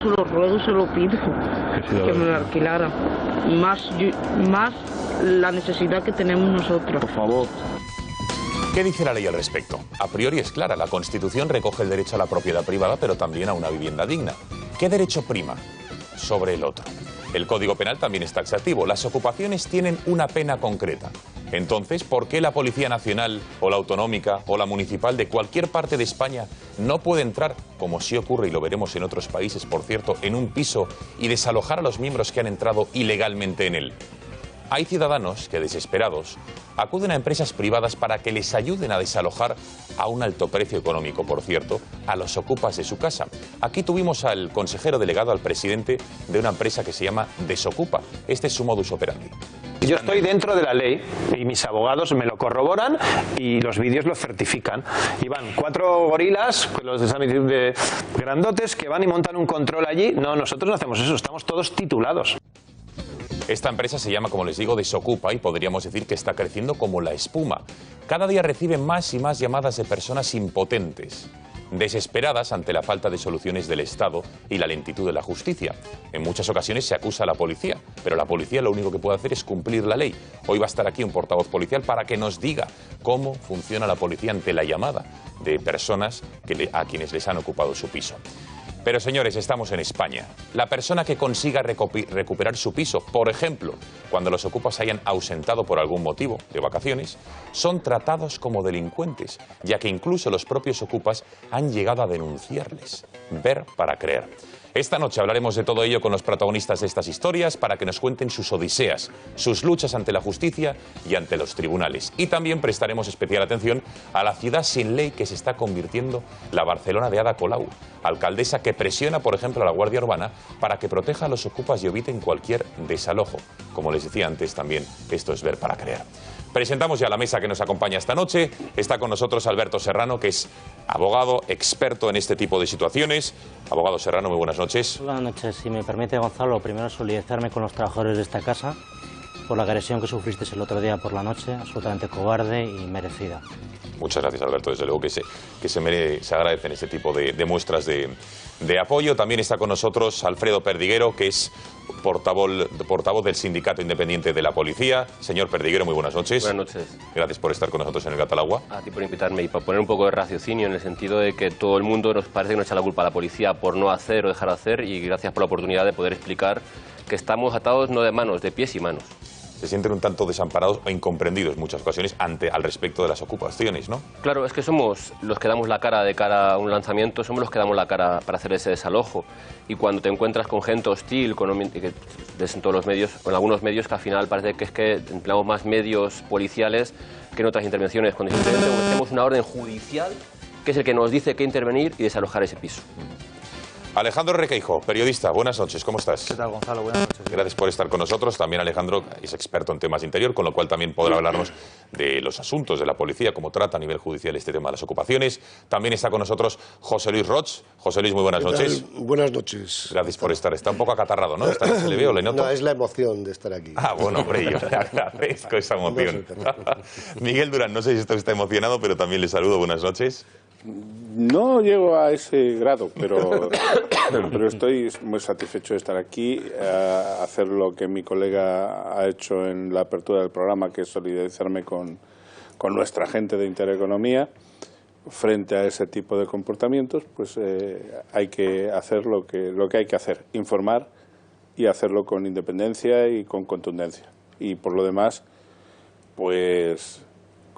se lo ruego y se lo pido, que me lo alquilaran. Más la necesidad que tenemos nosotros. Por favor. ¿Qué dice la ley al respecto? A priori es clara, la Constitución recoge el derecho a la propiedad privada, pero también a una vivienda digna. ¿Qué derecho prima sobre el otro? El Código Penal también es taxativo. Las ocupaciones tienen una pena concreta. Entonces, ¿por qué la Policía Nacional o la Autonómica o la Municipal de cualquier parte de España no puede entrar, como sí ocurre y lo veremos en otros países, por cierto, en un piso y desalojar a los miembros que han entrado ilegalmente en él? Hay ciudadanos que, desesperados, acuden a empresas privadas para que les ayuden a desalojar a un alto precio económico, por cierto, a los ocupas de su casa. Aquí tuvimos al consejero delegado, al presidente de una empresa que se llama Desocupa. Este es su modus operandi. Yo estoy dentro de la ley y mis abogados me lo corroboran y los vídeos lo certifican. Y van 4 gorilas, los de grandotes, que van y montan un control allí. No, nosotros no hacemos eso, estamos todos titulados. Esta empresa se llama, como les digo, Desocupa y podríamos decir que está creciendo como la espuma. Cada día reciben más y más llamadas de personas impotentes, desesperadas ante la falta de soluciones del Estado y la lentitud de la justicia. En muchas ocasiones se acusa a la policía, pero la policía lo único que puede hacer es cumplir la ley. Hoy va a estar aquí un portavoz policial para que nos diga cómo funciona la policía ante la llamada de personas a quienes les han ocupado su piso. Pero señores, estamos en España. La persona que consiga recuperar su piso, por ejemplo, cuando los ocupas hayan ausentado por algún motivo de vacaciones, son tratados como delincuentes, ya que incluso los propios ocupas han llegado a denunciarles. Ver para creer. Esta noche hablaremos de todo ello con los protagonistas de estas historias para que nos cuenten sus odiseas, sus luchas ante la justicia y ante los tribunales. Y también prestaremos especial atención a la ciudad sin ley que se está convirtiendo la Barcelona de Ada Colau, alcaldesa que presiona, por ejemplo, a la Guardia Urbana para que proteja a los ocupas y eviten cualquier desalojo. Como les decía antes, también esto es ver para creer. Presentamos ya la mesa que nos acompaña esta noche. Está con nosotros Alberto Serrano, que es abogado experto en este tipo de situaciones. Abogado Serrano, muy buenas noches. Buenas noches. Si me permite, Gonzalo, primero solidarizarme con los trabajadores de esta casa por la agresión que sufriste el otro día por la noche, absolutamente cobarde y merecida. Muchas gracias, Alberto. Desde luego que se agradecen este tipo de muestras de apoyo. También está con nosotros Alfredo Perdiguero, que es portavoz del Sindicato Independiente de la Policía. Señor Perdiguero, muy buenas noches. Buenas noches. Gracias por estar con nosotros en el Gatalagua. A ti por invitarme y por poner un poco de raciocinio en el sentido de que todo el mundo nos parece que nos echa la culpa a la policía por no hacer o dejar de hacer, y gracias por la oportunidad de poder explicar que estamos atados no de manos, de pies y manos. Se sienten un tanto desamparados o incomprendidos en muchas ocasiones al respecto de las ocupaciones, ¿no? Claro, es que somos los que damos la cara de cara a un lanzamiento, somos los que damos la cara para hacer ese desalojo. Y cuando te encuentras con gente hostil, que ves en todos los medios, o en algunos medios, que al final parece que es que empleamos más medios policiales que en otras intervenciones, cuando simplemente tenemos una orden judicial que es el que nos dice que intervenir y desalojar ese piso. Alejandro Requeijo, periodista, buenas noches, ¿cómo estás? ¿Qué tal, Gonzalo? Buenas noches. Gracias por estar con nosotros. También Alejandro es experto en temas de interior, con lo cual también podrá hablarnos de los asuntos de la policía, cómo trata a nivel judicial este tema de las ocupaciones. También está con nosotros José Luis Roch. José Luis, muy buenas noches. Buenas noches. Gracias por estar. Está un poco acatarrado, ¿no? Esta noche le veo, le noto. No, es la emoción de estar aquí. Ah, bueno, hombre, yo le agradezco esa emoción. Miguel Durán, no sé si está emocionado, pero también le saludo. Buenas noches. No llego a ese grado, pero estoy muy satisfecho de estar aquí, a hacer lo que mi colega ha hecho en la apertura del programa, que es solidarizarme con nuestra gente de Intereconomía. Frente a ese tipo de comportamientos, pues hay que hacer lo que hay que hacer, informar y hacerlo con independencia y con contundencia. Y por lo demás, pues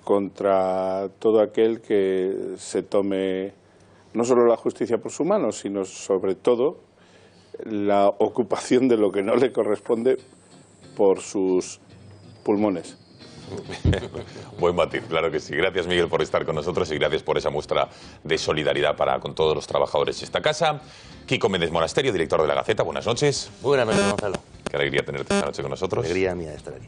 contra todo aquel que se tome no solo la justicia por su mano, sino sobre todo la ocupación de lo que no le corresponde por sus pulmones. Buen matiz, claro que sí. Gracias, Miguel, por estar con nosotros y gracias por esa muestra de solidaridad con todos los trabajadores de esta casa. Kiko Méndez Monasterio, director de La Gaceta, buenas noches. Buenas noches, Gonzalo. Qué alegría tenerte esta noche con nosotros. Alegría mía de estar aquí.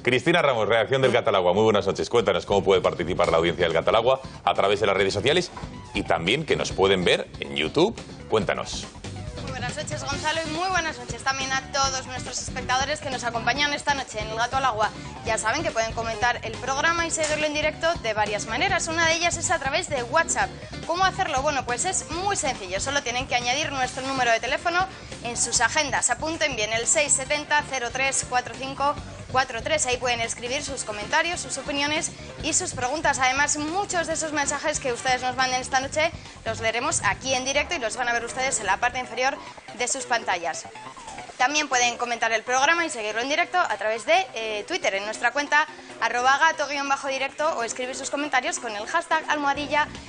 Cristina Ramos, redacción del Gatalagua, muy buenas noches. Cuéntanos cómo puede participar la audiencia del Gatalagua a través de las redes sociales y también que nos pueden ver en YouTube. Cuéntanos. Muy buenas buenas noches, Gonzalo, y muy buenas noches también a todos nuestros espectadores que nos acompañan esta noche en El Gato al Agua. Ya saben que pueden comentar el programa y seguirlo en directo de varias maneras. Una de ellas es a través de WhatsApp. ¿Cómo hacerlo? Bueno, pues es muy sencillo. Solo tienen que añadir nuestro número de teléfono en sus agendas. Apunten bien el 670 03 45 43. Ahí pueden escribir sus comentarios, sus opiniones y sus preguntas. Además, muchos de esos mensajes que ustedes nos manden esta noche los leeremos aquí en directo y los van a ver ustedes en la parte inferior de sus pantallas. También pueden comentar el programa y seguirlo en directo a través de Twitter, en nuestra cuenta @gato_directo, o escribir sus comentarios con el hashtag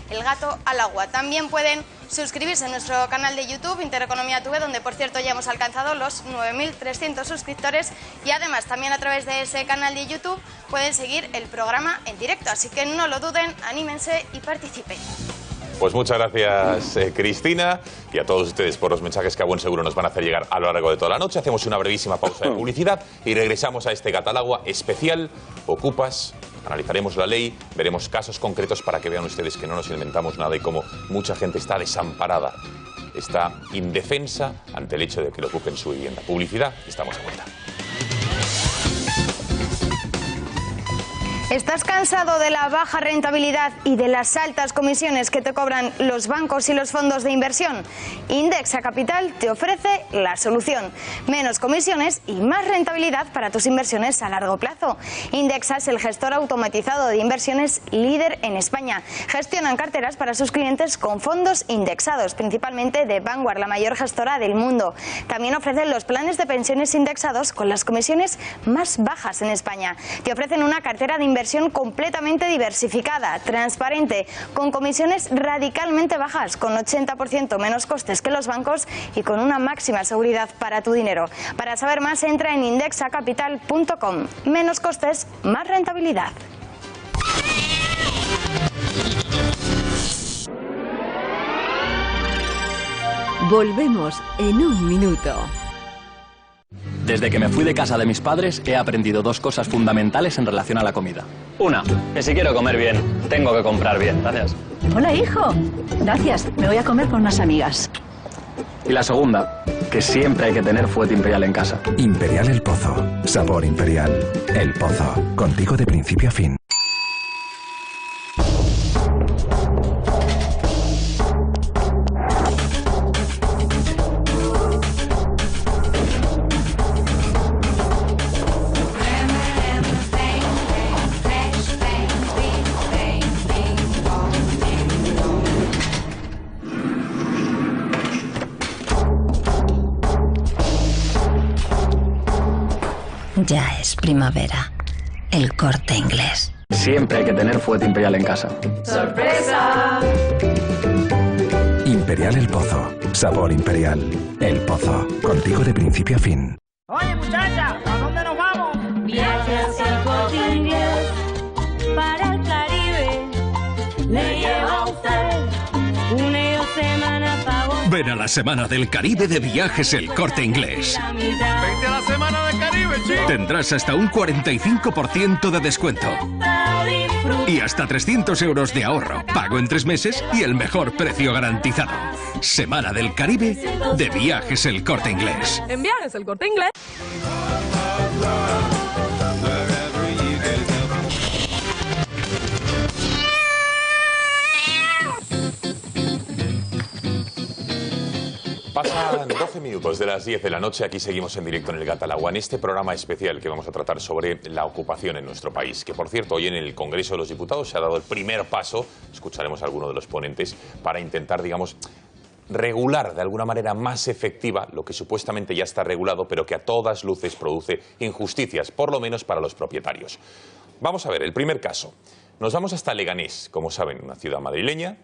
#elgatoalagua. También pueden suscribirse a nuestro canal de YouTube, Intereconomía TV, donde por cierto ya hemos alcanzado los 9.300 suscriptores, y además también a través de ese canal de YouTube pueden seguir el programa en directo. Así que no lo duden, anímense y participen. Pues muchas gracias, Cristina, y a todos ustedes por los mensajes que a buen seguro nos van a hacer llegar a lo largo de toda la noche. Hacemos una brevísima pausa de publicidad y regresamos a este Gato al Agua especial Ocupas. Analizaremos la ley, veremos casos concretos para que vean ustedes que no nos inventamos nada y cómo mucha gente está desamparada, está indefensa ante el hecho de que le ocupen su vivienda. Publicidad, estamos a vuelta. ¿Estás cansado de la baja rentabilidad y de las altas comisiones que te cobran los bancos y los fondos de inversión? Indexa Capital te ofrece la solución. Menos comisiones y más rentabilidad para tus inversiones a largo plazo. Indexa es el gestor automatizado de inversiones líder en España. Gestionan carteras para sus clientes con fondos indexados, principalmente de Vanguard, la mayor gestora del mundo. También ofrecen los planes de pensiones indexados con las comisiones más bajas en España. Te ofrecen una cartera de inversión completamente diversificada, transparente, con comisiones radicalmente bajas, con 80% menos costes que los bancos y con una máxima seguridad para tu dinero. Para saber más, entra en indexacapital.com. Menos costes, más rentabilidad. Volvemos en un minuto. Desde que me fui de casa de mis padres he aprendido dos cosas fundamentales en relación a la comida. Una, que si quiero comer bien, tengo que comprar bien. Gracias. Hola, hijo. Gracias. Me voy a comer con unas amigas. Y la segunda, que siempre hay que tener fuete imperial en casa. Imperial El Pozo. Sabor imperial. El Pozo. Contigo de principio a fin. Ya es primavera. El Corte Inglés. Siempre hay que tener fuete imperial en casa. ¡Sorpresa! Imperial El Pozo. Sabor imperial. El Pozo. Contigo de principio a fin. Oye, muchacha, ¿a dónde nos vamos? Viaje hacia el Corte Inglés para el Caribe. Le lleva a usted una semana para vos. Ven a la Semana del Caribe de Viajes El Corte Inglés. Vente a la Semana del Caribe, chico. Tendrás hasta un 45% de descuento. Y hasta 300 euros de ahorro. Pago en 3 meses y el mejor precio garantizado. Semana del Caribe de Viajes El Corte Inglés. En Viajes El Corte Inglés. Pasan 12 minutos de las 10 de la noche, aquí seguimos en directo en el Gato al Agua, en este programa especial que vamos a tratar sobre la ocupación en nuestro país, que por cierto hoy en el Congreso de los Diputados se ha dado el primer paso, escucharemos a alguno de los ponentes, para intentar, digamos, regular de alguna manera más efectiva lo que supuestamente ya está regulado, pero que a todas luces produce injusticias, por lo menos para los propietarios. Vamos a ver, el primer caso. Nos vamos hasta Leganés, como saben, una ciudad madrileña.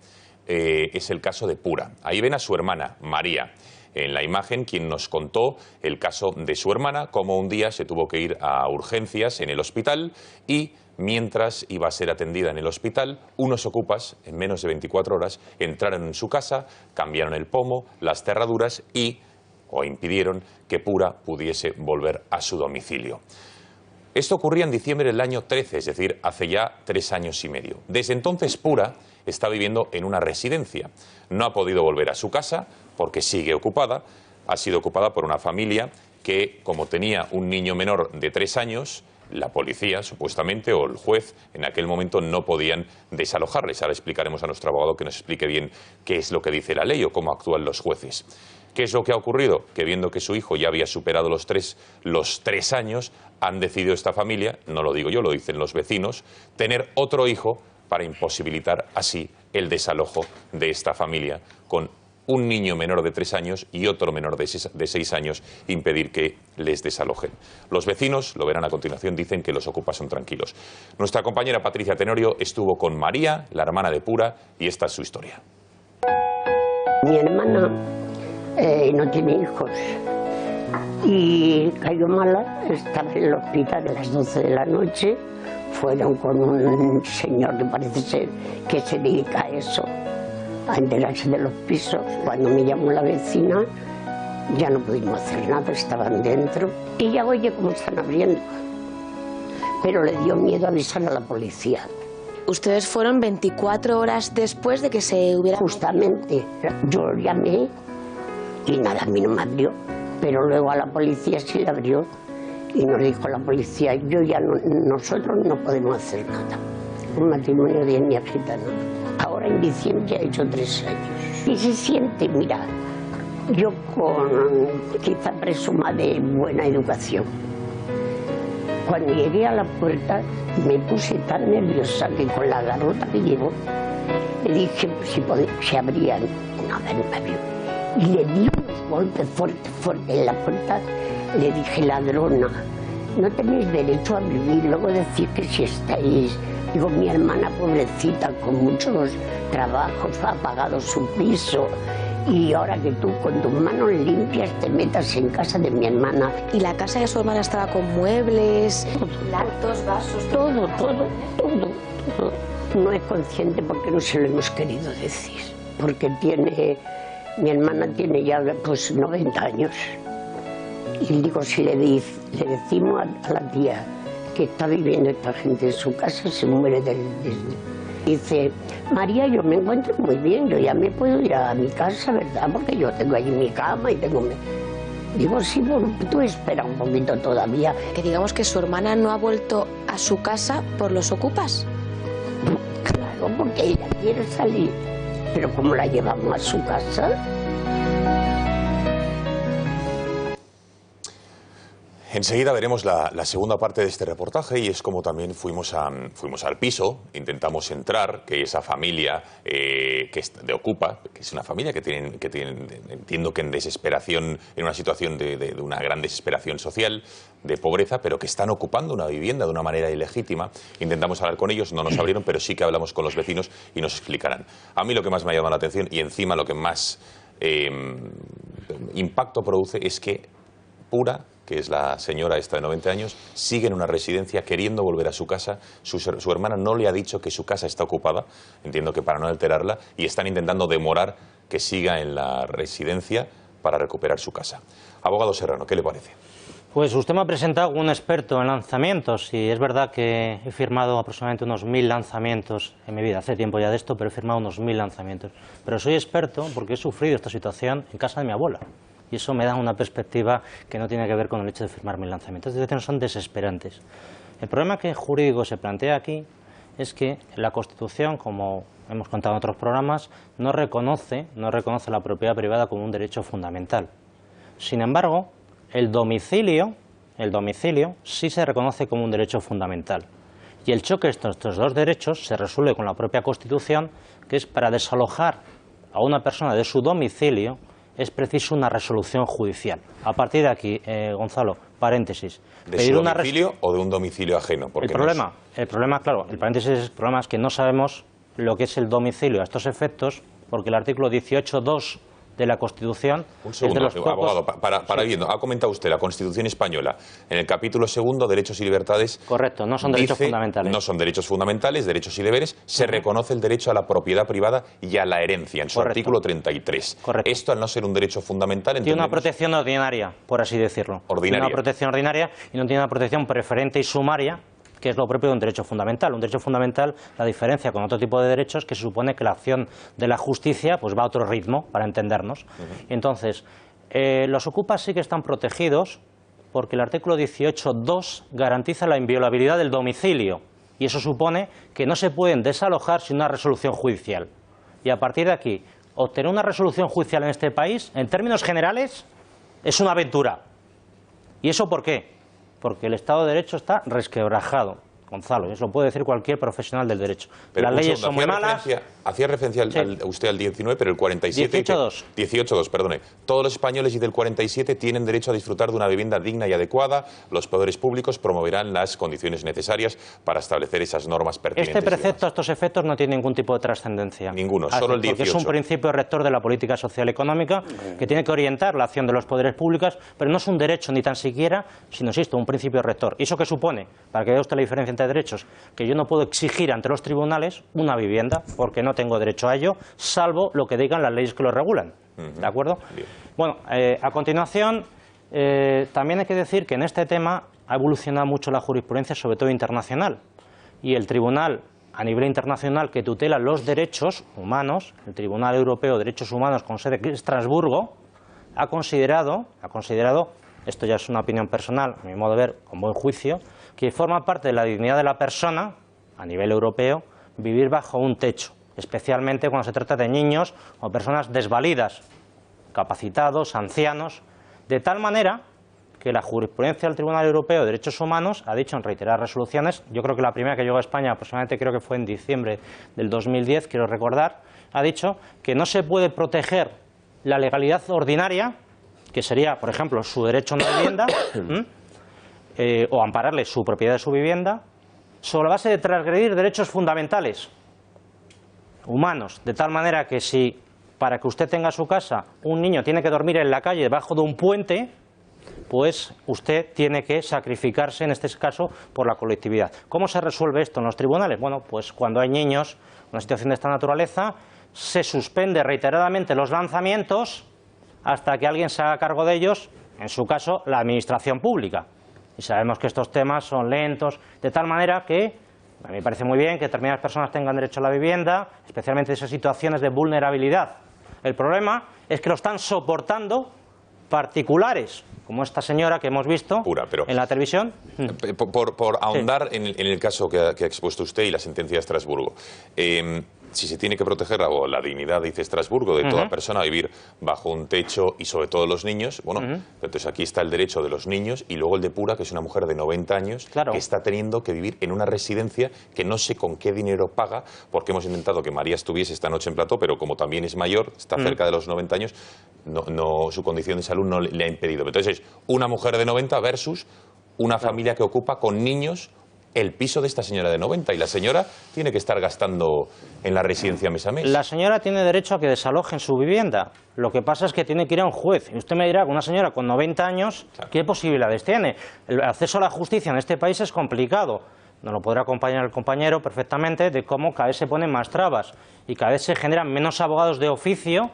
Es el caso de Pura. Ahí ven a su hermana, María, en la imagen, quien nos contó el caso de su hermana, cómo un día se tuvo que ir a urgencias en el hospital y mientras iba a ser atendida en el hospital, unos ocupas, en menos de 24 horas, entraron en su casa, cambiaron el pomo, las cerraduras o impidieron que Pura pudiese volver a su domicilio. Esto ocurría en diciembre del año 13, es decir, hace ya 3 años y medio. Desde entonces Pura está viviendo en una residencia. No ha podido volver a su casa porque sigue ocupada. ha sido ocupada por una familia que, como tenía un niño menor de 3 años, la policía, supuestamente, o el juez, en aquel momento no podían desalojarles. Ahora explicaremos a nuestro abogado que nos explique bien qué es lo que dice la ley o cómo actúan los jueces. ¿Qué es lo que ha ocurrido? Que viendo que su hijo ya había superado los 3 años, han decidido esta familia, no lo digo yo, lo dicen los vecinos, tener otro hijo para imposibilitar así el desalojo de esta familia, con un niño menor de 3 años y otro menor de 6 años, impedir que les desalojen. Los vecinos, lo verán a continuación, dicen que los ocupas son tranquilos. Nuestra compañera Patricia Tenorio estuvo con María, la hermana de Pura, y esta es su historia. Mi hermana no tiene hijos y cayó mala, estaba en el hospital a las 12 de la noche, fueron con un señor que parece ser que se dedica a eso, a enterarse de los pisos. Cuando me llamó la vecina ya no pudimos hacer nada, estaban dentro y ya oye cómo están abriendo, pero le dio miedo avisar a la policía. Ustedes fueron 24 horas después de que se hubiera... Justamente, yo llamé y nada, a mí no me abrió, pero luego a la policía sí le abrió y nos dijo la policía, nosotros no podemos hacer nada. Un matrimonio de etnia gitana. Ahora en diciembre ha hecho 3 años. Y se siente, mira, yo quizá presuma de buena educación. Cuando llegué a la puerta me puse tan nerviosa que con la garrota que llevo le dije si abrían. Nada, no me abrió. Y le di unos golpes fuertes en la puerta. Le dije, ladrona, no tenéis derecho a vivir, luego decir que si estáis... Digo, mi hermana pobrecita con muchos trabajos ha pagado su piso y ahora que tú con tus manos limpias te metas en casa de mi hermana. ¿Y la casa de su hermana estaba con muebles, platos, vasos? Todo. No es consciente porque no se lo hemos querido decir, porque mi hermana tiene ya pues 90 años. Y digo, si le decimos a la tía que está viviendo esta gente en su casa, se muere del... Dice, María, yo me encuentro muy bien, yo ya me puedo ir a mi casa, ¿verdad? Porque yo tengo allí mi cama y tengo... Digo, sí, bueno, tú espera un poquito todavía. Que digamos que su hermana no ha vuelto a su casa por los ocupas. Claro, porque ella quiere salir, pero ¿cómo la llevamos a su casa? Enseguida veremos la segunda parte de este reportaje y es como también fuimos al piso, intentamos entrar, que esa familia que es de Ocupa, que es una familia que tienen, entiendo que en desesperación, en una situación de una gran desesperación social, de pobreza, pero que están ocupando una vivienda de una manera ilegítima. Intentamos hablar con ellos, no nos abrieron, pero sí que hablamos con los vecinos y nos explicarán. A mí lo que más me ha llamado la atención y encima lo que más impacto produce es que Pura, que es la señora esta de 90 años, sigue en una residencia queriendo volver a su casa. Su hermana no le ha dicho que su casa está ocupada, entiendo que para no alterarla, y están intentando demorar que siga en la residencia para recuperar su casa. Abogado Serrano, ¿qué le parece? Pues usted me ha presentado un experto en lanzamientos y es verdad que he firmado aproximadamente unos 1000 lanzamientos en mi vida. Hace tiempo ya de esto, pero he firmado unos 1000 lanzamientos. Pero soy experto porque he sufrido esta situación en casa de mi abuela. Y eso me da una perspectiva que no tiene que ver con el hecho de firmar 1000 lanzamientos. Estas situaciones son desesperantes. El problema que jurídico se plantea aquí es que la Constitución, como hemos contado en otros programas, no reconoce la propiedad privada como un derecho fundamental. Sin embargo, el domicilio sí se reconoce como un derecho fundamental. Y el choque de estos dos derechos se resuelve con la propia Constitución, que es para desalojar a una persona de su domicilio es preciso una resolución judicial. A partir de aquí, Gonzalo, paréntesis. ¿De su domicilio o de un domicilio ajeno? El problema, claro, el paréntesis, el problema es que no sabemos lo que es el domicilio a estos efectos, porque el artículo 18.2 de la Constitución... Un segundo, abogado, para viendo. Ha comentado usted la Constitución española, en el capítulo 2, Derechos y Libertades... Correcto, no son derechos fundamentales. No son derechos fundamentales, derechos y deberes. Se reconoce el derecho a la propiedad privada y a la herencia, en su artículo 33. Correcto. Esto, al no ser un derecho fundamental... Tiene una protección ordinaria, por así decirlo. Ordinaria. Tiene una protección ordinaria y no tiene una protección preferente y sumaria, que es lo propio de un derecho fundamental. Un derecho fundamental, la diferencia con otro tipo de derechos, que se supone que la acción de la justicia pues va a otro ritmo, para entendernos. Y entonces, Los ocupas sí que están protegidos porque el artículo 18.2 garantiza la inviolabilidad del domicilio y eso supone que no se pueden desalojar sin una resolución judicial. Y a partir de aquí, obtener una resolución judicial en este país, en términos generales, es una aventura. ¿Y eso por qué? Porque el Estado de Derecho está resquebrajado, Gonzalo, y eso lo puede decir cualquier profesional del derecho. Pero las leyes son muy malas. Hacía referencia usted al 19, pero el 47... 18.2. 18.2, perdone. Todos los españoles y del 47 tienen derecho a disfrutar de una vivienda digna y adecuada. Los poderes públicos promoverán las condiciones necesarias para establecer esas normas pertinentes. Este precepto a estos efectos no tiene ningún tipo de trascendencia. Ninguno, solo el 18. Porque es un principio rector de la política social y económica que tiene que orientar la acción de los poderes públicos, pero no es un derecho ni tan siquiera, sino, insisto, un principio rector. ¿Y eso qué supone? Para que vea usted la diferencia entre derechos, que yo no puedo exigir ante los tribunales una vivienda, porque no tengo derecho a ello, salvo lo que digan las leyes que lo regulan. ¿De acuerdo? Bien. Bueno, a continuación, también hay que decir que en este tema ha evolucionado mucho la jurisprudencia, sobre todo internacional. Y el tribunal, a nivel internacional, que tutela los derechos humanos, el Tribunal Europeo de Derechos Humanos con sede en Estrasburgo, ha considerado, esto ya es una opinión personal, a mi modo de ver, con buen juicio, que forma parte de la dignidad de la persona, a nivel europeo, vivir bajo un techo, especialmente cuando se trata de niños o personas desvalidas, capacitados, ancianos, de tal manera que la jurisprudencia del Tribunal Europeo de Derechos Humanos ha dicho en reiteradas resoluciones, yo creo que la primera que llegó a España aproximadamente creo que fue en diciembre del 2010, quiero recordar, ha dicho que no se puede proteger la legalidad ordinaria, que sería, por ejemplo, su derecho a una vivienda, o ampararle su propiedad de su vivienda, sobre la base de transgredir derechos fundamentales humanos, de tal manera que si para que usted tenga su casa un niño tiene que dormir en la calle debajo de un puente, pues usted tiene que sacrificarse, en este caso, por la colectividad. ¿Cómo se resuelve esto en los tribunales? Bueno, pues cuando hay niños, una situación de esta naturaleza, se suspende reiteradamente los lanzamientos hasta que alguien se haga cargo de ellos, en su caso, la administración pública. Y sabemos que estos temas son lentos, de tal manera que a mí me parece muy bien que determinadas personas tengan derecho a la vivienda, especialmente en esas situaciones de vulnerabilidad. El problema es que lo están soportando particulares, como esta señora que hemos visto en la televisión. Por ahondar en el caso que ha expuesto usted y la sentencia de Estrasburgo. Si se tiene que proteger la dignidad, dice Estrasburgo, de toda persona a vivir bajo un techo y sobre todo los niños, bueno, entonces aquí está el derecho de los niños y luego el de Pura, que es una mujer de 90 años que está teniendo que vivir en una residencia que no sé con qué dinero paga, porque hemos intentado que María estuviese esta noche en plató, pero como también es mayor, está cerca de los 90 años, su condición de salud no le ha impedido. Entonces es una mujer de 90 versus una familia que ocupa con niños el piso de esta señora de 90 y la señora tiene que estar gastando en la residencia mes a mes. La señora tiene derecho a que desalojen su vivienda. Lo que pasa es que tiene que ir a un juez. Y usted me dirá que una señora con 90 años, ¿qué posibilidades tiene? El acceso a la justicia en este país es complicado. Nos lo podrá acompañar el compañero perfectamente de cómo cada vez se ponen más trabas y cada vez se generan menos abogados de oficio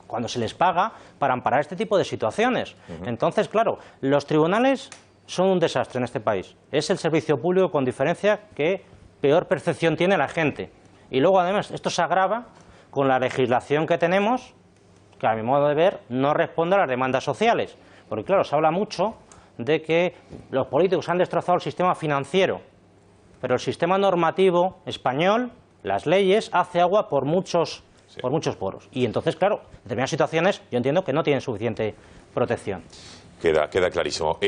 cuando se les paga para amparar este tipo de situaciones. Entonces, claro, los tribunales son un desastre en este país. Es el servicio público con diferencia que peor percepción tiene la gente. Y luego, además, esto se agrava con la legislación que tenemos, que a mi modo de ver no responde a las demandas sociales. Porque, claro, se habla mucho de que los políticos han destrozado el sistema financiero, pero el sistema normativo español, las leyes, hace agua por muchos poros. Y entonces, claro, en determinadas situaciones yo entiendo que no tienen suficiente protección. Queda clarísimo.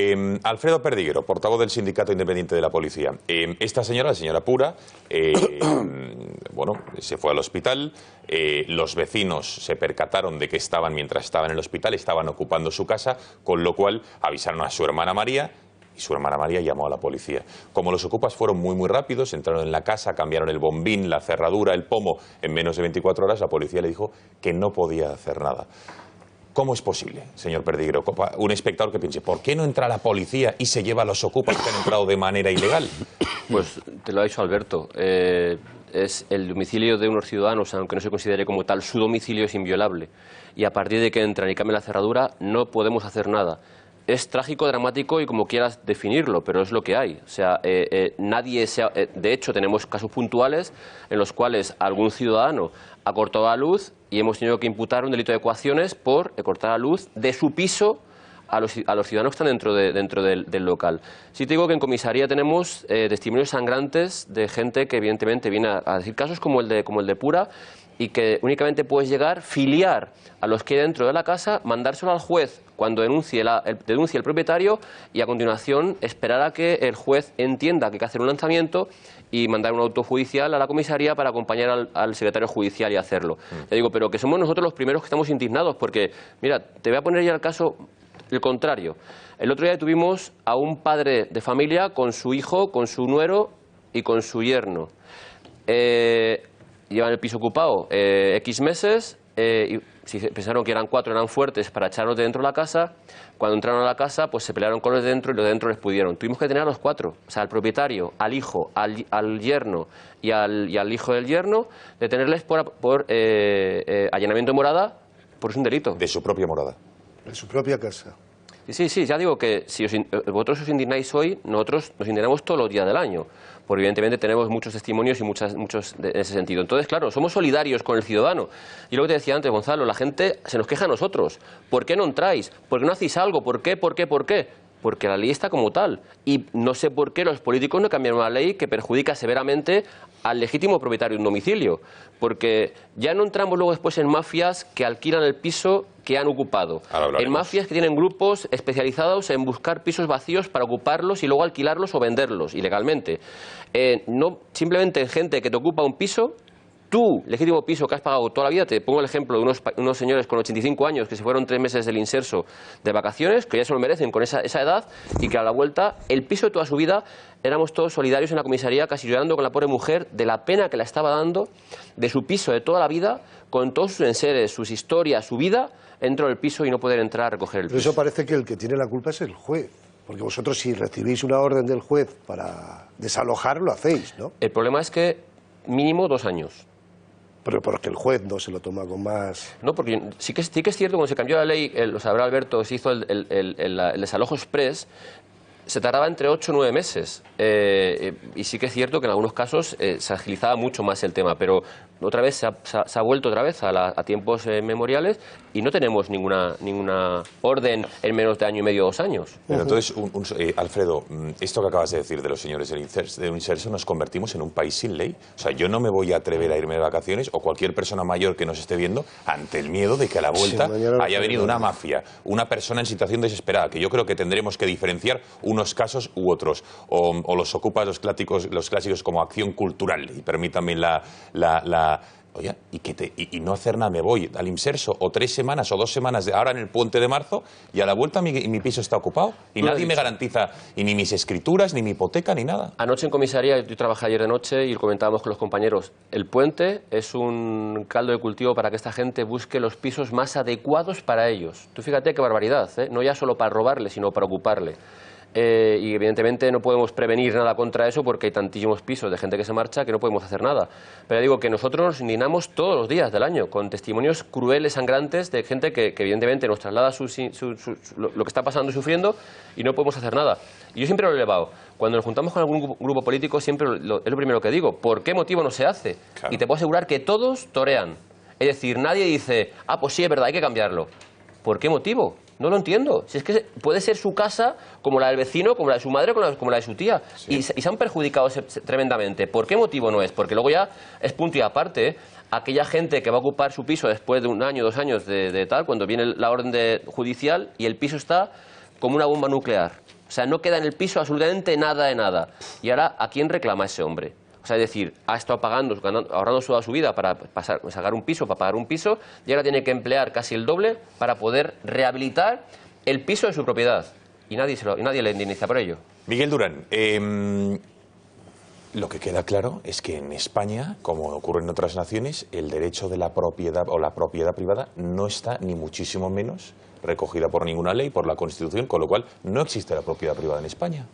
Alfredo Perdiguero, portavoz del Sindicato Independiente de la Policía. Esta señora, la señora Pura, bueno, se fue al hospital. Los vecinos se percataron de que mientras estaban en el hospital, estaban ocupando su casa, con lo cual avisaron a su hermana María. Y su hermana María llamó a la policía. Como los ocupas fueron muy rápidos, entraron en la casa, cambiaron el bombín, la cerradura, el pomo, en menos de 24 horas, la policía le dijo que no podía hacer nada. ¿Cómo es posible, señor Perdiguero? Un espectador que piense, ¿por qué no entra la policía y se lleva a los ocupas que han entrado de manera ilegal? Pues te lo ha dicho Alberto. Es el domicilio de unos ciudadanos, aunque no se considere como tal, su domicilio es inviolable. Y a partir de que entran y cambian la cerradura, no podemos hacer nada. es trágico, dramático y como quieras definirlo, pero es lo que hay. O sea, de hecho, tenemos casos puntuales en los cuales algún ciudadano ha cortado la luz y hemos tenido que imputar un delito de coacciones por cortar la luz de su piso a los ciudadanos que están dentro del local. Sí te digo que en comisaría tenemos testimonios sangrantes de gente que evidentemente viene a decir casos como el de Pura, y que únicamente puedes llegar, filiar a los que hay dentro de la casa, mandárselo al juez cuando denuncie el propietario y a continuación esperar a que el juez entienda que hay que hacer un lanzamiento y mandar un auto judicial a la comisaría para acompañar al secretario judicial y hacerlo. Te digo, pero que somos nosotros los primeros que estamos indignados porque, mira, te voy a poner ya el caso, el contrario. El otro día tuvimos a un padre de familia con su hijo, con su nuero y con su yerno. Llevan el piso ocupado X meses, y si pensaron que eran 4, eran fuertes para echarlos de dentro de la casa. Cuando entraron a la casa, pues se pelearon con los de dentro y los de dentro les pudieron. Tuvimos que tener a los 4, o sea, al propietario, al hijo, al yerno y al hijo del yerno, detenerles por allanamiento de morada, por un delito. De su propia morada. De su propia casa. Sí, ya digo que si vosotros os indignáis hoy, nosotros nos indignamos todos los días del año, porque evidentemente tenemos muchos testimonios y muchos en ese sentido. Entonces, claro, somos solidarios con el ciudadano. Y lo que te decía antes, Gonzalo, la gente se nos queja a nosotros. ¿Por qué no entráis? ¿Por qué no hacéis algo? ¿Por qué? Porque la ley está como tal. Y no sé por qué los políticos no cambiaron una ley que perjudica severamente al legítimo propietario de un domicilio. Porque ya no entramos luego después en mafias que alquilan el piso que han ocupado. En mafias que tienen grupos especializados en buscar pisos vacíos para ocuparlos y luego alquilarlos o venderlos ilegalmente. No simplemente gente que te ocupa un piso, tu legítimo piso que has pagado toda la vida. Te pongo el ejemplo de unos señores con 85 años que se fueron 3 meses del inserso de vacaciones, que ya se lo merecen con esa edad, y que a la vuelta, el piso de toda su vida, éramos todos solidarios en la comisaría, casi llorando con la pobre mujer de la pena que la estaba dando de su piso de toda la vida, con todos sus enseres, sus historias, su vida, dentro del piso y no poder entrar a recoger el piso. Pero eso parece que el que tiene la culpa es el juez. Porque vosotros, si recibís una orden del juez para desalojar, lo hacéis, ¿no? El problema es que mínimo 2 años. Pero porque el juez no se lo toma con más... No, porque sí que es cierto, cuando se cambió la ley, lo sabrá Alberto, se hizo el desalojo express, se tardaba entre 8 o 9 meses. Y sí que es cierto que en algunos casos se agilizaba mucho más el tema, pero otra vez se ha vuelto otra vez a tiempos memoriales y no tenemos ninguna orden en menos de año y medio o 2 años. Pero entonces, Alfredo, esto que acabas de decir de los señores del inserso, nos convertimos en un país sin ley. O sea, yo no me voy a atrever a irme de vacaciones, o cualquier persona mayor que nos esté viendo, ante el miedo de que a la vuelta haya venido una mafia, una persona en situación desesperada, que yo creo que tendremos que diferenciar unos casos u otros, o los ocupas los clásicos como acción cultural, y permítanme oye, y no hacer nada, me voy al inserso, o 3 semanas o 2 semanas ahora en el puente de marzo, y a la vuelta mi piso está ocupado y nadie me garantiza ni mis escrituras, ni mi hipoteca, ni nada. Anoche en comisaría, yo trabajé ayer de noche y comentábamos con los compañeros, el puente es un caldo de cultivo para que esta gente busque los pisos más adecuados para ellos. Tú fíjate qué barbaridad, ¿eh? No ya solo para robarle, sino para ocuparle. Y evidentemente no podemos prevenir nada contra eso porque hay tantísimos pisos de gente que se marcha que no podemos hacer nada. Pero digo que nosotros nos indignamos todos los días del año con testimonios crueles, sangrantes de gente que evidentemente nos traslada lo que está pasando y sufriendo y no podemos hacer nada. Y yo siempre lo he elevado. Cuando nos juntamos con algún grupo político siempre es lo primero que digo. ¿Por qué motivo no se hace? Claro. Y te puedo asegurar que todos torean. Es decir, nadie dice, pues sí, es verdad, hay que cambiarlo. ¿Por qué motivo? No lo entiendo. Si es que puede ser su casa como la del vecino, como la de su madre, como la de su tía. Sí. Y se han perjudicado tremendamente. ¿Por qué motivo no es? Porque luego ya es punto y aparte. Aquella gente que va a ocupar su piso después de 1 año, 2 años de tal, cuando viene la orden judicial y el piso está como una bomba nuclear. O sea, no queda en el piso absolutamente nada de nada. Y ahora, ¿a quién reclama ese hombre? O sea, es decir, ha estado ahorrando toda su vida para sacar un piso, para pagar un piso, y ahora tiene que emplear casi el doble para poder rehabilitar el piso de su propiedad. Y nadie le indemniza por ello. Miguel Durán, lo que queda claro es que en España, como ocurre en otras naciones, el derecho de la propiedad o la propiedad privada no está ni muchísimo menos recogida por ninguna ley, por la Constitución, con lo cual no existe la propiedad privada en España.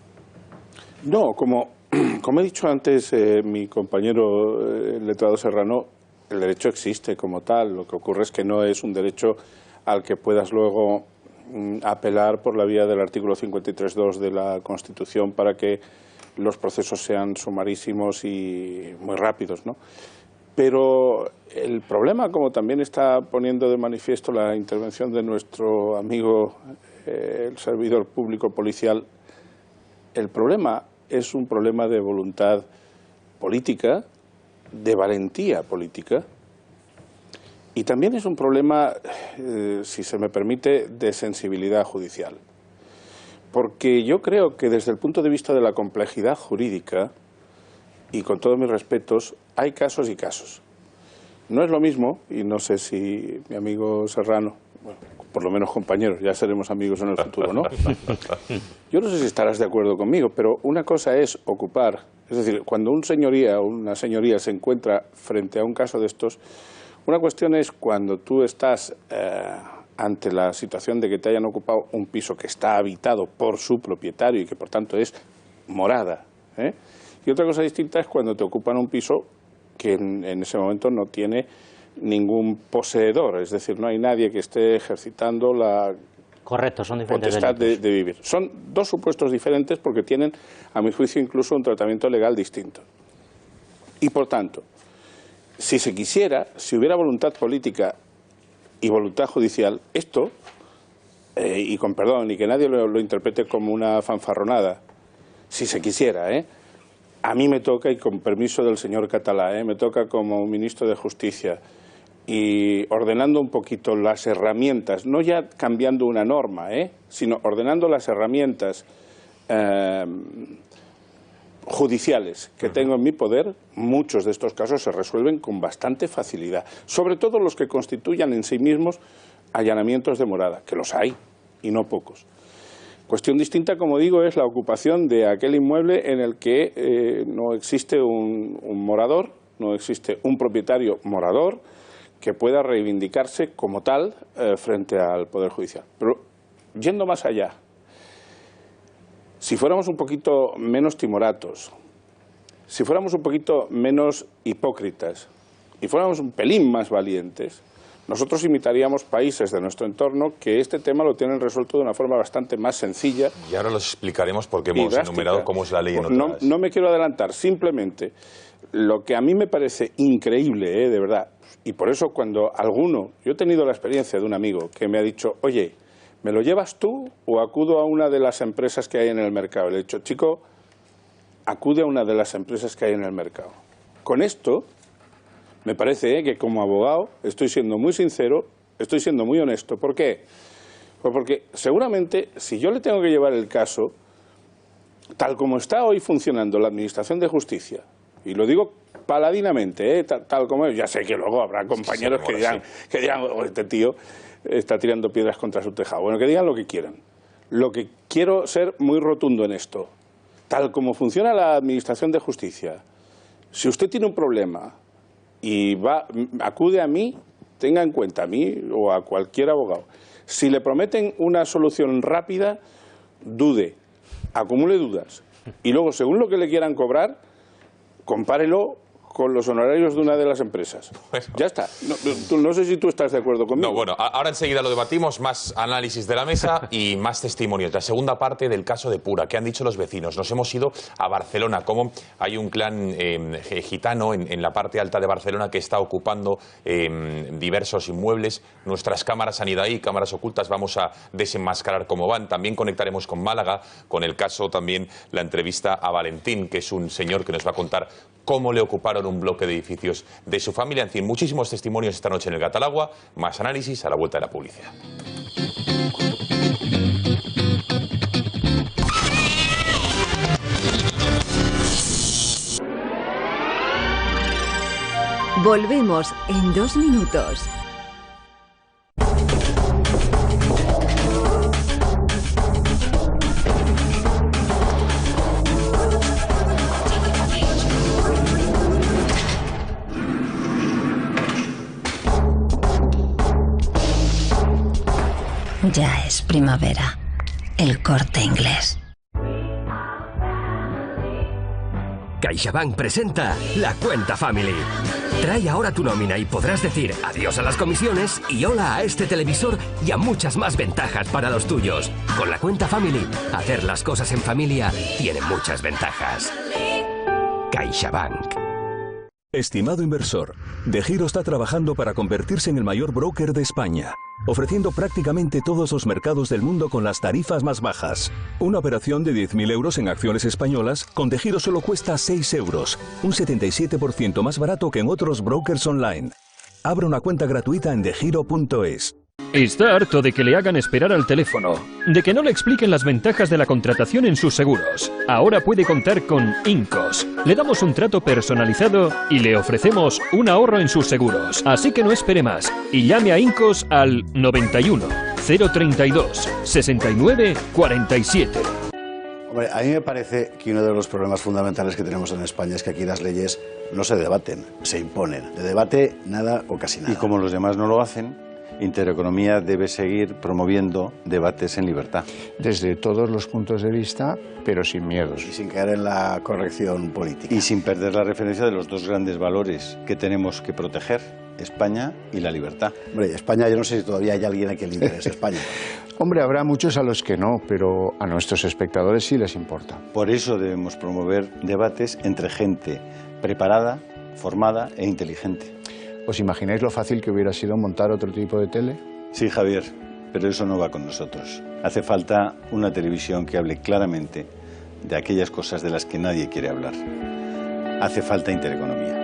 No, como he dicho antes mi compañero el letrado Serrano, el derecho existe como tal. Lo que ocurre es que no es un derecho al que puedas luego apelar por la vía del artículo 53.2 de la Constitución para que los procesos sean sumarísimos y muy rápidos, ¿no? Pero el problema, como también está poniendo de manifiesto la intervención de nuestro amigo, el servidor público policial, el problema es un problema de voluntad política, de valentía política, y también es un problema, si se me permite, de sensibilidad judicial. Porque yo creo que desde el punto de vista de la complejidad jurídica, y con todos mis respetos, hay casos y casos. No es lo mismo, y no sé si mi amigo Serrano, bueno, por lo menos compañeros, ya seremos amigos en el futuro, ¿no? Yo no sé si estarás de acuerdo conmigo, pero una cosa es ocupar, es decir, cuando un señoría o una señoría se encuentra frente a un caso de estos, una cuestión es cuando tú estás ante la situación de que te hayan ocupado un piso que está habitado por su propietario y que por tanto es morada, ¿eh? Y otra cosa distinta es cuando te ocupan un piso que en ese momento no tiene ningún poseedor, es decir, no hay nadie que esté ejercitando la son diferentes potestad de vivir. Son dos supuestos diferentes porque tienen, a mi juicio, incluso un tratamiento legal distinto. Y por tanto, si se quisiera, si hubiera voluntad política y voluntad judicial, esto, y con perdón, y que nadie lo interprete como una fanfarronada, si se quisiera, a mí me toca, y con permiso del señor Catalá, me toca como ministro de Justicia, y ordenando un poquito las herramientas, no ya cambiando una norma, sino ordenando las herramientas judiciales que tengo en mi poder, muchos de estos casos se resuelven con bastante facilidad, sobre todo los que constituyan en sí mismos allanamientos de morada, que los hay, y no pocos. Cuestión distinta, como digo, es la ocupación de aquel inmueble en el que no existe un morador, no existe un propietario morador que pueda reivindicarse como tal frente al Poder Judicial. Pero yendo más allá, si fuéramos un poquito menos timoratos, si fuéramos un poquito menos hipócritas y fuéramos un pelín más valientes, nosotros imitaríamos países de nuestro entorno que este tema lo tienen resuelto de una forma bastante más sencilla. Y ahora los explicaremos porque hemos enumerado cómo es la ley en otras. No me quiero adelantar, simplemente lo que a mí me parece increíble, de verdad, y por eso cuando alguno, yo he tenido la experiencia de un amigo que me ha dicho, oye, ¿me lo llevas tú o acudo a una de las empresas que hay en el mercado? Le he dicho, chico, acude a una de las empresas que hay en el mercado. Con esto, me parece que como abogado estoy siendo muy sincero, estoy siendo muy honesto. ¿Por qué? Pues porque seguramente si yo le tengo que llevar el caso, tal como está hoy funcionando la Administración de Justicia, y lo digo paladinamente, tal como es, ya sé que luego habrá compañeros que dirán, oh, este tío está tirando piedras contra su tejado. Bueno, que digan lo que quieran. Lo que quiero ser muy rotundo en esto, tal como funciona la Administración de Justicia, si usted tiene un problema y acude a mí, tenga en cuenta a mí o a cualquier abogado. Si le prometen una solución rápida, dude, acumule dudas y luego, según lo que le quieran cobrar, compárelo con los honorarios de una de las empresas. Bueno. Ya está. No sé si tú estás de acuerdo conmigo. No, bueno, ahora enseguida lo debatimos, más análisis de la mesa y más testimonios. La segunda parte del caso de Pura, ¿qué han dicho los vecinos? Nos hemos ido a Barcelona, como hay un clan gitano en la parte alta de Barcelona que está ocupando diversos inmuebles. Nuestras cámaras han ido ahí, cámaras ocultas, vamos a desenmascarar cómo van. También conectaremos con Málaga, con el caso también, la entrevista a Valentín, que es un señor que nos va a contar cómo le ocuparon un bloque de edificios de su familia. En fin, muchísimos testimonios esta noche en el Gatalagua, más análisis a la vuelta de la publicidad. Volvemos en 2 minutos. Ya es primavera. El Corte Inglés. CaixaBank presenta la Cuenta Family. Trae ahora tu nómina y podrás decir adiós a las comisiones y hola a este televisor y a muchas más ventajas para los tuyos. Con la Cuenta Family, hacer las cosas en familia tiene muchas ventajas. CaixaBank. Estimado inversor, DEGIRO está trabajando para convertirse en el mayor broker de España, ofreciendo prácticamente todos los mercados del mundo con las tarifas más bajas. Una operación de 10.000 euros en acciones españolas con DEGIRO solo cuesta 6 euros, un 77% más barato que en otros brokers online. Abra una cuenta gratuita en degiro.es. Está harto de que le hagan esperar al teléfono, de que no le expliquen las ventajas de la contratación en sus seguros. Ahora puede contar con Incos. Le damos un trato personalizado y le ofrecemos un ahorro en sus seguros. Así que no espere más y llame a Incos al 91 032 69 47. Hombre, a mí me parece que uno de los problemas fundamentales que tenemos en España es que aquí las leyes no se debaten, se imponen. De debate nada o casi nada. Y como los demás no lo hacen, Intereconomía debe seguir promoviendo debates en libertad. Desde todos los puntos de vista, pero sin miedos. Y sin caer en la corrección política. Y sin perder la referencia de los dos grandes valores que tenemos que proteger, España y la libertad. Hombre, España, yo no sé si todavía hay alguien a quien le interese España. Hombre, habrá muchos a los que no, pero a nuestros espectadores sí les importa. Por eso debemos promover debates entre gente preparada, formada e inteligente. ¿Os imagináis lo fácil que hubiera sido montar otro tipo de tele? Sí, Javier, pero eso no va con nosotros. Hace falta una televisión que hable claramente de aquellas cosas de las que nadie quiere hablar. Hace falta Intereconomía.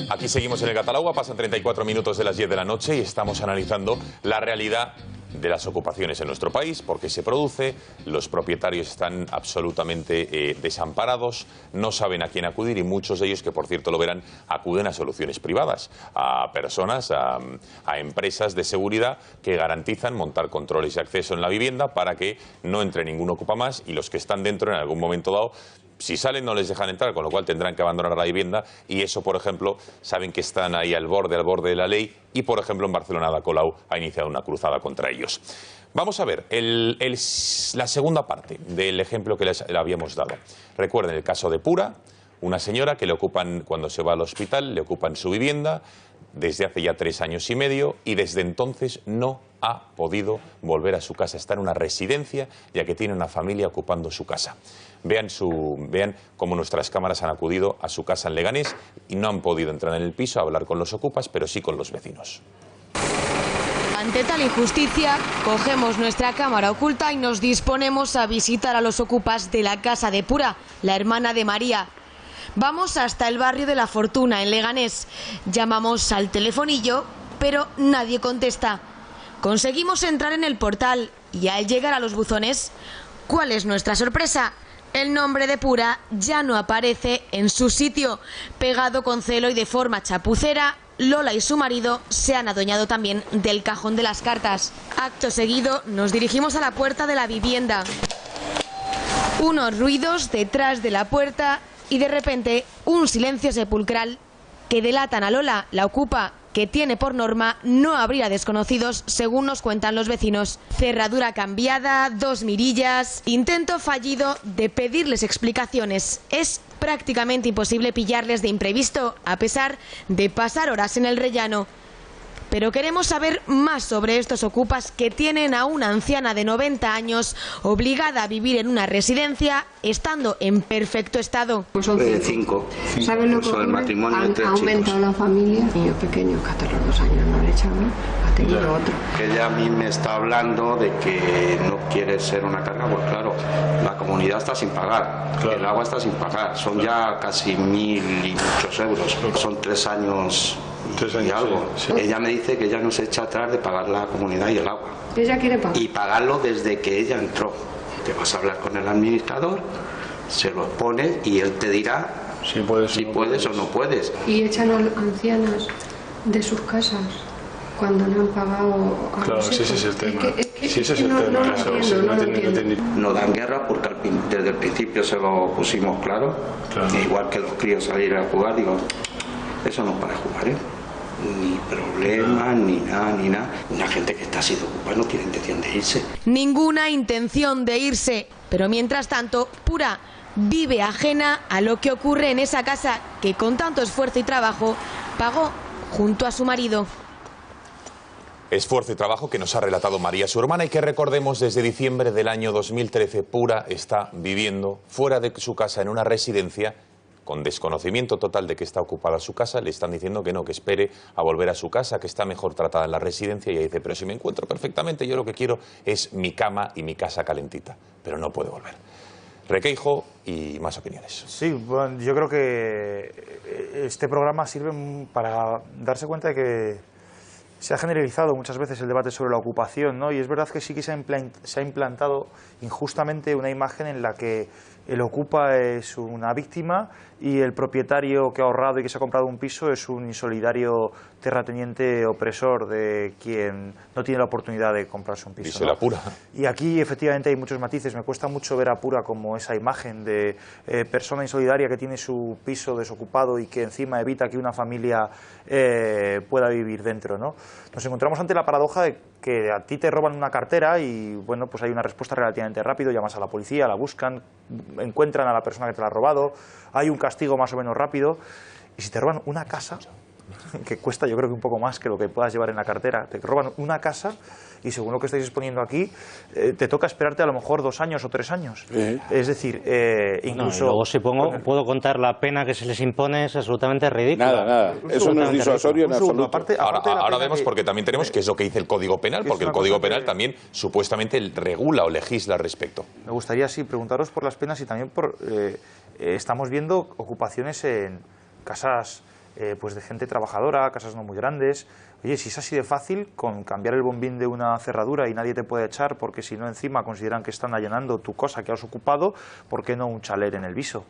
Aquí seguimos en el Gatalagua, pasan 34 minutos de las 10 de la noche y estamos analizando la realidad de las ocupaciones en nuestro país, por qué se produce, los propietarios están absolutamente desamparados, no saben a quién acudir y muchos de ellos, que por cierto lo verán, acuden a soluciones privadas, a personas, a empresas de seguridad que garantizan montar controles de acceso en la vivienda para que no entre ningún ocupamás y los que están dentro en algún momento dado, si salen no les dejan entrar, con lo cual tendrán que abandonar la vivienda y eso, por ejemplo, saben que están ahí al borde de la ley y, por ejemplo, en Barcelona Ada Colau ha iniciado una cruzada contra ellos. Vamos a ver la segunda parte del ejemplo que les habíamos dado. Recuerden el caso de Pura, una señora que le ocupan, cuando se va al hospital, le ocupan su vivienda desde hace ya 3 años y medio y desde entonces no ha podido volver a su casa. Está en una residencia ya que tiene una familia ocupando su casa. Vean cómo nuestras cámaras han acudido a su casa en Leganés y no han podido entrar en el piso a hablar con los ocupas, pero sí con los vecinos. Ante tal injusticia, cogemos nuestra cámara oculta y nos disponemos a visitar a los ocupas de la casa de Pura, la hermana de María. Vamos hasta el barrio de La Fortuna, en Leganés. Llamamos al telefonillo, pero nadie contesta. Conseguimos entrar en el portal y al llegar a los buzones, ¿cuál es nuestra sorpresa? El nombre de Pura ya no aparece en su sitio. Pegado con celo y de forma chapucera, Lola y su marido se han adueñado también del cajón de las cartas. Acto seguido, nos dirigimos a la puerta de la vivienda. Unos ruidos detrás de la puerta y de repente un silencio sepulcral que delatan a Lola, la ocupa, que tiene por norma no abrir a desconocidos, según nos cuentan los vecinos. Cerradura cambiada, 2 mirillas, intento fallido de pedirles explicaciones. Es prácticamente imposible pillarles de imprevisto, a pesar de pasar horas en el rellano. Pero queremos saber más sobre estos ocupas que tienen a una anciana de 90 años obligada a vivir en una residencia estando en perfecto estado. Pues son 5. ¿Saben lo que el matrimonio de 3 ha aumentado la familia? Niño pequeño, que hasta los 2 años no le echaban, ha tenido otro. Ella a mí me está hablando de que no quiere ser una carga, pues claro, la comunidad está sin pagar, claro. El agua está sin pagar, son ya casi 1.000 y muchos euros, son 3 años y algo. Sí. Ella me dice que ella no se echa atrás de pagar la comunidad y el agua. Ella quiere pagar. Y pagarlo desde que ella entró. Te vas a hablar con el administrador, se lo pones y él te dirá si puedes o no puedes. Y echan a ancianas de sus casas cuando no han pagado a Claro, los sí, ese es hijos. el tema. Sí, ese es el tema. No lo entiendo. No dan guerra porque desde el principio se lo pusimos claro. Igual que los críos salir a jugar, digo, eso no es para jugar, ¿eh? Ni problemas, ni nada. Una gente que está así de ocupada no tiene intención de irse. Ninguna intención de irse, pero mientras tanto, Pura vive ajena a lo que ocurre en esa casa que con tanto esfuerzo y trabajo pagó junto a su marido. Esfuerzo y trabajo que nos ha relatado María, su hermana, y que recordemos desde diciembre del año 2013, Pura está viviendo fuera de su casa en una residencia con desconocimiento total de que está ocupada su casa. Le están diciendo que no, que espere a volver a su casa, que está mejor tratada en la residencia, y ella dice, pero si me encuentro perfectamente, yo lo que quiero es mi cama y mi casa calentita, pero no puede volver. Requeijo y más opiniones. Sí, bueno, yo creo que este programa sirve para darse cuenta de que se ha generalizado muchas veces el debate sobre la ocupación, ¿no? Y es verdad que sí que se ha implantado injustamente una imagen en la que el ocupa es una víctima y el propietario que ha ahorrado y que se ha comprado un piso es un insolidario terrateniente opresor de quien no tiene la oportunidad de comprarse un piso. Dice la Pura. Y aquí efectivamente hay muchos matices. Me cuesta mucho ver a Pura como esa imagen de persona insolidaria que tiene su piso desocupado y que encima evita que una familia pueda vivir dentro, ¿no? Nos encontramos ante la paradoja de que a ti te roban una cartera y bueno, pues hay una respuesta relativamente rápido, llamas a la policía, la buscan, encuentran a la persona que te la ha robado, hay un castigo más o menos rápido, y si te roban una casa, que cuesta yo creo que un poco más que lo que puedas llevar en la cartera, te roban una casa y según lo que estáis exponiendo aquí, te toca esperarte a lo mejor 2 años o 3 años. Es decir, incluso... No, y luego si puedo contar la pena que se les impone, es absolutamente ridícula. Nada. Eso no es disuasorio en absoluto. Ahora vemos, porque también tenemos qué es lo que dice el Código Penal, porque el Código Penal también supuestamente regula o legisla al respecto. Me gustaría, sí, preguntaros por las penas y también por... estamos viendo ocupaciones en casas pues de gente trabajadora, casas no muy grandes. Oye, si es así de fácil, con cambiar el bombín de una cerradura y nadie te puede echar, porque si no encima consideran que están allanando tu cosa que has ocupado, ¿por qué no un chalet en el viso?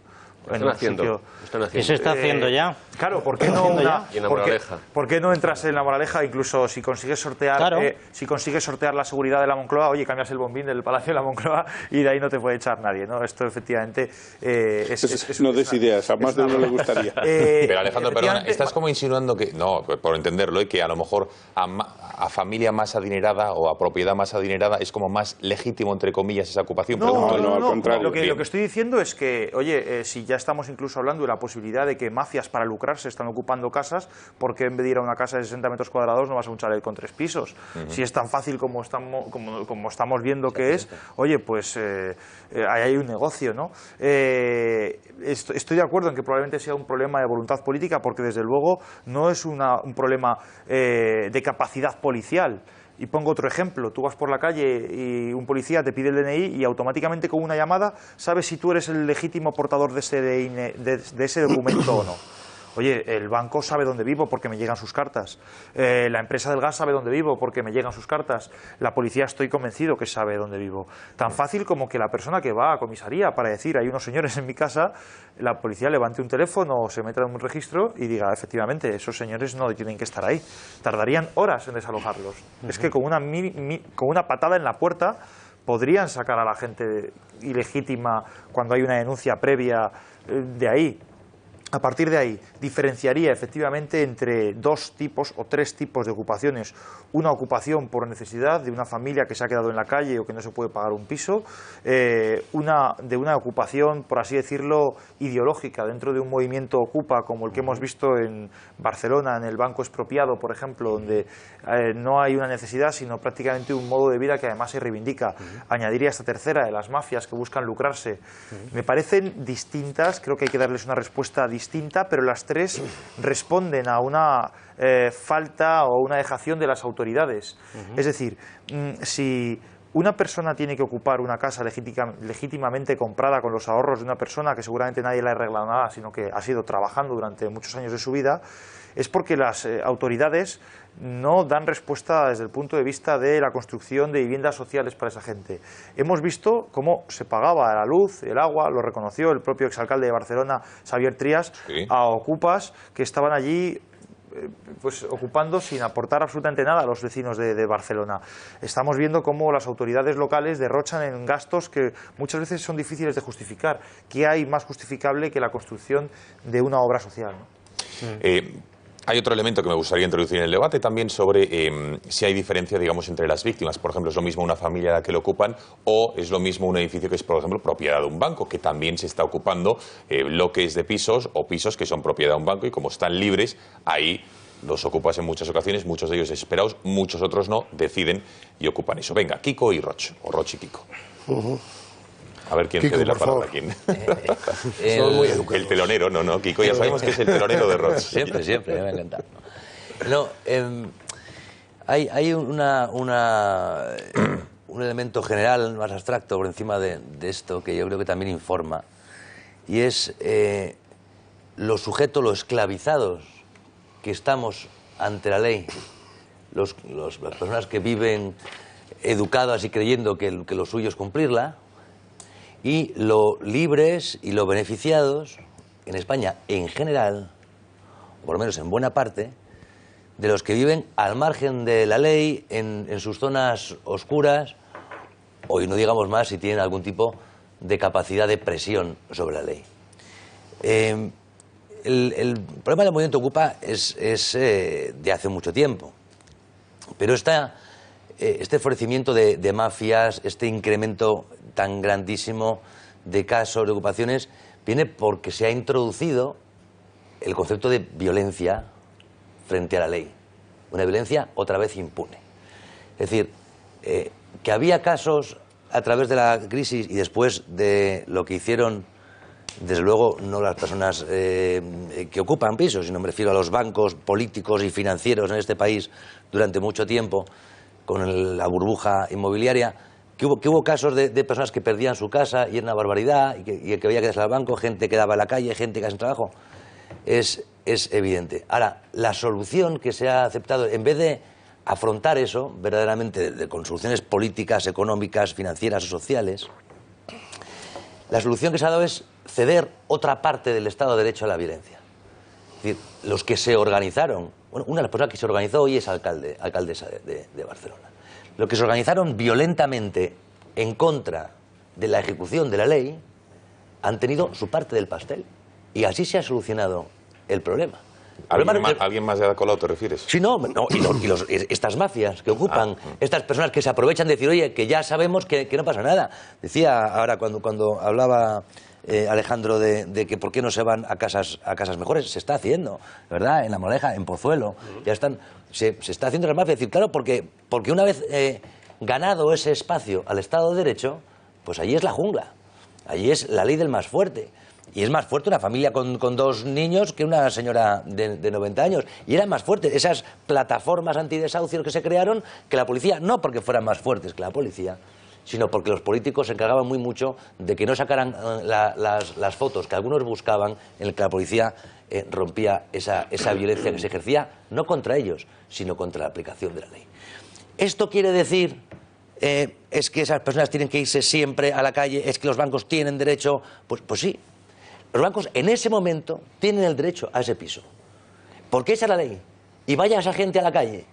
Lo están haciendo. ¿Qué se está haciendo ya? Claro, ¿por qué no una, y en la Moraleja? ¿Por qué no entras en la Moraleja? Incluso si consigues sortear la seguridad de la Moncloa, oye, cambias el bombín del Palacio de la Moncloa y de ahí no te puede echar nadie, ¿no? Esto efectivamente no des ideas, a más de uno le gustaría. Pero Alejandro, perdona, estás como insinuando que, no, por entenderlo, que a lo mejor a familia más adinerada o a propiedad más adinerada es como más legítimo, entre comillas, esa ocupación. No, al contrario. Lo que estoy diciendo es que, oye, si ya estamos incluso hablando de la posibilidad de que mafias para lucrarse están ocupando casas, ¿por qué en vez de ir a una casa de 60 metros cuadrados no vas a un chalet con 3 pisos? Si es tan fácil como estamos viendo que es, oye, pues ahí hay un negocio, ¿no? Estoy de acuerdo en que probablemente sea un problema de voluntad política, porque desde luego no es un problema de capacidad policial. Y pongo otro ejemplo, tú vas por la calle y un policía te pide el DNI y automáticamente con una llamada sabes si tú eres el legítimo portador de ese documento o no. Oye, el banco sabe dónde vivo porque me llegan sus cartas. La empresa del gas sabe dónde vivo porque me llegan sus cartas. La policía estoy convencido que sabe dónde vivo. Tan fácil como que la persona que va a comisaría para decir hay unos señores en mi casa, la policía levante un teléfono o se meta en un registro y diga efectivamente esos señores no tienen que estar ahí. Tardarían horas en desalojarlos. Es que con una patada en la puerta podrían sacar a la gente ilegítima cuando hay una denuncia previa de ahí. A partir de ahí, diferenciaría efectivamente entre 2 tipos o 3 tipos de ocupaciones. Una ocupación por necesidad de una familia que se ha quedado en la calle o que no se puede pagar un piso, una ocupación, por así decirlo, ideológica dentro de un movimiento ocupa como el que hemos visto en Barcelona, en el Banco Expropiado, por ejemplo, donde no hay una necesidad, sino prácticamente un modo de vida que además se reivindica. Añadiría esta tercera, de las mafias que buscan lucrarse. Me parecen distintas, creo que hay que darles una respuesta distinta, pero las 3 responden a una falta o una dejación de las autoridades. Es decir, si una persona tiene que ocupar una casa legítimamente comprada con los ahorros de una persona que seguramente nadie le ha arreglado nada, sino que ha sido trabajando durante muchos años de su vida, es porque las autoridades no dan respuesta desde el punto de vista de la construcción de viviendas sociales para esa gente. Hemos visto cómo se pagaba la luz, el agua, lo reconoció el propio exalcalde de Barcelona, Xavier Trias, a ocupas que estaban allí pues ocupando sin aportar absolutamente nada a los vecinos de Barcelona. Estamos viendo cómo las autoridades locales derrochan en gastos que muchas veces son difíciles de justificar. ¿Qué hay más justificable que la construcción de una obra social, ¿no? Hay otro elemento que me gustaría introducir en el debate también sobre si hay diferencia, digamos, entre las víctimas. Por ejemplo, ¿es lo mismo una familia a la que lo ocupan o es lo mismo un edificio que es, por ejemplo, propiedad de un banco, que también se está ocupando bloques de pisos o pisos que son propiedad de un banco y como están libres, ahí los ocupas en muchas ocasiones, muchos de ellos desesperados, muchos otros no, deciden y ocupan eso. Venga, Kiko y Roch, o Roch y Kiko. A ver quién Kiko, cede la palabra a quién. El telonero, no, Kiko, ya sabemos que es el telonero de Roch. Siempre, me encanta. No, hay un elemento general más abstracto por encima de esto que yo creo que también informa, y es los sujetos, los esclavizados que estamos ante la ley, las personas que viven educadas y creyendo que lo suyo es cumplirla, y lo libres y lo beneficiados en España en general, o por lo menos en buena parte, de los que viven al margen de la ley, en sus zonas oscuras, o y no digamos más si tienen algún tipo de capacidad de presión sobre la ley. El problema del movimiento Ocupa es de hace mucho tiempo, pero este florecimiento de mafias, este incremento tan grandísimo de casos, de ocupaciones, viene porque se ha introducido el concepto de violencia frente a la ley. Una violencia otra vez impune. Es decir, que había casos a través de la crisis y después de lo que hicieron, desde luego no las personas que ocupan pisos, sino me refiero a los bancos políticos y financieros en este país durante mucho tiempo, con la burbuja inmobiliaria, que hubo casos de personas que perdían su casa y era una barbaridad, y que había que irse al banco, gente que daba a la calle, gente que sin trabajo. Es evidente. Ahora, la solución que se ha aceptado, en vez de afrontar eso verdaderamente con soluciones políticas, económicas, financieras o sociales, la solución que se ha dado es ceder otra parte del Estado de Derecho a la violencia. Es decir, los que se organizaron, bueno, una de las personas que se organizó hoy es alcaldesa de Barcelona. Los que se organizaron violentamente en contra de la ejecución de la ley han tenido su parte del pastel. Y así se ha solucionado el problema. ¿Alguien más de Ada Colau te refieres? Sí, estas mafias que ocupan, estas personas que se aprovechan de decir, oye, que ya sabemos que no pasa nada. Decía ahora cuando hablaba Alejandro de que por qué no se van a casas mejores, se está haciendo, ¿verdad? En La Moleja, en Pozuelo, ya están, se está haciendo las mafias. Es decir, claro, porque una vez ganado ese espacio al Estado de Derecho, pues allí es la jungla, allí es la ley del más fuerte. Y es más fuerte una familia con 2 niños que una señora de 90 años. Y eran más fuertes esas plataformas antidesahucios que se crearon que la policía, no porque fueran más fuertes que la policía, sino porque los políticos se encargaban muy mucho de que no sacaran las fotos que algunos buscaban en el que la policía rompía esa violencia que se ejercía, no contra ellos, sino contra la aplicación de la ley. Esto quiere decir, es que esas personas tienen que irse siempre a la calle, es que los bancos tienen derecho, pues sí. Los bancos en ese momento tienen el derecho a ese piso. Porque esa es la ley. Y vaya esa gente a la calle.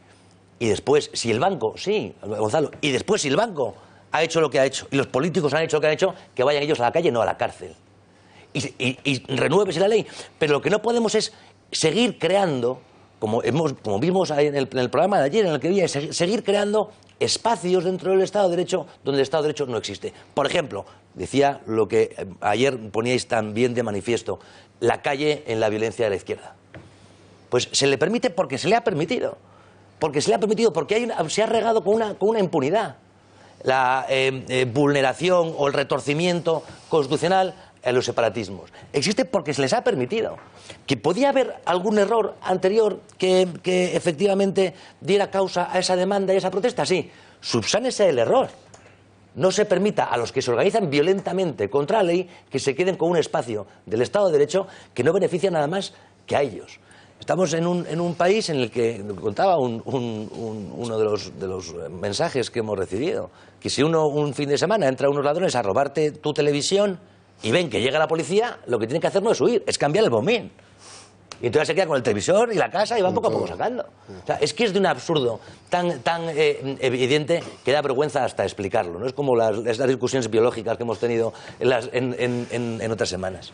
Y después, si el banco, sí, Gonzalo, y después si el banco ha hecho lo que ha hecho, y los políticos han hecho lo que han hecho, que vayan ellos a la calle, no a la cárcel. Y renuévese la ley. Pero lo que no podemos es seguir creando, como vimos en el programa de ayer, en el que vi, seguir creando espacios dentro del Estado de Derecho donde el Estado de Derecho no existe. Por ejemplo, decía lo que ayer poníais también de manifiesto, la calle en la violencia de la izquierda. Pues se le permite porque se le ha permitido. Porque se le ha permitido, porque se ha regado con una impunidad. La vulneración o el retorcimiento constitucional a los separatismos. Existe porque se les ha permitido. Que podía haber algún error anterior que efectivamente diera causa a esa demanda y a esa protesta, sí. Subsánese el error. No se permita a los que se organizan violentamente contra la ley que se queden con un espacio del Estado de Derecho que no beneficia nada más que a ellos. Estamos en un país en el que, contaba uno de los mensajes que hemos recibido, que si un fin de semana entra unos ladrones a robarte tu televisión y ven que llega la policía, lo que tienen que hacer no es huir, es cambiar el bombín. Y entonces se queda con el televisor y la casa y va poco a poco sacando. O sea, es que es de un absurdo tan evidente que da vergüenza hasta explicarlo, ¿no? Es como las discusiones biológicas que hemos tenido en otras semanas.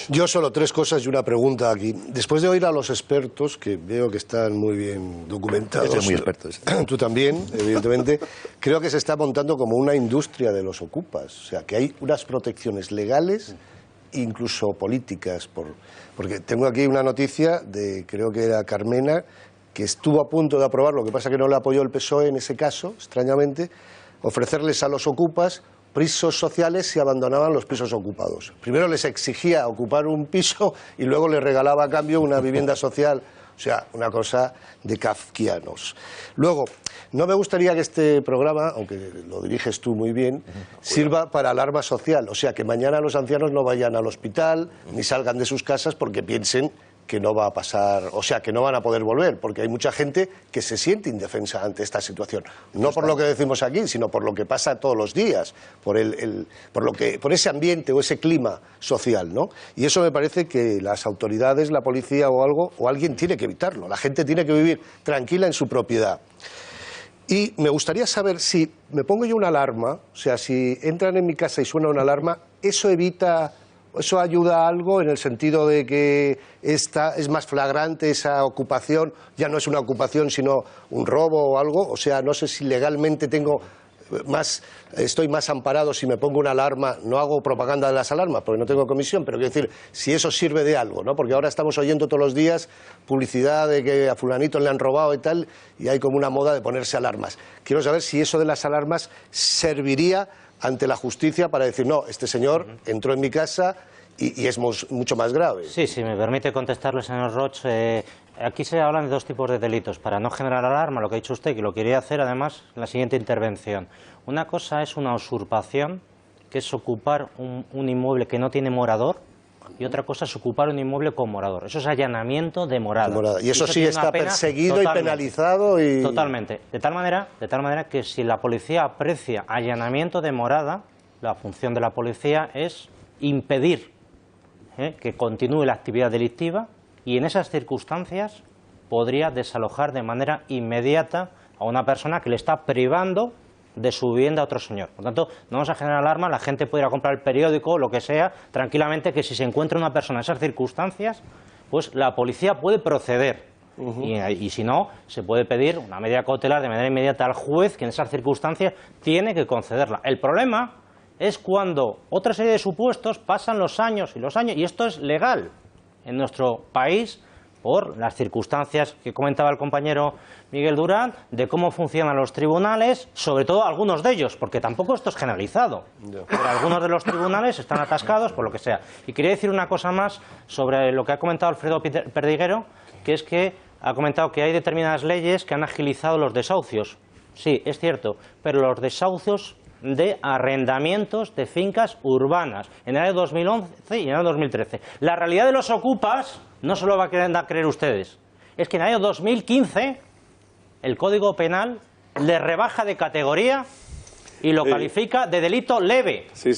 Yo solo 3 cosas y una pregunta aquí. Después de oír a los expertos, que veo que están muy bien documentados, Yo soy muy experto. tú también, evidentemente, creo que se está montando como una industria de los ocupas. O sea, que hay unas protecciones legales, incluso políticas. Porque tengo aquí una noticia de, creo que era Carmena, que estuvo a punto de aprobar, lo que pasa que no le apoyó el PSOE en ese caso, extrañamente, ofrecerles a los ocupas pisos sociales si abandonaban los pisos ocupados. Primero les exigía ocupar un piso y luego les regalaba a cambio una vivienda social. O sea, una cosa de kafkianos. Luego, no me gustaría que este programa, aunque lo diriges tú muy bien, sirva para alarma social. O sea, que mañana los ancianos no vayan al hospital ni salgan de sus casas porque piensen que no va a pasar, o sea, que no van a poder volver, porque hay mucha gente que se siente indefensa ante esta situación. No por lo que decimos aquí, sino por lo que pasa todos los días, por ese ambiente o ese clima social, ¿no? Y eso me parece que las autoridades, la policía o algo, o alguien tiene que evitarlo. La gente tiene que vivir tranquila en su propiedad. Y me gustaría saber si me pongo yo una alarma, o sea, si entran en mi casa y suena una alarma, ¿eso evita... ¿Eso ayuda a algo en el sentido de que es más flagrante esa ocupación? Ya no es una ocupación sino un robo o algo. O sea, no sé si legalmente estoy más amparado si me pongo una alarma. No hago propaganda de las alarmas porque no tengo comisión, pero quiero decir, si eso sirve de algo, ¿no? Porque ahora estamos oyendo todos los días publicidad de que a fulanito le han robado y tal, y hay como una moda de ponerse alarmas. Quiero saber si eso de las alarmas serviría ante la justicia para decir, no, este señor entró en mi casa y es mucho más grave. Sí, si me permite contestarle, señor Roch, aquí se hablan de 2 tipos de delitos. Para no generar alarma, lo que ha dicho usted, que lo quería hacer además en la siguiente intervención. Una cosa es una usurpación, que es ocupar un inmueble que no tiene morador, y otra cosa es ocupar un inmueble con morador. Eso es allanamiento de morada. Y eso sí está perseguido y penalizado. Totalmente. De tal manera que si la policía aprecia allanamiento de morada, la función de la policía es impedir que continúe la actividad delictiva y en esas circunstancias podría desalojar de manera inmediata a una persona que le está privando de su vivienda a otro señor. Por tanto, no vamos a generar alarma, la gente puede ir a comprar el periódico, lo que sea, tranquilamente, que si se encuentra una persona en esas circunstancias, pues la policía puede proceder. Y si no, se puede pedir una medida cautelar de manera inmediata al juez, que en esas circunstancias tiene que concederla. El problema es cuando otra serie de supuestos pasan los años, y esto es legal en nuestro país, por las circunstancias que comentaba el compañero Miguel Durán, de cómo funcionan los tribunales, sobre todo algunos de ellos, porque tampoco esto es generalizado. Pero algunos de los tribunales están atascados por lo que sea. Y quería decir una cosa más sobre lo que ha comentado Alfredo Perdiguero, que es que ha comentado que hay determinadas leyes que han agilizado los desahucios. Sí, es cierto, pero los desahucios de arrendamientos de fincas urbanas en el año 2011 y en el año 2013. La realidad de los ocupas no se lo va a creer ustedes. Es que en el año 2015 el Código Penal le rebaja de categoría y lo califica de delito leve. Sí.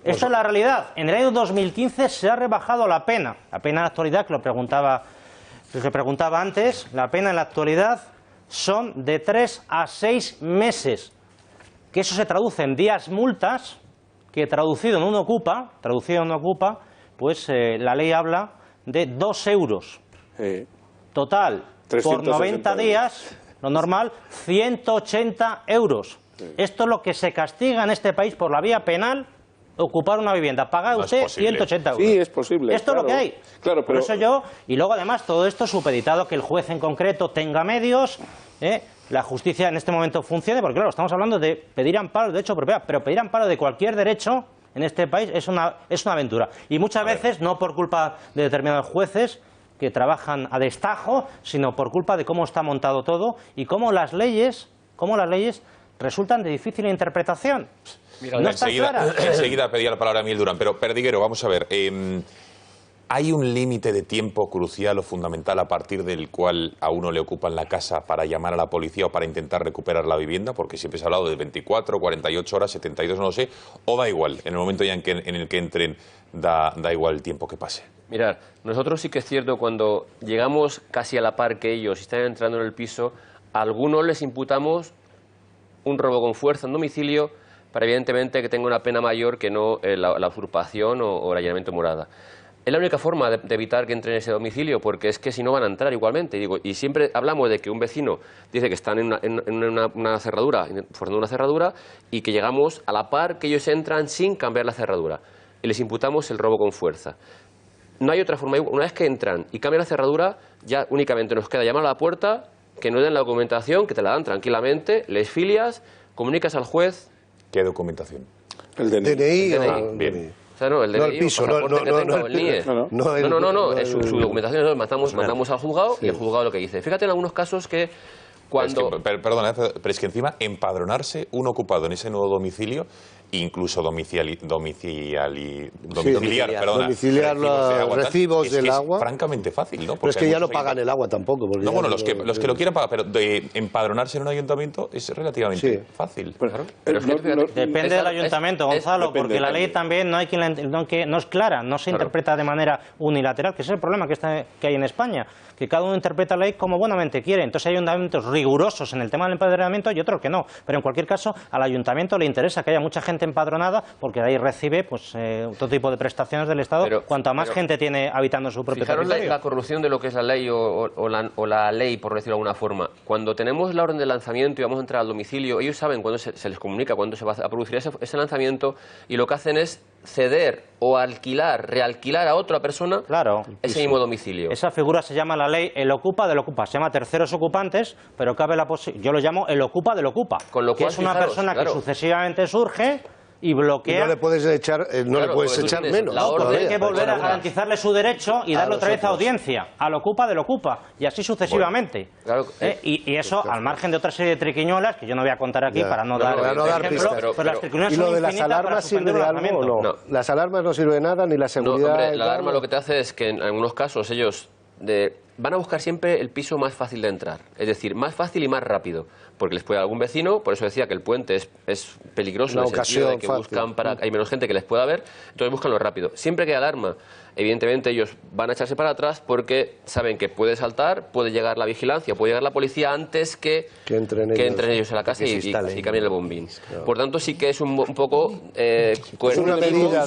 Esta es la realidad. En el año 2015 se ha rebajado la pena. La pena en la actualidad, que se preguntaba antes, la pena en la actualidad son de 3 a 6 meses. Que eso se traduce en días multas, que traducido en un ocupa, pues la ley habla de 2 euros. Total, por 90 días, lo normal, 180 euros. Esto es lo que se castiga en este país por la vía penal, ocupar una vivienda. Paga usted 180 euros. Sí, es posible. Esto es lo que hay. Claro, por eso yo, y luego además todo esto supeditado que el juez en concreto tenga medios, la justicia en este momento funcione, porque claro, estamos hablando de pedir amparo de derecho de propiedad, pero pedir amparo de cualquier derecho en este país es una aventura. Y muchas veces no por culpa de determinados jueces que trabajan a destajo, sino por culpa de cómo está montado todo y cómo las leyes resultan de difícil interpretación. Mira, no están claras. Enseguida pedía la palabra a Miguel Durán, pero Perdiguero, vamos a ver. ¿Hay un límite de tiempo crucial o fundamental a partir del cual a uno le ocupan la casa para llamar a la policía o para intentar recuperar la vivienda? Porque siempre se ha hablado de 24, 48 horas, 72, no lo sé. ¿O da igual? En el momento ya en el que entren, da igual el tiempo que pase. Mirad, nosotros sí que es cierto, cuando llegamos casi a la par que ellos y están entrando en el piso, a algunos les imputamos un robo con fuerza en domicilio para evidentemente que tenga una pena mayor que no la usurpación o el allanamiento de morada. Es la única forma de evitar que entren en ese domicilio, porque es que si no van a entrar igualmente. Y siempre hablamos de que un vecino dice que están en una cerradura, forzando una cerradura, y que llegamos a la par que ellos entran sin cambiar la cerradura. Y les imputamos el robo con fuerza. No hay otra forma. Una vez que entran y cambian la cerradura, ya únicamente nos queda llamar a la puerta, que nos den la documentación, que te la dan tranquilamente, les filias, comunicas al juez. ¿Qué documentación? El DNI. Bien. O sea, no, el DNI, el piso, el NIE. No, es su documentación. Mandamos al juzgado y el juzgado lo que dice. Fíjate en algunos casos que cuando... Perdona, pero es que encima empadronarse un ocupado en ese nuevo domicilio, incluso domiciliar los recibos del agua. Es francamente fácil, ¿no? Pero es que ya no pagan el agua tampoco. No, bueno, los que lo quieran pagar, pero empadronarse en un ayuntamiento es relativamente fácil. Depende del ayuntamiento, Gonzalo, porque la ley también no es clara, no se interpreta de manera unilateral, que ese es el problema que hay en España, que cada uno interpreta la ley como buenamente quiere. Entonces hay ayuntamientos rigurosos en el tema del empadronamiento y otros que no. Pero en cualquier caso, al ayuntamiento le interesa que haya mucha gente empadronada, porque de ahí recibe todo tipo de prestaciones del Estado, cuanta más gente tiene habitando su propio territorio. Fijaros la corrupción de lo que es la ley o la ley, por decirlo de alguna forma. Cuando tenemos la orden de lanzamiento y vamos a entrar al domicilio, ellos saben cuándo se les comunica, cuándo se va a producir ese lanzamiento, y lo que hacen es ceder o realquilar a otra persona ese mismo domicilio. Esa figura se llama la ley el ocupa del ocupa, se llama terceros ocupantes, pero cabe la posibilidad, yo lo llamo el ocupa del ocupa, con lo que cual, es una persona que sucesivamente surge y bloquea. Y no le puedes echar, menos. Hay que volver a garantizarle su derecho y darle otra vez audiencia al ocupa del ocupa, y así sucesivamente. Y eso, al margen de otra serie de triquiñuelas, que yo no voy a contar aquí para no dar ejemplo, pero las triquiñuelas son infinitas. ¿Y lo de las alarmas sirve de algo o no? Las alarmas no sirven de nada, ni la seguridad. Hombre, la alarma lo que te hace es que en algunos casos ellos van a buscar siempre el piso más fácil de entrar, es decir, más fácil y más rápido, porque les puede algún vecino. Por eso decía que el puente es peligroso, en el sentido de que buscan hay menos gente que les pueda ver, entonces buscan lo rápido. Siempre que hay alarma, evidentemente ellos van a echarse para atrás porque saben que puede saltar, puede llegar la vigilancia, puede llegar la policía antes que entren ellos a la casa y cambien el bombín. Por tanto, sí que es un poco es una medida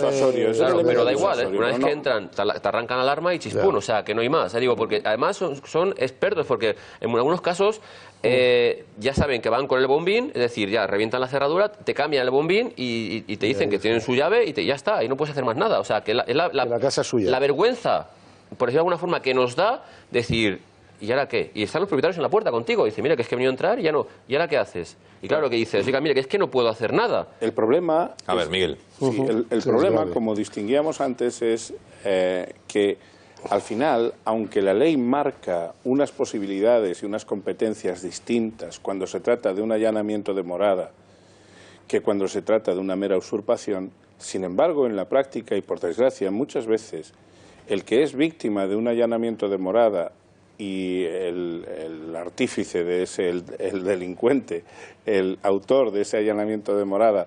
pero da igual, una vez que entran te arrancan la alarma y chispún, o sea, que no hay más. Digo, porque además son expertos, porque en algunos casos ya saben que van con el bombín, es decir, ya revientan la cerradura, te cambian el bombín y te dicen que tienen su llave y ya está, y no puedes hacer más nada. O sea, que la casa es suya. La vergüenza, por decirlo de alguna forma, que nos da decir, ¿y ahora qué? Y están los propietarios en la puerta contigo, y dice, mira, que es que he venido a entrar y ya no, ¿y ahora qué haces? Y claro que dices, oiga, mira, que es que no puedo hacer nada. El problema... A ver, Miguel. Sí, el problema, como distinguíamos antes, es que al final, aunque la ley marca unas posibilidades y unas competencias distintas cuando se trata de un allanamiento de morada que cuando se trata de una mera usurpación, sin embargo, en la práctica y por desgracia muchas veces, el que es víctima de un allanamiento de morada y el artífice de ese, el delincuente, el autor de ese allanamiento de morada,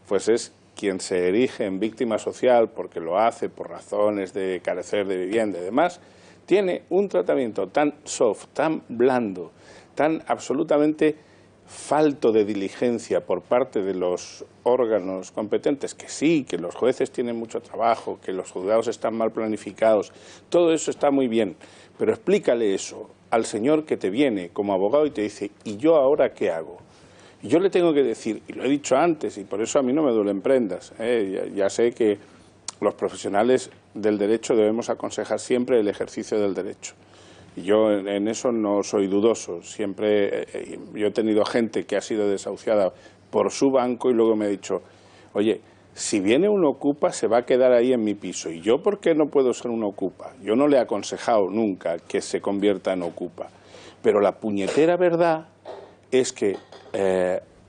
pues es quien se erige en víctima social porque lo hace por razones de carecer de vivienda y demás, tiene un tratamiento tan soft, tan blando, tan absolutamente falto de diligencia por parte de los órganos competentes, que sí, que los jueces tienen mucho trabajo, que los juzgados están mal planificados, todo eso está muy bien, pero explícale eso al señor que te viene como abogado y te dice, ¿y yo ahora qué hago? Y yo le tengo que decir, y lo he dicho antes, y por eso a mí no me duelen prendas, ya sé que los profesionales del derecho debemos aconsejar siempre el ejercicio del derecho. Y yo en eso no soy dudoso. Siempre yo he tenido gente que ha sido desahuciada por su banco y luego me ha dicho, oye, si viene un ocupa se va a quedar ahí en mi piso. ¿Y yo por qué no puedo ser un ocupa? Yo no le he aconsejado nunca que se convierta en ocupa. Pero la puñetera verdad es que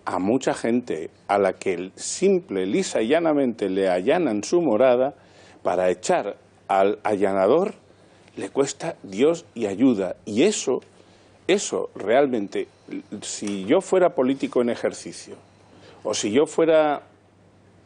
a mucha gente a la que simple, lisa y llanamente le allanan su morada, para echar al allanador le cuesta Dios y ayuda. Y eso realmente, si yo fuera político en ejercicio, o si yo fuera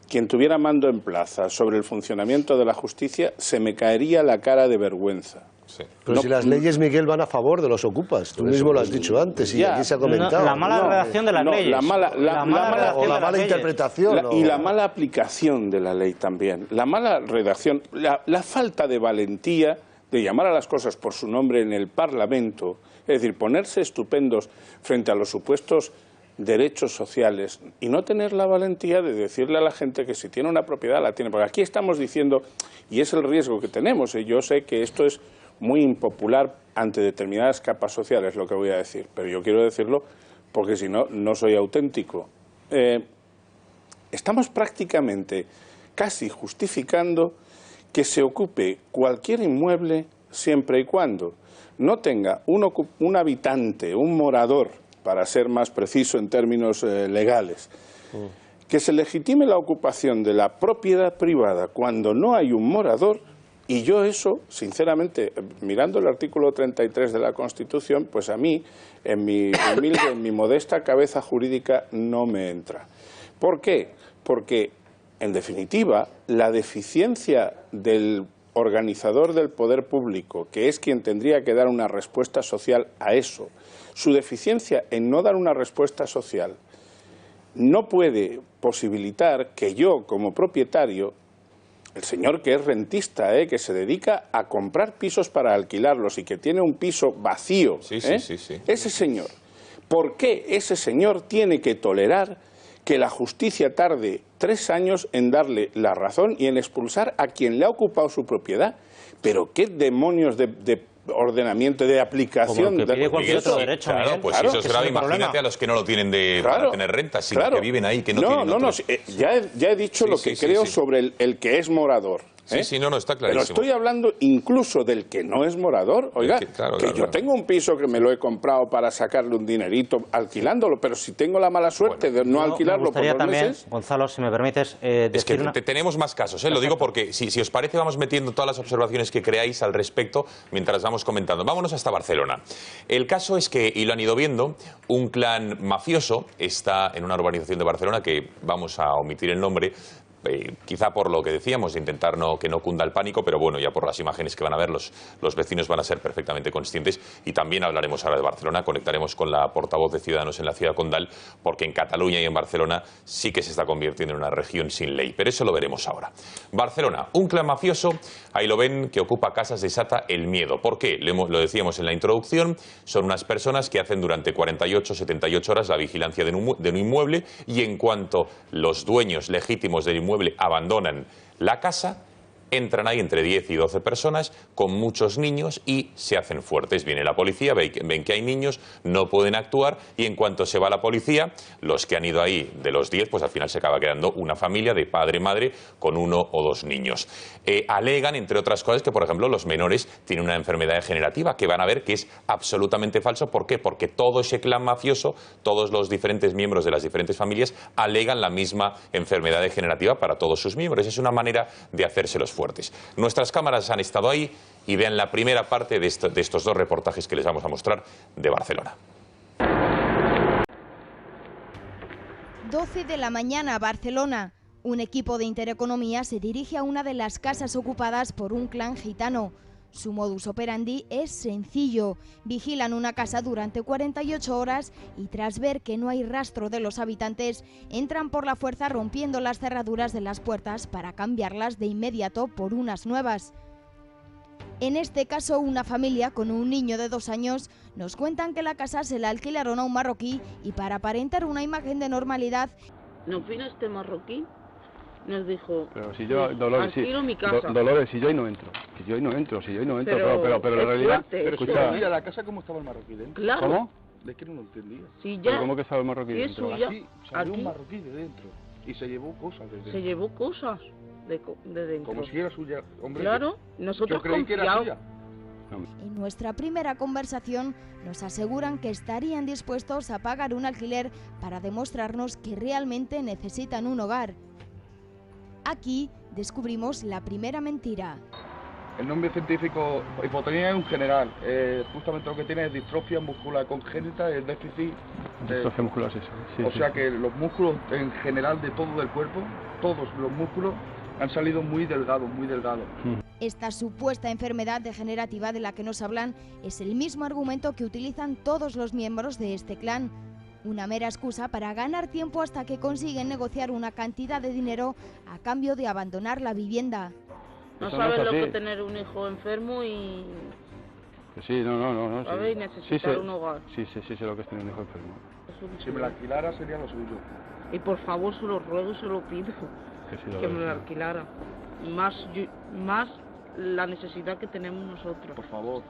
quien tuviera mando en plaza sobre el funcionamiento de la justicia, se me caería la cara de vergüenza. Sí. Pero No, si las leyes, Miguel, van a favor de los ocupas, tú mismo lo has dicho antes y ya, aquí se ha comentado. La mala redacción de las leyes. La mala interpretación. Y la mala aplicación de la ley también. La mala redacción, la falta de valentía de llamar a las cosas por su nombre en el Parlamento, es decir, ponerse estupendos frente a los supuestos derechos sociales y no tener la valentía de decirle a la gente que si tiene una propiedad la tiene. Porque aquí estamos diciendo, y es el riesgo que tenemos, y yo sé que esto es muy impopular ante determinadas capas sociales lo que voy a decir, pero yo quiero decirlo porque si no, no soy auténtico. Estamos prácticamente casi justificando que se ocupe cualquier inmueble siempre y cuando no tenga un habitante, un morador, para ser más preciso en términos legales, que se legitime la ocupación de la propiedad privada cuando no hay un morador. Y yo eso, sinceramente, mirando el artículo 33 de la Constitución, pues a mí, en mi humilde, en mi modesta cabeza jurídica, no me entra. ¿Por qué? Porque, en definitiva, la deficiencia del organizador del poder público, que es quien tendría que dar una respuesta social a eso, su deficiencia en no dar una respuesta social, no puede posibilitar que yo, como propietario, el señor que es rentista, que se dedica a comprar pisos para alquilarlos y que tiene un piso vacío, ese señor, ¿por qué ese señor tiene que tolerar que la justicia tarde 3 años en darle la razón y en expulsar a quien le ha ocupado su propiedad? Pero qué demonios de ordenamiento, de aplicación de cualquier otro derecho. Claro, pues si eso es grave, imagínate a los que no lo tienen para tener renta, sino que viven ahí, que no tienen otros. Ya he dicho lo que creo sobre el que es morador. Sí, no, está clarísimo. Pero estoy hablando incluso del que no es morador. Oiga, yo tengo un piso que me lo he comprado para sacarle un dinerito alquilándolo, pero si tengo la mala suerte de no alquilarlo por 2 meses... Gonzalo, si me permites es que tenemos más casos, lo digo porque si os parece vamos metiendo todas las observaciones que creáis al respecto mientras vamos comentando. Vámonos hasta Barcelona. El caso es que, y lo han ido viendo, un clan mafioso está en una urbanización de Barcelona que vamos a omitir el nombre, quizá por lo que decíamos, de intentar que no cunda el pánico, pero bueno, ya por las imágenes que van a ver los vecinos van a ser perfectamente conscientes. Y también hablaremos ahora de Barcelona, conectaremos con la portavoz de Ciudadanos en la ciudad condal, porque en Cataluña y en Barcelona sí que se está convirtiendo en una región sin ley, pero eso lo veremos ahora. Barcelona, un clan mafioso, ahí lo ven, que ocupa casas, desata el miedo. ¿Por qué? Lo decíamos en la introducción, son unas personas que hacen durante 48, 78 horas la vigilancia de un inmueble, y en cuanto los dueños legítimos del inmueble abandonan la casa, entran ahí entre 10 y 12 personas con muchos niños y se hacen fuertes. Viene la policía, ven que hay niños, no pueden actuar, y en cuanto se va la policía, los que han ido ahí de los 10, pues al final se acaba quedando una familia de padre, madre, con 1 o 2 niños. Alegan, entre otras cosas, que por ejemplo los menores tienen una enfermedad degenerativa, que van a ver que es absolutamente falso. ¿Por qué? Porque todo ese clan mafioso, todos los diferentes miembros de las diferentes familias alegan la misma enfermedad degenerativa para todos sus miembros. Es una manera de hacérselos fuertes. Nuestras cámaras han estado ahí y vean la primera parte de estos 2 reportajes que les vamos a mostrar de Barcelona. 12 de la mañana, Barcelona. Un equipo de Intereconomía se dirige a una de las casas ocupadas por un clan gitano. Su modus operandi es sencillo. Vigilan una casa durante 48 horas y tras ver que no hay rastro de los habitantes, entran por la fuerza rompiendo las cerraduras de las puertas para cambiarlas de inmediato por unas nuevas. En este caso, una familia con un niño de 2 años nos cuentan que la casa se la alquilaron a un marroquí y para aparentar una imagen de normalidad... ¿No vino este marroquí? Nos dijo, pero si yo, Dolores, alquilo mi casa. Dolores, si yo ahí no entro, pero la realidad... Pero escucha, mira la casa cómo estaba el marroquí dentro. Claro. ¿Cómo? Es que no lo entendía. Sí, ya. Pero ¿cómo que estaba el marroquí dentro? Suya, aquí salió un marroquí de dentro y se llevó cosas de dentro. Se llevó cosas de dentro. Como si era suya, hombre. Claro, nosotros yo creí que era suya. En nuestra primera conversación nos aseguran que estarían dispuestos a pagar un alquiler para demostrarnos que realmente necesitan un hogar. Aquí descubrimos la primera mentira. El nombre científico, hipotonía es un general. Justamente lo que tiene es distrofia muscular congénita, el déficit... Distrofia muscular, sí. O sea que los músculos en general de todo el cuerpo todos los músculos han salido muy delgados, muy delgados. Esta supuesta enfermedad degenerativa de la que nos hablan es el mismo argumento que utilizan todos los miembros de este clan. Una mera excusa para ganar tiempo hasta que consiguen negociar una cantidad de dinero a cambio de abandonar la vivienda. No sabes lo que es tener un hijo enfermo y... Sí, no. ¿Sabes? Y necesitar un hogar. Sí, sé lo que es tener un hijo enfermo. Si me la alquilara sería lo suyo. Y por favor, se lo ruego, se lo pido, que me lo alquilara. Más la necesidad que tenemos nosotros. Por favor.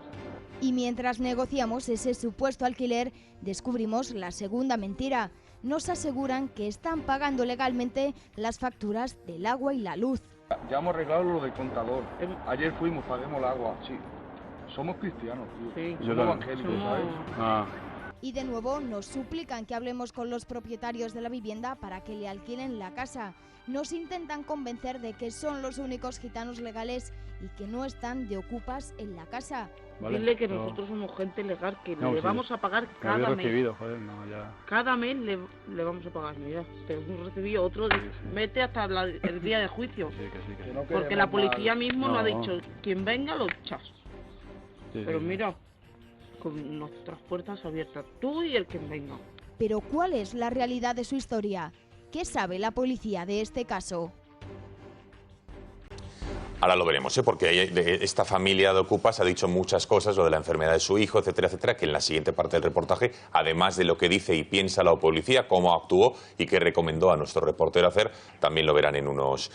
Y mientras negociamos ese supuesto alquiler, descubrimos la segunda mentira. Nos aseguran que están pagando legalmente las facturas del agua y la luz. Ya hemos arreglado lo del contador. Ayer fuimos, paguemos el agua, sí. Somos cristianos, tío. Sí. Somos evangélicos, ¿sabes? Y de nuevo nos suplican que hablemos con los propietarios de la vivienda para que le alquilen la casa. Nos intentan convencer de que son los únicos gitanos legales y que no están de ocupas en la casa. Vale, dile que nosotros somos gente legal, que le vamos a pagar cada mes. Cada mes le vamos a pagar. Mira, te hemos recibido otro, mete hasta el día de juicio. Porque la policía mismo nos ha dicho, quien venga lo echas. Pero mira, con nuestras puertas abiertas, tú y el que venga. Pero ¿cuál es la realidad de su historia? ¿Qué sabe la policía de este caso? Ahora lo veremos, porque esta familia de ocupas ha dicho muchas cosas, lo de la enfermedad de su hijo, etcétera, etcétera, que en la siguiente parte del reportaje, además de lo que dice y piensa la policía, cómo actuó y qué recomendó a nuestro reportero hacer, también lo verán en unos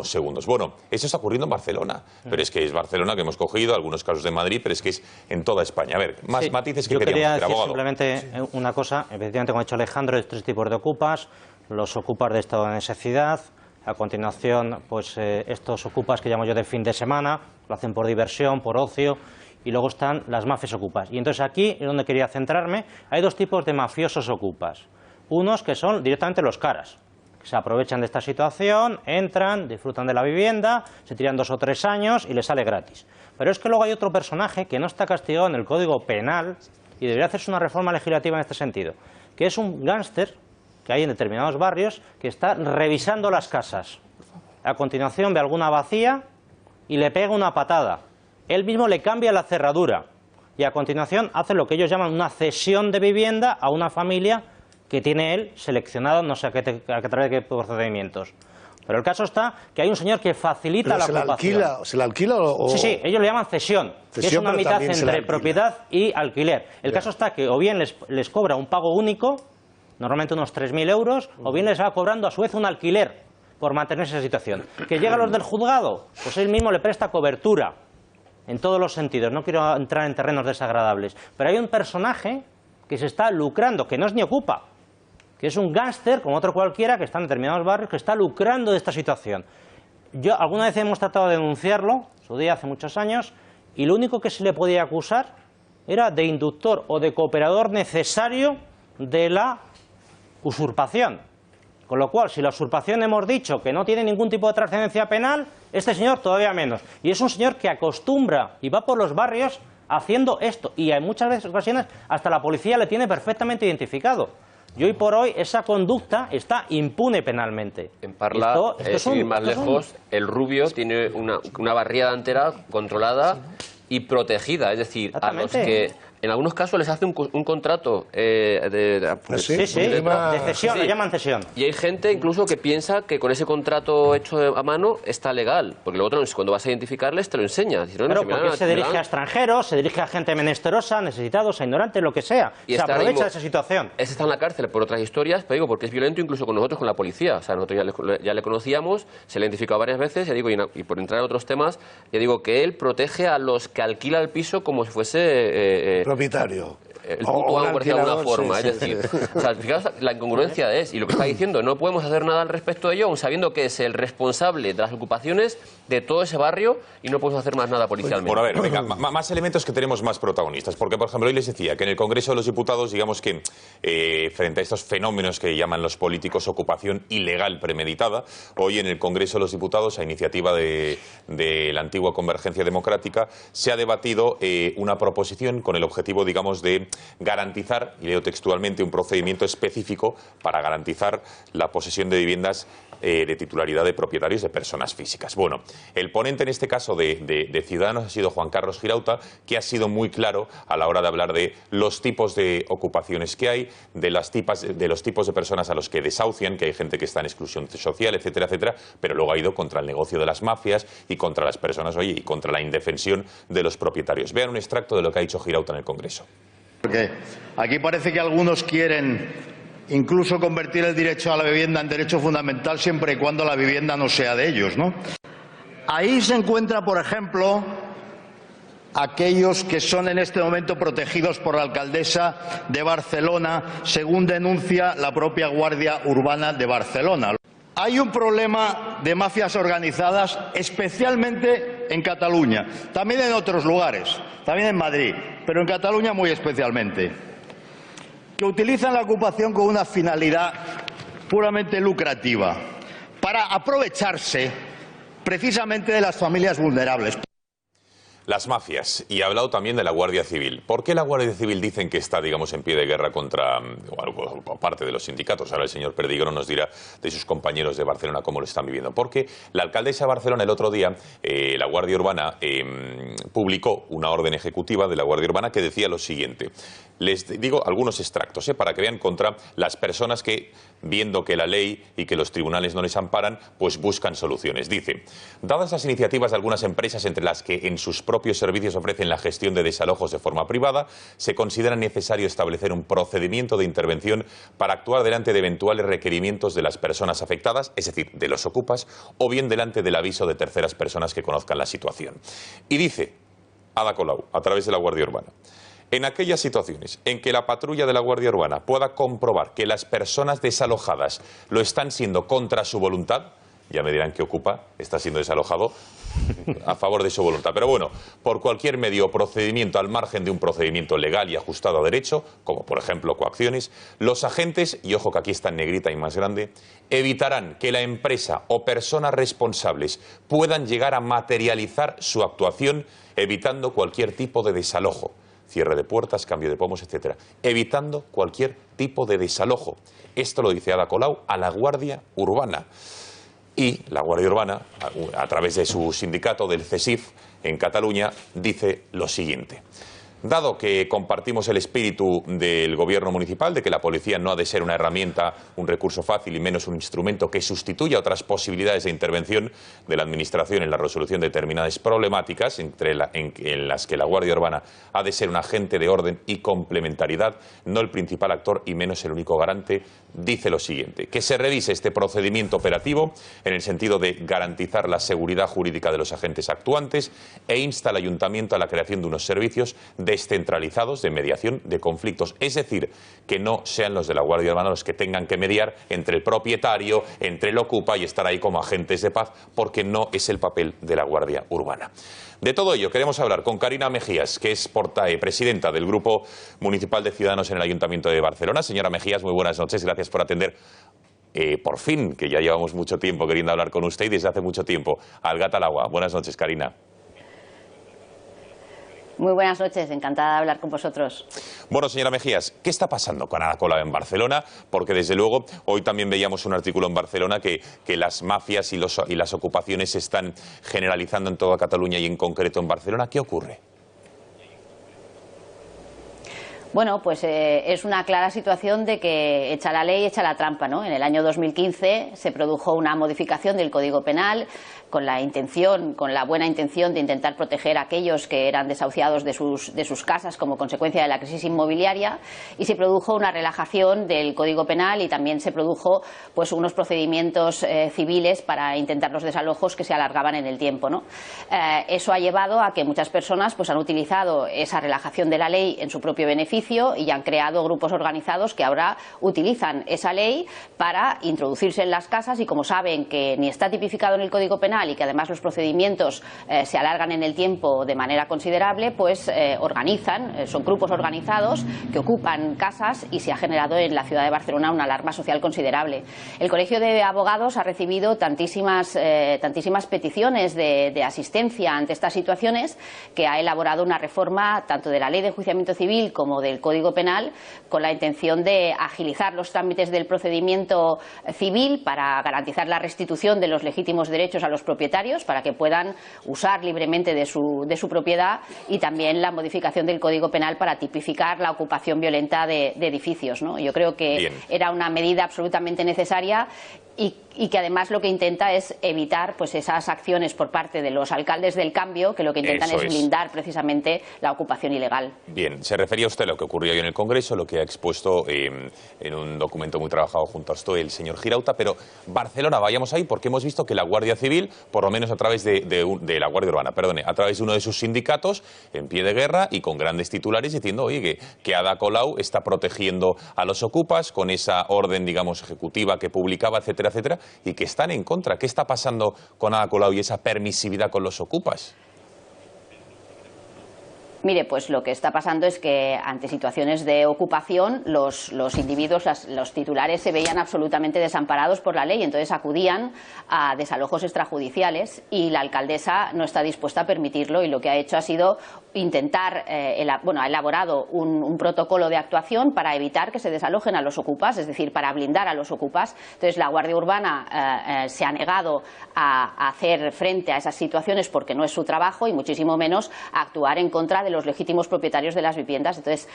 segundos. Bueno, eso está ocurriendo en Barcelona, pero es que es Barcelona que hemos cogido, algunos casos de Madrid, pero es que es en toda España. A ver, más matices que queríamos hacer, abogado. Simplemente una cosa, efectivamente, como ha dicho Alejandro, hay tres tipos de ocupas: los ocupas de estado de necesidad. A continuación, pues estos ocupas que llamo yo de fin de semana, lo hacen por diversión, por ocio, y luego están las mafias ocupas. Y entonces aquí es donde quería centrarme. Hay dos tipos de mafiosos ocupas. Unos que son directamente los caras, que se aprovechan de esta situación, entran, disfrutan de la vivienda, se tiran 2 o 3 años y les sale gratis. Pero es que luego hay otro personaje que no está castigado en el Código Penal y debería hacerse una reforma legislativa en este sentido, que es un gángster que hay en determinados barrios, que está revisando las casas. A continuación ve alguna vacía y le pega una patada. Él mismo le cambia la cerradura y a continuación hace lo que ellos llaman una cesión de vivienda a una familia que tiene él seleccionado, no sé a través de qué procedimientos. Pero el caso está que hay un señor que facilita la ocupación. ¿Se la alquila o...? Sí, ellos le llaman cesión, que es una mitad entre propiedad y alquiler. El caso está que o bien les cobra un pago único, normalmente unos 3.000 euros, o bien les va cobrando a su vez un alquiler por mantenerse esa situación. Que llega a los del juzgado, pues él mismo le presta cobertura, en todos los sentidos. No quiero entrar en terrenos desagradables, pero hay un personaje que se está lucrando, que no es ni ocupa, que es un gángster, como otro cualquiera, que está en determinados barrios, que está lucrando de esta situación. Alguna vez hemos tratado de denunciarlo, su día hace muchos años, y lo único que se le podía acusar era de inductor o de cooperador necesario de la usurpación. Con lo cual, si la usurpación hemos dicho que no tiene ningún tipo de trascendencia penal, este señor todavía menos. Y es un señor que acostumbra y va por los barrios haciendo esto. Y en muchas ocasiones hasta la policía le tiene perfectamente identificado. Y hoy por hoy esa conducta está impune penalmente. En Parla, sin ir más lejos, el Rubio tiene una barriada entera controlada y protegida. Es decir, a los que en algunos casos les hace un contrato de cesión, le llaman cesión. Y hay gente incluso que piensa que con ese contrato hecho a mano está legal, porque luego cuando vas a identificarles te lo enseñas. Claro, porque se dirige a extranjeros, se dirige a gente menesterosa, necesitados, a ignorantes, lo que sea. Y se aprovecha de esa situación. Ese está en la cárcel por otras historias, pero digo, porque es violento incluso con nosotros, con la policía. O sea, nosotros ya le conocíamos, se le ha identificado varias veces, ya digo, y por entrar en otros temas, ya digo que él protege a los que alquila el piso como si fuese... propietario. El punto A, por decirlo de alguna forma. Es decir, o sea, fijaos la incongruencia es, y lo que está diciendo, no podemos hacer nada al respecto de ello, aun sabiendo que es el responsable de las ocupaciones de todo ese barrio y no podemos hacer más nada policialmente. Bueno, a ver, venga, más elementos que tenemos más protagonistas. Porque, por ejemplo, hoy les decía que en el Congreso de los Diputados, digamos que frente a estos fenómenos que llaman los políticos ocupación ilegal premeditada, hoy en el Congreso de los Diputados, a iniciativa de la antigua Convergencia Democrática, se ha debatido una proposición con el objetivo, digamos, de garantizar, y leo textualmente, un procedimiento específico para garantizar la posesión de viviendas de titularidad de propietarios de personas físicas. Bueno, el ponente en este caso de Ciudadanos ha sido Juan Carlos Girauta, que ha sido muy claro a la hora de hablar de los tipos de ocupaciones que hay, de los tipos de personas a los que desahucian, que hay gente que está en exclusión social, etcétera, etcétera, pero luego ha ido contra el negocio de las mafias y contra las personas, oye, y contra la indefensión de los propietarios. Vean un extracto de lo que ha dicho Girauta en el Congreso. Porque aquí parece que algunos quieren incluso convertir el derecho a la vivienda en derecho fundamental siempre y cuando la vivienda no sea de ellos, ¿no? Ahí se encuentra, por ejemplo, aquellos que son en este momento protegidos por la alcaldesa de Barcelona, según denuncia la propia Guardia Urbana de Barcelona. Hay un problema de mafias organizadas, especialmente en Cataluña, también en otros lugares, también en Madrid, pero en Cataluña muy especialmente, que utilizan la ocupación con una finalidad puramente lucrativa, para aprovecharse precisamente de las familias vulnerables. Las mafias, y ha hablado también de la Guardia Civil. ¿Por qué la Guardia Civil dicen que está, digamos, en pie de guerra contra parte de los sindicatos? Ahora el señor Perdigón nos dirá de sus compañeros de Barcelona cómo lo están viviendo. Porque la alcaldesa de Barcelona el otro día, la Guardia Urbana, publicó una orden ejecutiva de la Guardia Urbana que decía lo siguiente. Les digo algunos extractos, para que vean contra las personas que, viendo que la ley y que los tribunales no les amparan, pues buscan soluciones. Dice, dadas las iniciativas de algunas empresas, entre las que en sus propios servicios ofrecen la gestión de desalojos de forma privada, se considera necesario establecer un procedimiento de intervención para actuar delante de eventuales requerimientos de las personas afectadas, es decir, de los ocupas, o bien delante del aviso de terceras personas que conozcan la situación. Y dice Ada Colau, a través de la Guardia Urbana, en aquellas situaciones en que la patrulla de la Guardia Urbana pueda comprobar que las personas desalojadas lo están siendo contra su voluntad, ya me dirán que Ocupa está siendo desalojado a favor de su voluntad. Pero bueno, por cualquier medio o procedimiento al margen de un procedimiento legal y ajustado a derecho, como por ejemplo coacciones, los agentes, y ojo que aquí está en negrita y más grande, evitarán que la empresa o personas responsables puedan llegar a materializar su actuación, evitando cualquier tipo de desalojo. Cierre de puertas, cambio de pomos, etcétera, evitando cualquier tipo de desalojo. Esto lo dice Ada Colau a la Guardia Urbana. Y la Guardia Urbana, a través de su sindicato del CESIF en Cataluña, dice lo siguiente. Dado que compartimos el espíritu del gobierno municipal de que la policía no ha de ser una herramienta, un recurso fácil y menos un instrumento que sustituya otras posibilidades de intervención de la administración en la resolución de determinadas problemáticas en las que la Guardia Urbana ha de ser un agente de orden y complementariedad, no el principal actor y menos el único garante, dice lo siguiente, que se revise este procedimiento operativo en el sentido de garantizar la seguridad jurídica de los agentes actuantes e insta al Ayuntamiento a la creación de unos servicios descentralizados de mediación de conflictos, es decir, que no sean los de la Guardia Urbana los que tengan que mediar entre el propietario, entre el ocupa y estar ahí como agentes de paz, porque no es el papel de la Guardia Urbana. De todo ello queremos hablar con Carina Mejías, que es presidenta del Grupo Municipal de Ciudadanos en el Ayuntamiento de Barcelona. Señora Mejías, muy buenas noches, gracias por atender. Por fin, que ya llevamos mucho tiempo queriendo hablar con usted y desde hace mucho tiempo. Al gat al agua. Buenas noches, Carina. Muy buenas noches, encantada de hablar con vosotros. Bueno, señora Mejías, ¿qué está pasando con Ada Colau en Barcelona? Porque desde luego hoy también veíamos un artículo en Barcelona que las mafias y las ocupaciones se están generalizando en toda Cataluña y en concreto en Barcelona. ¿Qué ocurre? Bueno, pues es una clara situación de que echa la ley, echa la trampa, ¿no? En el año 2015 se produjo una modificación del Código Penal con la buena intención de intentar proteger a aquellos que eran desahuciados de sus casas como consecuencia de la crisis inmobiliaria, y se produjo una relajación del Código Penal y también se produjo pues unos procedimientos civiles para intentar los desalojos que se alargaban en el tiempo, ¿no? Eso ha llevado a que muchas personas pues han utilizado esa relajación de la ley en su propio beneficio y han creado grupos organizados que ahora utilizan esa ley para introducirse en las casas, y como saben que ni está tipificado en el Código Penal y que además los procedimientos se alargan en el tiempo de manera considerable, pues son grupos organizados que ocupan casas, y se ha generado en la ciudad de Barcelona una alarma social considerable. El Colegio de Abogados ha recibido tantísimas peticiones de asistencia ante estas situaciones que ha elaborado una reforma tanto de la Ley de Enjuiciamiento Civil como del Código Penal con la intención de agilizar los trámites del procedimiento civil para garantizar la restitución de los legítimos derechos a los propietarios para que puedan usar libremente de su propiedad, y también la modificación del Código Penal para tipificar la ocupación violenta de edificios, ¿no? Yo creo que era una medida absolutamente necesaria y que además lo que intenta es evitar pues esas acciones por parte de los alcaldes del cambio, que lo que intentan es blindar precisamente la ocupación ilegal. Bien, se refería usted a lo que ocurrió hoy en el Congreso, lo que ha expuesto en un documento muy trabajado junto a usted el señor Girauta, pero Barcelona, vayamos ahí, porque hemos visto que la Guardia Civil, por lo menos a través de la Guardia Urbana, perdone, a través de uno de sus sindicatos, en pie de guerra y con grandes titulares diciendo, oye, que Ada Colau está protegiendo a los ocupas con esa orden, digamos, ejecutiva que publicaba, etcétera, etcétera, y que están en contra. ¿Qué está pasando con Ada Colau y esa permisividad con los ocupas? Mire, pues lo que está pasando es que ante situaciones de ocupación los individuos, los titulares se veían absolutamente desamparados por la ley, entonces acudían a desalojos extrajudiciales y la alcaldesa no está dispuesta a permitirlo, y lo que ha hecho ha sido intentar, ha elaborado un protocolo de actuación para evitar que se desalojen a los ocupas, es decir, para blindar a los ocupas. Entonces la Guardia Urbana se ha negado a hacer frente a esas situaciones porque no es su trabajo, y muchísimo menos a actuar en contra de los legítimos propietarios de las viviendas. Entonces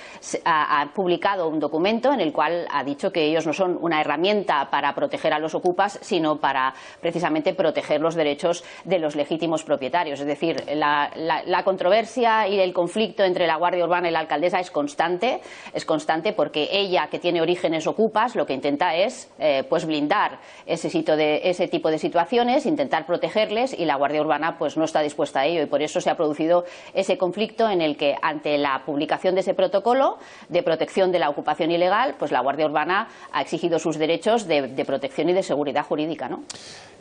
ha publicado un documento en el cual ha dicho que ellos no son una herramienta para proteger a los ocupas, sino para precisamente proteger los derechos de los legítimos propietarios. Es decir, la controversia y el conflicto entre la Guardia Urbana y la alcaldesa es constante porque ella, que tiene orígenes ocupas, lo que intenta es pues blindar ese tipo de situaciones, intentar protegerles, y la Guardia Urbana pues no está dispuesta a ello, y por eso se ha producido ese conflicto en el que, ante la publicación de ese protocolo de protección de la ocupación ilegal, pues la Guardia Urbana ha exigido sus derechos de protección y de seguridad jurídica, ¿no?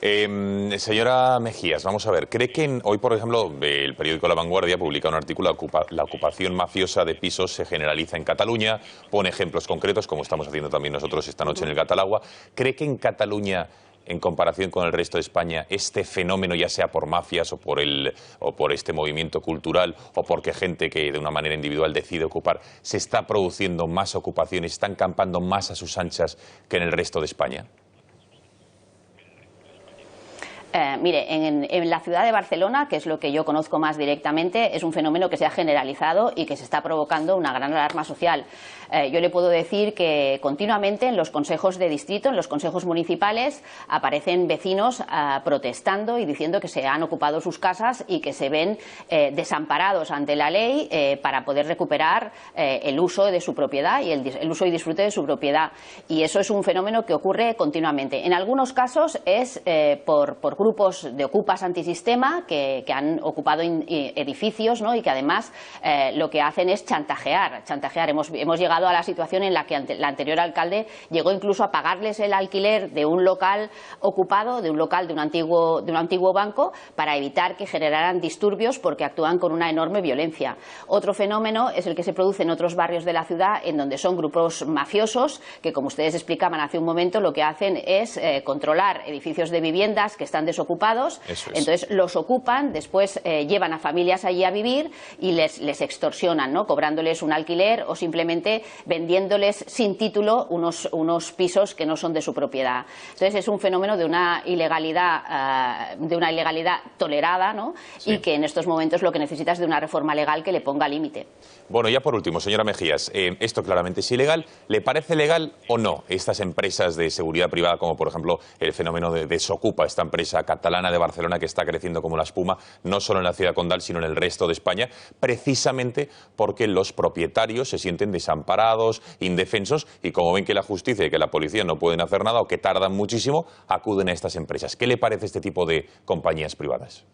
Señora Mejías, vamos a ver, ¿cree que hoy, por ejemplo, el periódico La Vanguardia publica un artículo, la ocupación mafiosa de pisos se generaliza en Cataluña, pone ejemplos concretos, como estamos haciendo también nosotros esta noche en el Catalagua? ¿Cree que en Cataluña, en comparación con el resto de España, este fenómeno, ya sea por mafias o por este movimiento cultural, o porque gente que de una manera individual decide ocupar, se está produciendo más ocupaciones, están campando más a sus anchas que en el resto de España? Mire, en la ciudad de Barcelona, que es lo que yo conozco más directamente, es un fenómeno que se ha generalizado y que se está provocando una gran alarma social. Yo le puedo decir que continuamente en los consejos de distrito, en los consejos municipales, aparecen vecinos protestando y diciendo que se han ocupado sus casas y que se ven desamparados ante la ley para poder recuperar el uso de su propiedad y el uso y disfrute de su propiedad. Y eso es un fenómeno que ocurre continuamente. En algunos casos es por grupos de ocupas antisistema que han ocupado edificios, ¿no? Y que además lo que hacen es chantajear. Hemos llegado a la situación en la que el anterior alcalde llegó incluso a pagarles el alquiler de un local ocupado, de un local de un antiguo banco, para evitar que generaran disturbios, porque actúan con una enorme violencia. Otro fenómeno es el que se produce en otros barrios de la ciudad, en donde son grupos mafiosos que, como ustedes explicaban hace un momento, lo que hacen es controlar edificios de viviendas que están desocupados. Entonces los ocupan, después llevan a familias allí a vivir y les extorsionan, ¿no? Cobrándoles un alquiler o simplemente vendiéndoles sin título unos pisos que no son de su propiedad. Entonces es un fenómeno de una ilegalidad tolerada, ¿no? Sí. Y que en estos momentos lo que necesita es de una reforma legal que le ponga límite. Bueno, ya por último, señora Mejías, esto claramente es ilegal. ¿Le parece legal o no estas empresas de seguridad privada, como por ejemplo el fenómeno de Desocupa, esta empresa catalana de Barcelona que está creciendo como la espuma, no solo en la ciudad condal, sino en el resto de España, precisamente porque los propietarios se sienten desamparados, indefensos, y como ven que la justicia y que la policía no pueden hacer nada o que tardan muchísimo, acuden a estas empresas? ¿Qué le parece este tipo de compañías privadas?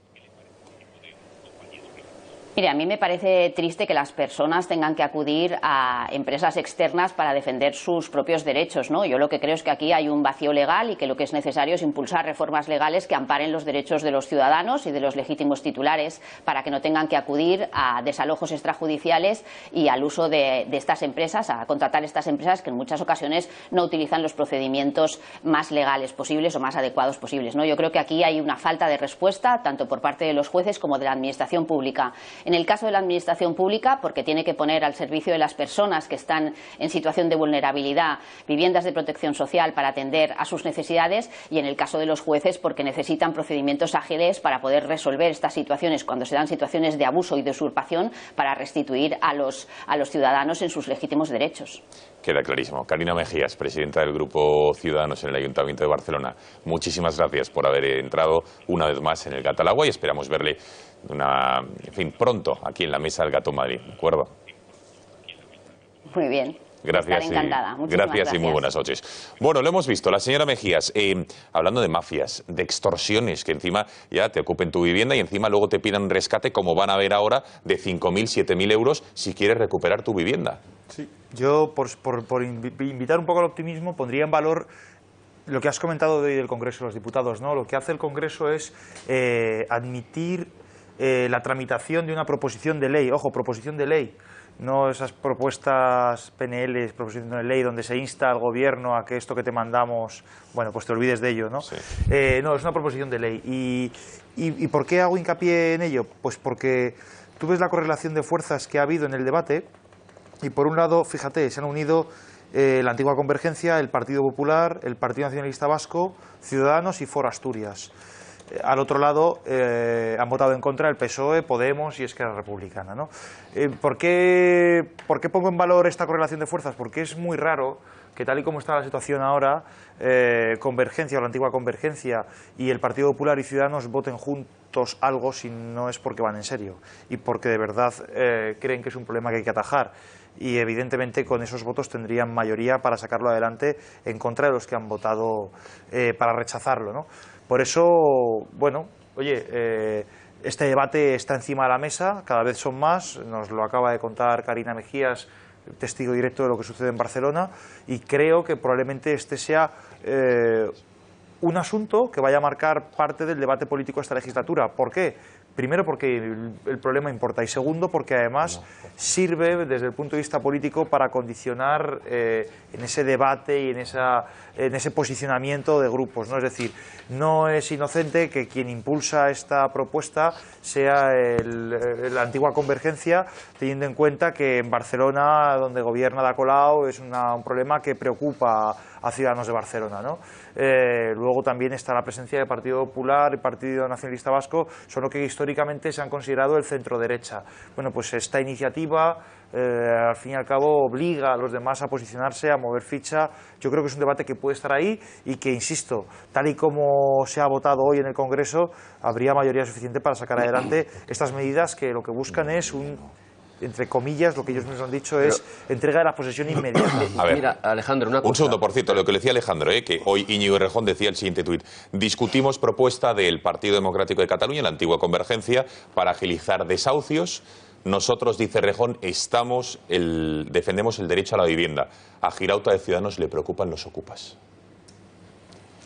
Mire, a mí me parece triste que las personas tengan que acudir a empresas externas para defender sus propios derechos, ¿no? Yo lo que creo es que aquí hay un vacío legal y que lo que es necesario es impulsar reformas legales que amparen los derechos de los ciudadanos y de los legítimos titulares, para que no tengan que acudir a desalojos extrajudiciales y al uso de estas empresas, a contratar estas empresas que en muchas ocasiones no utilizan los procedimientos más legales posibles o más adecuados posibles, ¿no? Yo creo que aquí hay una falta de respuesta tanto por parte de los jueces como de la administración pública. En el caso de la administración pública, porque tiene que poner al servicio de las personas que están en situación de vulnerabilidad viviendas de protección social para atender a sus necesidades, y en el caso de los jueces porque necesitan procedimientos ágiles para poder resolver estas situaciones cuando se dan situaciones de abuso y de usurpación, para restituir a los ciudadanos en sus legítimos derechos. Queda clarísimo. Carina Mejías, presidenta del Grupo Ciudadanos en el Ayuntamiento de Barcelona, muchísimas gracias por haber entrado una vez más en el Gat al Agua y esperamos verle pronto aquí en la mesa del Gato Madrid, ¿de acuerdo? Muy bien. Gracias, Estaré encantada. Gracias y muy buenas noches. Bueno, lo hemos visto, la señora Mejías, hablando de mafias, de extorsiones, que encima ya te ocupen tu vivienda y encima luego te pidan rescate, como van a ver ahora, de 5.000, 7.000 euros si quieres recuperar tu vivienda. Sí. Yo, por invitar un poco al optimismo, pondría en valor lo que has comentado de hoy del Congreso de los Diputados, ¿no? Lo que hace el Congreso es admitir la tramitación de una proposición de ley. Ojo, proposición de ley. No esas propuestas PNL, proposición de ley, donde se insta al gobierno a que esto que te mandamos, bueno, pues te olvides de ello, ¿no? Sí. No, es una proposición de ley. ¿Y por qué hago hincapié en ello? Pues porque tú ves la correlación de fuerzas que ha habido en el debate y por un lado, fíjate, se han unido la antigua Convergencia, el Partido Popular, el Partido Nacionalista Vasco, Ciudadanos y Foro Asturias. Al otro lado han votado en contra el PSOE, Podemos y Esquerra Republicana, ¿no? ¿Por qué pongo en valor esta correlación de fuerzas? Porque es muy raro que tal y como está la situación ahora, Convergencia o la antigua Convergencia y el Partido Popular y Ciudadanos voten juntos algo si no es porque van en serio y porque de verdad creen que es un problema que hay que atajar. Y evidentemente con esos votos tendrían mayoría para sacarlo adelante en contra de los que han votado para rechazarlo, ¿no? Por eso, bueno, oye, este debate está encima de la mesa, cada vez son más, nos lo acaba de contar Carina Mejías, testigo directo de lo que sucede en Barcelona, y creo que probablemente este sea un asunto que vaya a marcar parte del debate político de esta legislatura. ¿Por qué? Primero porque el problema importa y segundo porque además sirve desde el punto de vista político para condicionar en ese debate y en ese posicionamiento de grupos, ¿no? Es decir, no es inocente que quien impulsa esta propuesta sea la antigua Convergencia, teniendo en cuenta que en Barcelona, donde gobierna Ada Colau, es un problema que preocupa a ciudadanos de Barcelona, ¿no? Luego también está la presencia del Partido Popular y Partido Nacionalista Vasco, son lo que históricamente se han considerado el centro-derecha. Bueno, pues esta iniciativa al fin y al cabo obliga a los demás a posicionarse, a mover ficha. Yo creo que es un debate que puede estar ahí y que, insisto, tal y como se ha votado hoy en el Congreso, habría mayoría suficiente para sacar adelante estas medidas que lo que buscan es entre comillas, lo que ellos mismos han dicho es entrega de la posesión inmediata. A ver, mira, Alejandro, una cosa. Un segundo, por cierto, lo que le decía Alejandro, que hoy Íñigo Errejón decía el siguiente tuit. Discutimos propuesta del Partido Democrático de Cataluña, la antigua Convergencia, para agilizar desahucios. Nosotros, dice Errejón, defendemos el derecho a la vivienda. A Girauta de Ciudadanos le preocupan los ocupas.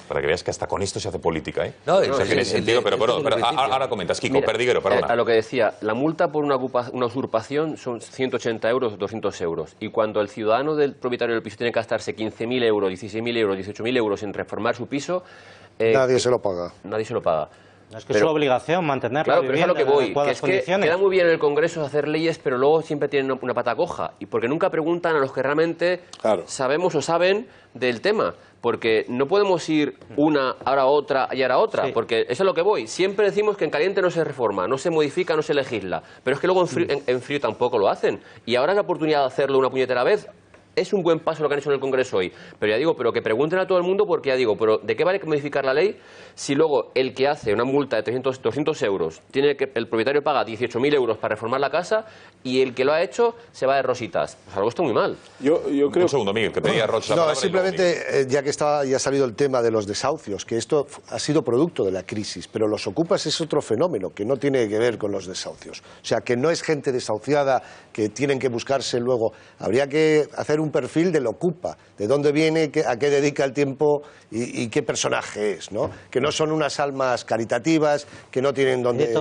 Para que veas que hasta con esto se hace política, ¿eh? No, eso tiene sentido, pero ahora comentas, Kiko. Mira, Perdiguero, perdona. A lo que decía, la multa por una usurpación son 180 euros, 200 euros. Y cuando el ciudadano del propietario del piso tiene que gastarse 15.000 euros, 16.000 euros, 18.000 euros en reformar su piso... nadie se lo paga. Nadie se lo paga. Es que es su obligación mantener la vivienda pero es a lo que voy, en adecuadas condiciones. Queda muy bien en el Congreso hacer leyes, pero luego siempre tienen una pata coja. Y porque nunca preguntan a los que realmente sabemos o saben del tema. Porque no podemos ir una, ahora otra y ahora otra, porque eso es a lo que voy. Siempre decimos que en caliente no se reforma, no se modifica, no se legisla. Pero es que luego en frío tampoco lo hacen. Y ahora es la oportunidad de hacerlo una puñetera vez. Es un buen paso lo que han hecho en el Congreso hoy. Pero ya digo, pero que pregunten a todo el mundo, porque ya digo, pero ¿de qué vale modificar la ley si luego el que hace una multa de 200 euros, el propietario paga 18.000 euros para reformar la casa y el que lo ha hecho se va de rositas? Pues algo está muy mal. Yo creo... Un segundo, Miguel, que pedía Rocha. No, simplemente, ya que ya ha salido el tema de los desahucios, que esto ha sido producto de la crisis, pero los ocupas es otro fenómeno que no tiene que ver con los desahucios. O sea, que no es gente desahuciada que tienen que buscarse luego. Habría que hacer un perfil del ocupa, de dónde viene, a qué dedica el tiempo y qué personaje es, ¿no? Que no son unas almas caritativas, que no tienen donde...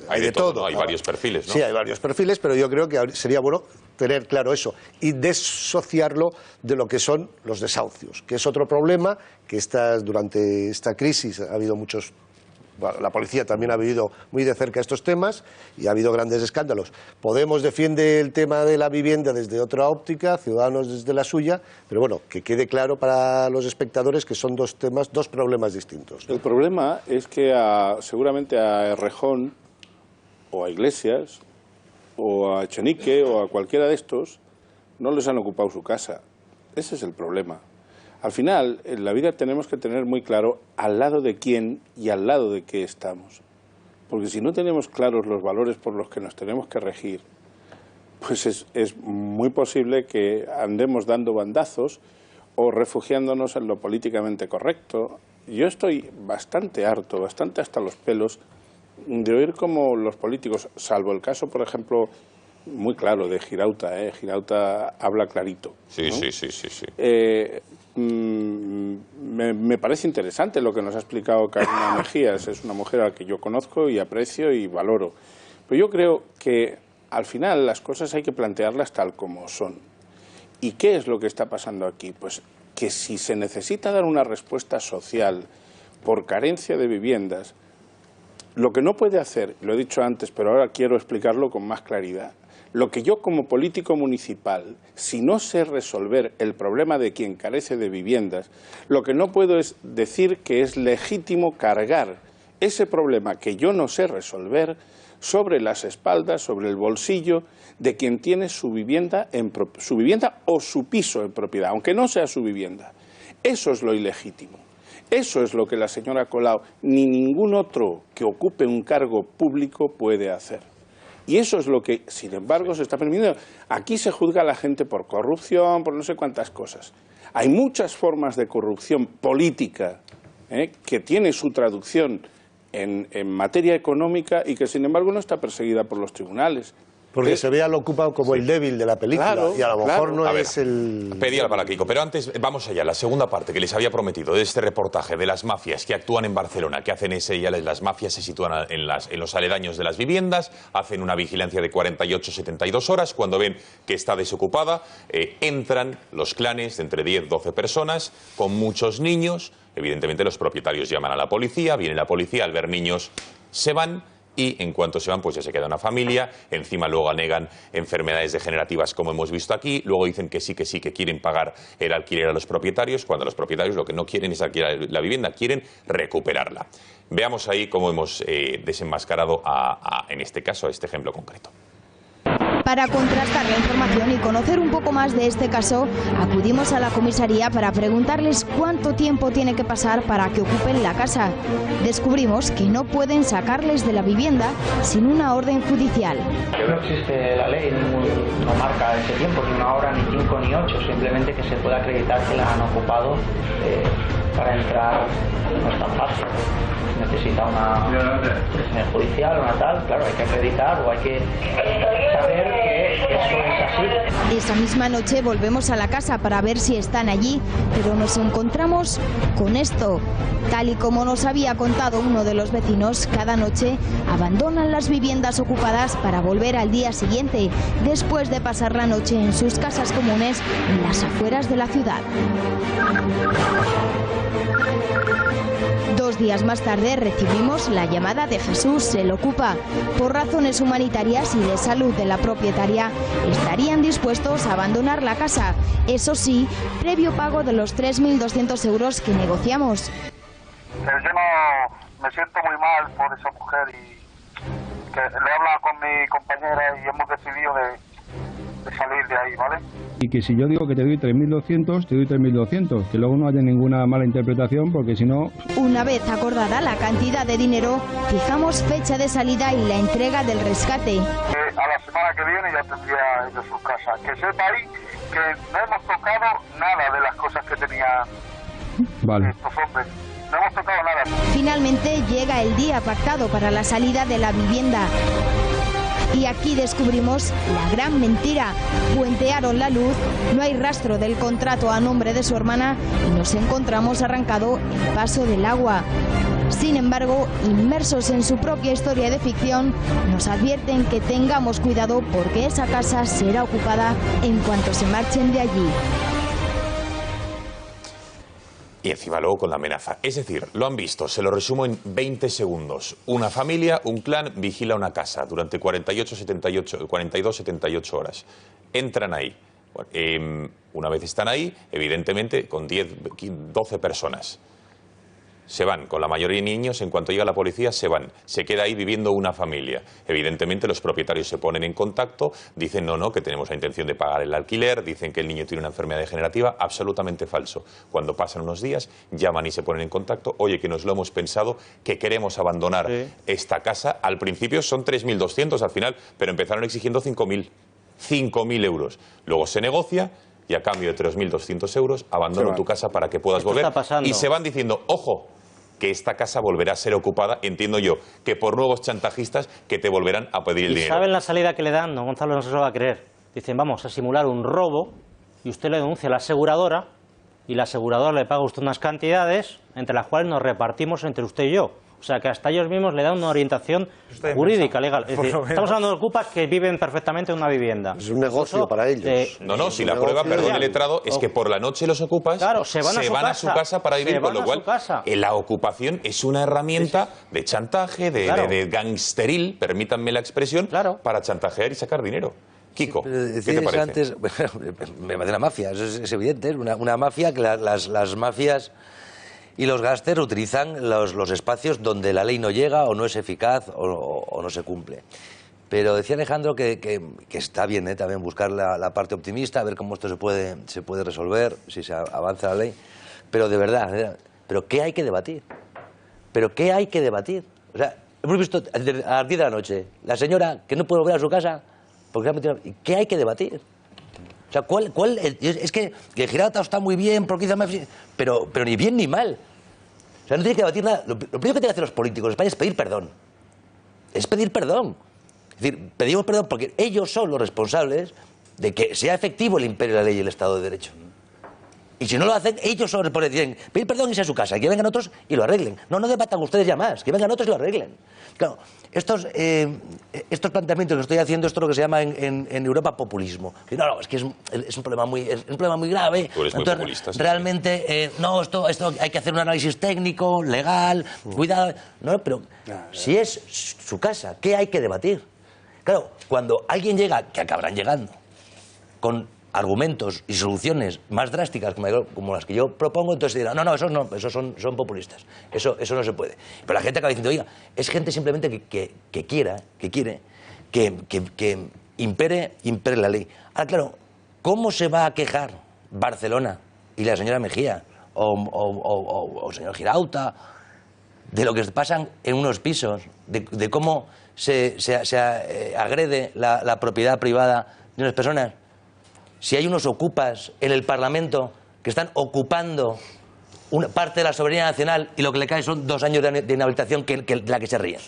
Hay de todo, ¿no? Hay varios perfiles, ¿no? Sí, hay varios perfiles, pero yo creo que sería bueno tener claro eso y desociarlo de lo que son los desahucios, que es otro problema, que durante esta crisis ha habido muchos la policía también ha vivido muy de cerca estos temas y ha habido grandes escándalos. Podemos defiende el tema de la vivienda desde otra óptica, Ciudadanos desde la suya, pero bueno, que quede claro para los espectadores que son dos problemas distintos, ¿no? El problema es que seguramente a Errejón o a Iglesias o a Echenique o a cualquiera de estos no les han ocupado su casa. Ese es el problema. Al final, en la vida tenemos que tener muy claro al lado de quién y al lado de qué estamos. Porque si no tenemos claros los valores por los que nos tenemos que regir, pues es muy posible que andemos dando bandazos o refugiándonos en lo políticamente correcto. Yo estoy bastante harto, bastante hasta los pelos, de oír cómo los políticos, salvo el caso, por ejemplo, muy claro, de Girauta, Girauta habla clarito, ¿no? Sí. Me parece interesante lo que nos ha explicado Carolina Mejías, es una mujer a la que yo conozco y aprecio y valoro. Pero yo creo que al final las cosas hay que plantearlas tal como son. ¿Y qué es lo que está pasando aquí? Pues que si se necesita dar una respuesta social por carencia de viviendas, lo que no puede hacer, lo he dicho antes, pero ahora quiero explicarlo con más claridad, lo que yo como político municipal, si no sé resolver el problema de quien carece de viviendas, lo que no puedo es decir que es legítimo cargar ese problema que yo no sé resolver sobre las espaldas, sobre el bolsillo de quien tiene su vivienda o su piso en propiedad, aunque no sea su vivienda. Eso es lo ilegítimo. Eso es lo que la señora Colau ni ningún otro que ocupe un cargo público puede hacer. Y eso es lo que, sin embargo, se está permitiendo. Aquí se juzga a la gente por corrupción, por no sé cuántas cosas. Hay muchas formas de corrupción política que tiene su traducción en materia económica y que, sin embargo, no está perseguida por los tribunales. Porque se ve al ocupado como el débil de la película, claro, y a lo mejor no A ver, es el... Pedía para Kiko, pero antes vamos allá, la segunda parte que les había prometido de este reportaje de las mafias que actúan en Barcelona, que hacen las mafias se sitúan en los aledaños de las viviendas, hacen una vigilancia de 48-72 horas, cuando ven que está desocupada, entran los clanes de entre 10-12 personas, con muchos niños, evidentemente los propietarios llaman a la policía, viene la policía, al ver niños se van, y en cuanto se van, pues ya se queda una familia, encima luego anegan enfermedades degenerativas como hemos visto aquí, luego dicen que sí, que quieren pagar el alquiler a los propietarios, cuando los propietarios lo que no quieren es alquilar la vivienda, quieren recuperarla. Veamos ahí cómo hemos desenmascarado en este caso, a este ejemplo concreto. Para contrastar la información y conocer un poco más de este caso, acudimos a la comisaría para preguntarles cuánto tiempo tiene que pasar para que ocupen la casa. Descubrimos que no pueden sacarles de la vivienda sin una orden judicial. No existe la ley, no marca ese tiempo, ni una hora, ni 5 ni 8, simplemente que se pueda acreditar que la han ocupado. Para entrar no es tan fácil. Necesita una judicial, una tal, claro, hay que acreditar o hay que saber que eso es así. Esa misma noche volvemos a la casa para ver si están allí, pero nos encontramos con esto. Tal y como nos había contado uno de los vecinos, cada noche abandonan las viviendas ocupadas para volver al día siguiente, después de pasar la noche en sus casas comunes en las afueras de la ciudad. 2 días más tarde recibimos la llamada de Jesús, el ocupa. Por razones humanitarias y de salud de la propietaria, estarían dispuestos a abandonar la casa. Eso sí, previo pago de los 3.200 euros que negociamos. Yo no me siento muy mal por esa mujer y que le he hablado con mi compañera y hemos decidido de salir de ahí, ¿vale? Y que si yo digo que te doy 3.200, te doy 3.200, que luego no haya ninguna mala interpretación, porque si no... Una vez acordada la cantidad de dinero, fijamos fecha de salida y la entrega del rescate. A la semana que viene ya tendría ellos su casa. Que sepa ahí que no hemos tocado nada de las cosas que tenían estos hombres. No hemos tocado nada. Finalmente llega el día pactado para la salida de la vivienda. Y aquí descubrimos la gran mentira. Puentearon la luz, no hay rastro del contrato a nombre de su hermana y nos encontramos arrancado el paso del agua. Sin embargo, inmersos en su propia historia de ficción, nos advierten que tengamos cuidado porque esa casa será ocupada en cuanto se marchen de allí. Y encima luego con la amenaza. Es decir, lo han visto, se lo resumo en 20 segundos. Una familia, un clan, vigila una casa durante 42-78 horas. Entran ahí. Una vez están ahí, evidentemente, con 10, 12 personas. Se van, con la mayoría de niños, en cuanto llega la policía, se van. Se queda ahí viviendo una familia. Evidentemente los propietarios se ponen en contacto, dicen no, que tenemos la intención de pagar el alquiler, dicen que el niño tiene una enfermedad degenerativa, absolutamente falso. Cuando pasan unos días, llaman y se ponen en contacto, oye, que nos lo hemos pensado, que queremos abandonar esta casa. Al principio son 3.200 al final, pero empezaron exigiendo 5.000 euros. Luego se negocia y a cambio de 3.200 euros abandono tu casa para que puedas volver. Y se van diciendo, ojo, que esta casa volverá a ser ocupada, entiendo yo, que por nuevos chantajistas que te volverán a pedir el dinero. ¿Saben la salida que le dan? No, Gonzalo no se lo va a creer. Dicen, vamos a simular un robo y usted le denuncia a la aseguradora y la aseguradora le paga a usted unas cantidades entre las cuales nos repartimos entre usted y yo. O sea, que hasta ellos mismos le dan una orientación jurídica, legal. Es decir, estamos hablando de ocupas que viven perfectamente en una vivienda. Es un negocio para ellos. No, si la prueba, perdón el letrado, es que por la noche los ocupas se van a su casa para vivir, con lo cual la ocupación es una herramienta de chantaje, de gangsteril, permítanme la expresión, para chantajear y sacar dinero. Kiko, ¿qué te parece? Antes, me parece una mafia, es evidente, una mafia que las mafias y los gángsters utilizan los espacios donde la ley no llega o no es eficaz o no se cumple. Pero decía Alejandro que está bien también buscar la parte optimista, a ver cómo esto se puede resolver, si se avanza la ley. Pero de verdad, ¿pero qué hay que debatir? ¿Pero qué hay que debatir? O sea, hemos visto a las 10 de la noche, la señora que no puede volver a su casa, porque ¿qué hay que debatir? O sea, es que Girauta está muy bien, porque hizo más, pero ni bien ni mal. O sea, no tiene que debatir nada. Lo primero que tienen que hacer los políticos de España es pedir perdón. Es pedir perdón. Es decir, pedimos perdón porque ellos son los responsables de que sea efectivo el imperio de la ley y el Estado de Derecho. Y si no lo hacen, ellos son los responsables. Dicen, pedir perdón y irse a su casa, y que vengan otros y lo arreglen. No debatan ustedes ya más, que vengan otros y lo arreglen. Claro, estos planteamientos que estoy haciendo, esto es lo que se llama en Europa populismo. No, es que es un problema muy grave. Tú eres muy populista. Realmente, esto hay que hacer un análisis técnico, legal, cuidado. No, pero si es su casa, ¿qué hay que debatir? Claro, cuando alguien llega, que acabarán llegando, con argumentos y soluciones más drásticas como las que yo propongo, entonces dirán, esos son populistas, eso no se puede. Pero la gente acaba diciendo, oiga, es gente simplemente que quiere que impere la ley. Ahora, claro, ¿cómo se va a quejar Barcelona y la señora Mejía o señor Girauta de lo que pasan en unos pisos, de cómo se agrede la propiedad privada de unas personas? Si hay unos ocupas en el Parlamento que están ocupando una parte de la soberanía nacional y lo que le cae son 2 años de inhabilitación de la que se ríen.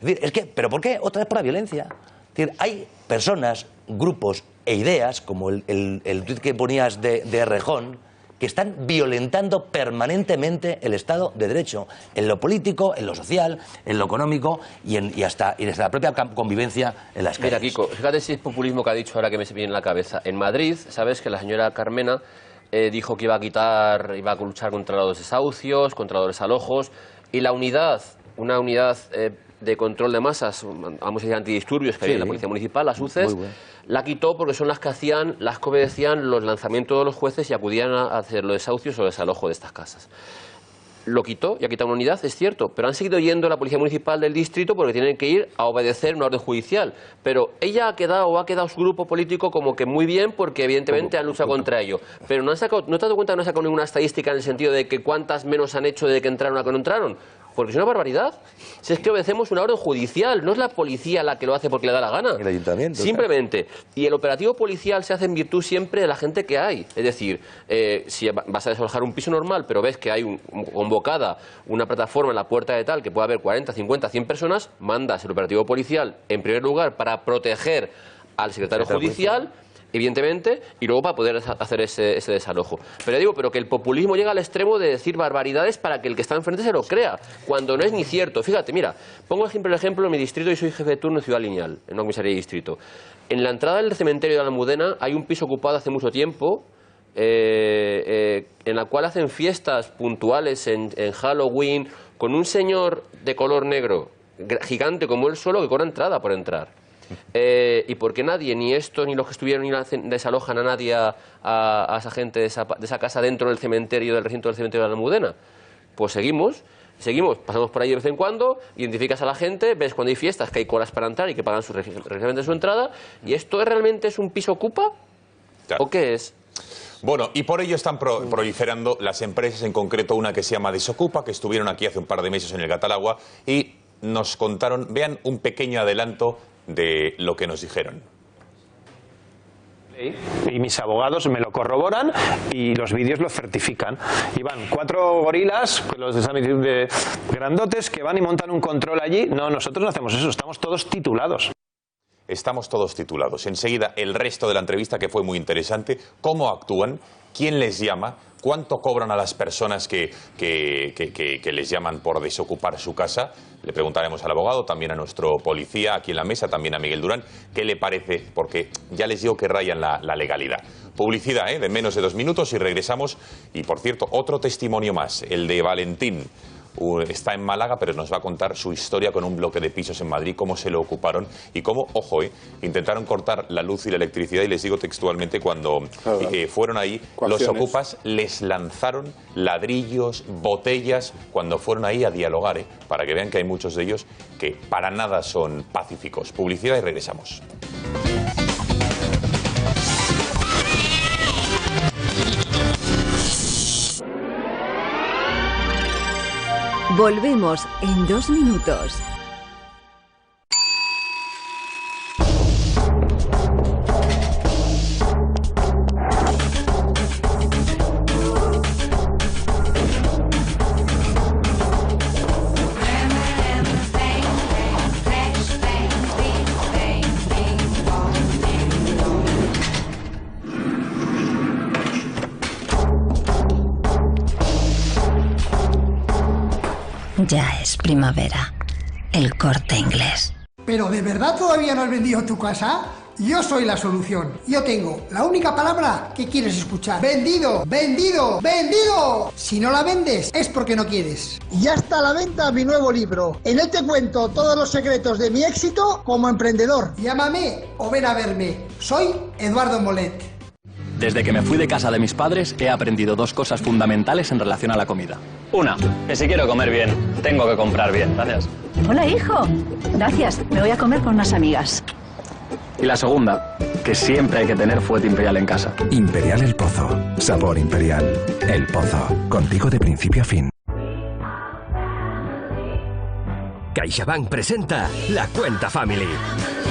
Es decir, ¿pero por qué? Otra vez por la violencia. Es decir, hay personas, grupos e ideas, como el tuit que ponías de Rejón, que están violentando permanentemente el Estado de Derecho, en lo político, en lo social, en lo económico y hasta la propia convivencia en las calles. Mira, Kiko, fíjate si es populismo que ha dicho ahora que me se viene en la cabeza. En Madrid, sabes que la señora Carmena dijo que iba a luchar contra los desahucios, contra los desalojos, y una unidad de control de masas, vamos a decir antidisturbios, que había en la Policía Municipal, las UCES, la quitó porque son las que obedecían los lanzamientos de los jueces y acudían a hacer los desahucios o desalojo de estas casas. Lo quitó y ha quitado una unidad, es cierto, pero han seguido yendo a la Policía Municipal del distrito porque tienen que ir a obedecer una orden judicial. Pero ella ha quedado su grupo político como que muy bien porque evidentemente han luchado contra ello. Pero ¿no te has dado cuenta que no han sacado ninguna estadística en el sentido de que cuántas menos han hecho de que entraron a que no entraron? Porque es una barbaridad. Si es que obedecemos una orden judicial, no es la policía la que lo hace porque le da la gana. El ayuntamiento. Simplemente. Y el operativo policial se hace en virtud siempre de la gente que hay. Es decir, si vas a desalojar un piso normal, pero ves que hay convocada una plataforma en la puerta de tal que puede haber 40, 50, 100 personas, mandas el operativo policial en primer lugar para proteger al secretario judicial, evidentemente, y luego para poder hacer ese desalojo. Pero que el populismo llega al extremo de decir barbaridades para que el que está enfrente se lo crea, cuando no es ni cierto. Fíjate, mira, pongo siempre el ejemplo en mi distrito, y soy jefe de turno en Ciudad Lineal, en una comisaría de distrito. En la entrada del cementerio de la Almudena hay un piso ocupado hace mucho tiempo, en la cual hacen fiestas puntuales en Halloween con un señor de color negro gigante como él solo que cobra entrada por entrar. ¿Y por qué nadie, ni estos ni los que estuvieron, ni desalojan a nadie, a esa gente de esa casa dentro del cementerio, del recinto del cementerio de la Almudena? Pues seguimos, pasamos por ahí de vez en cuando, identificas a la gente, ves cuando hay fiestas que hay colas para entrar y que pagan registralmente su entrada, y ¿esto realmente es un piso ocupa? Claro. ¿O qué es? Bueno, y por ello están proliferando las empresas, en concreto una que se llama Desocupa, que estuvieron aquí hace un par de meses en el Gatalagua y nos contaron, vean un pequeño adelanto de lo que nos dijeron. Y mis abogados me lo corroboran y los vídeos lo certifican. Y van 4 gorilas, los de grandotes, que van y montan un control allí. No, nosotros no hacemos eso, estamos todos titulados. Estamos todos titulados. Enseguida el resto de la entrevista, que fue muy interesante, cómo actúan, quién les llama, cuánto cobran a las personas que les llaman por desocupar su casa. Le preguntaremos al abogado, también a nuestro policía aquí en la mesa, también a Miguel Durán, qué le parece, porque ya les digo que rayan la legalidad. Publicidad, de menos de 2 minutos y regresamos. Y por cierto, otro testimonio más, el de Valentín. Está en Málaga, pero nos va a contar su historia con un bloque de pisos en Madrid, cómo se lo ocuparon y cómo, ojo, intentaron cortar la luz y la electricidad. Y les digo textualmente, cuando fueron ahí, los ocupas les lanzaron ladrillos, botellas, cuando fueron ahí a dialogar, para que vean que hay muchos de ellos que para nada son pacíficos. Publicidad y regresamos. Volvemos en 2 minutos. Ya es primavera. El Corte Inglés. ¿Pero de verdad todavía no has vendido tu casa? Yo soy la solución. Yo tengo la única palabra que quieres escuchar. ¡Vendido! ¡Vendido! ¡Vendido! Si no la vendes es porque no quieres. Ya está a la venta mi nuevo libro. En él te cuento todos los secretos de mi éxito como emprendedor. Llámame o ven a verme. Soy Eduardo Molet. Desde que me fui de casa de mis padres he aprendido 2 cosas fundamentales en relación a la comida. Una, que si quiero comer bien, tengo que comprar bien. Gracias. Hola, hijo. Gracias. Me voy a comer con unas amigas. Y la segunda, que siempre hay que tener fuete imperial en casa. Imperial El Pozo. Sabor imperial. El Pozo. Contigo de principio a fin. CaixaBank presenta La Cuenta Family.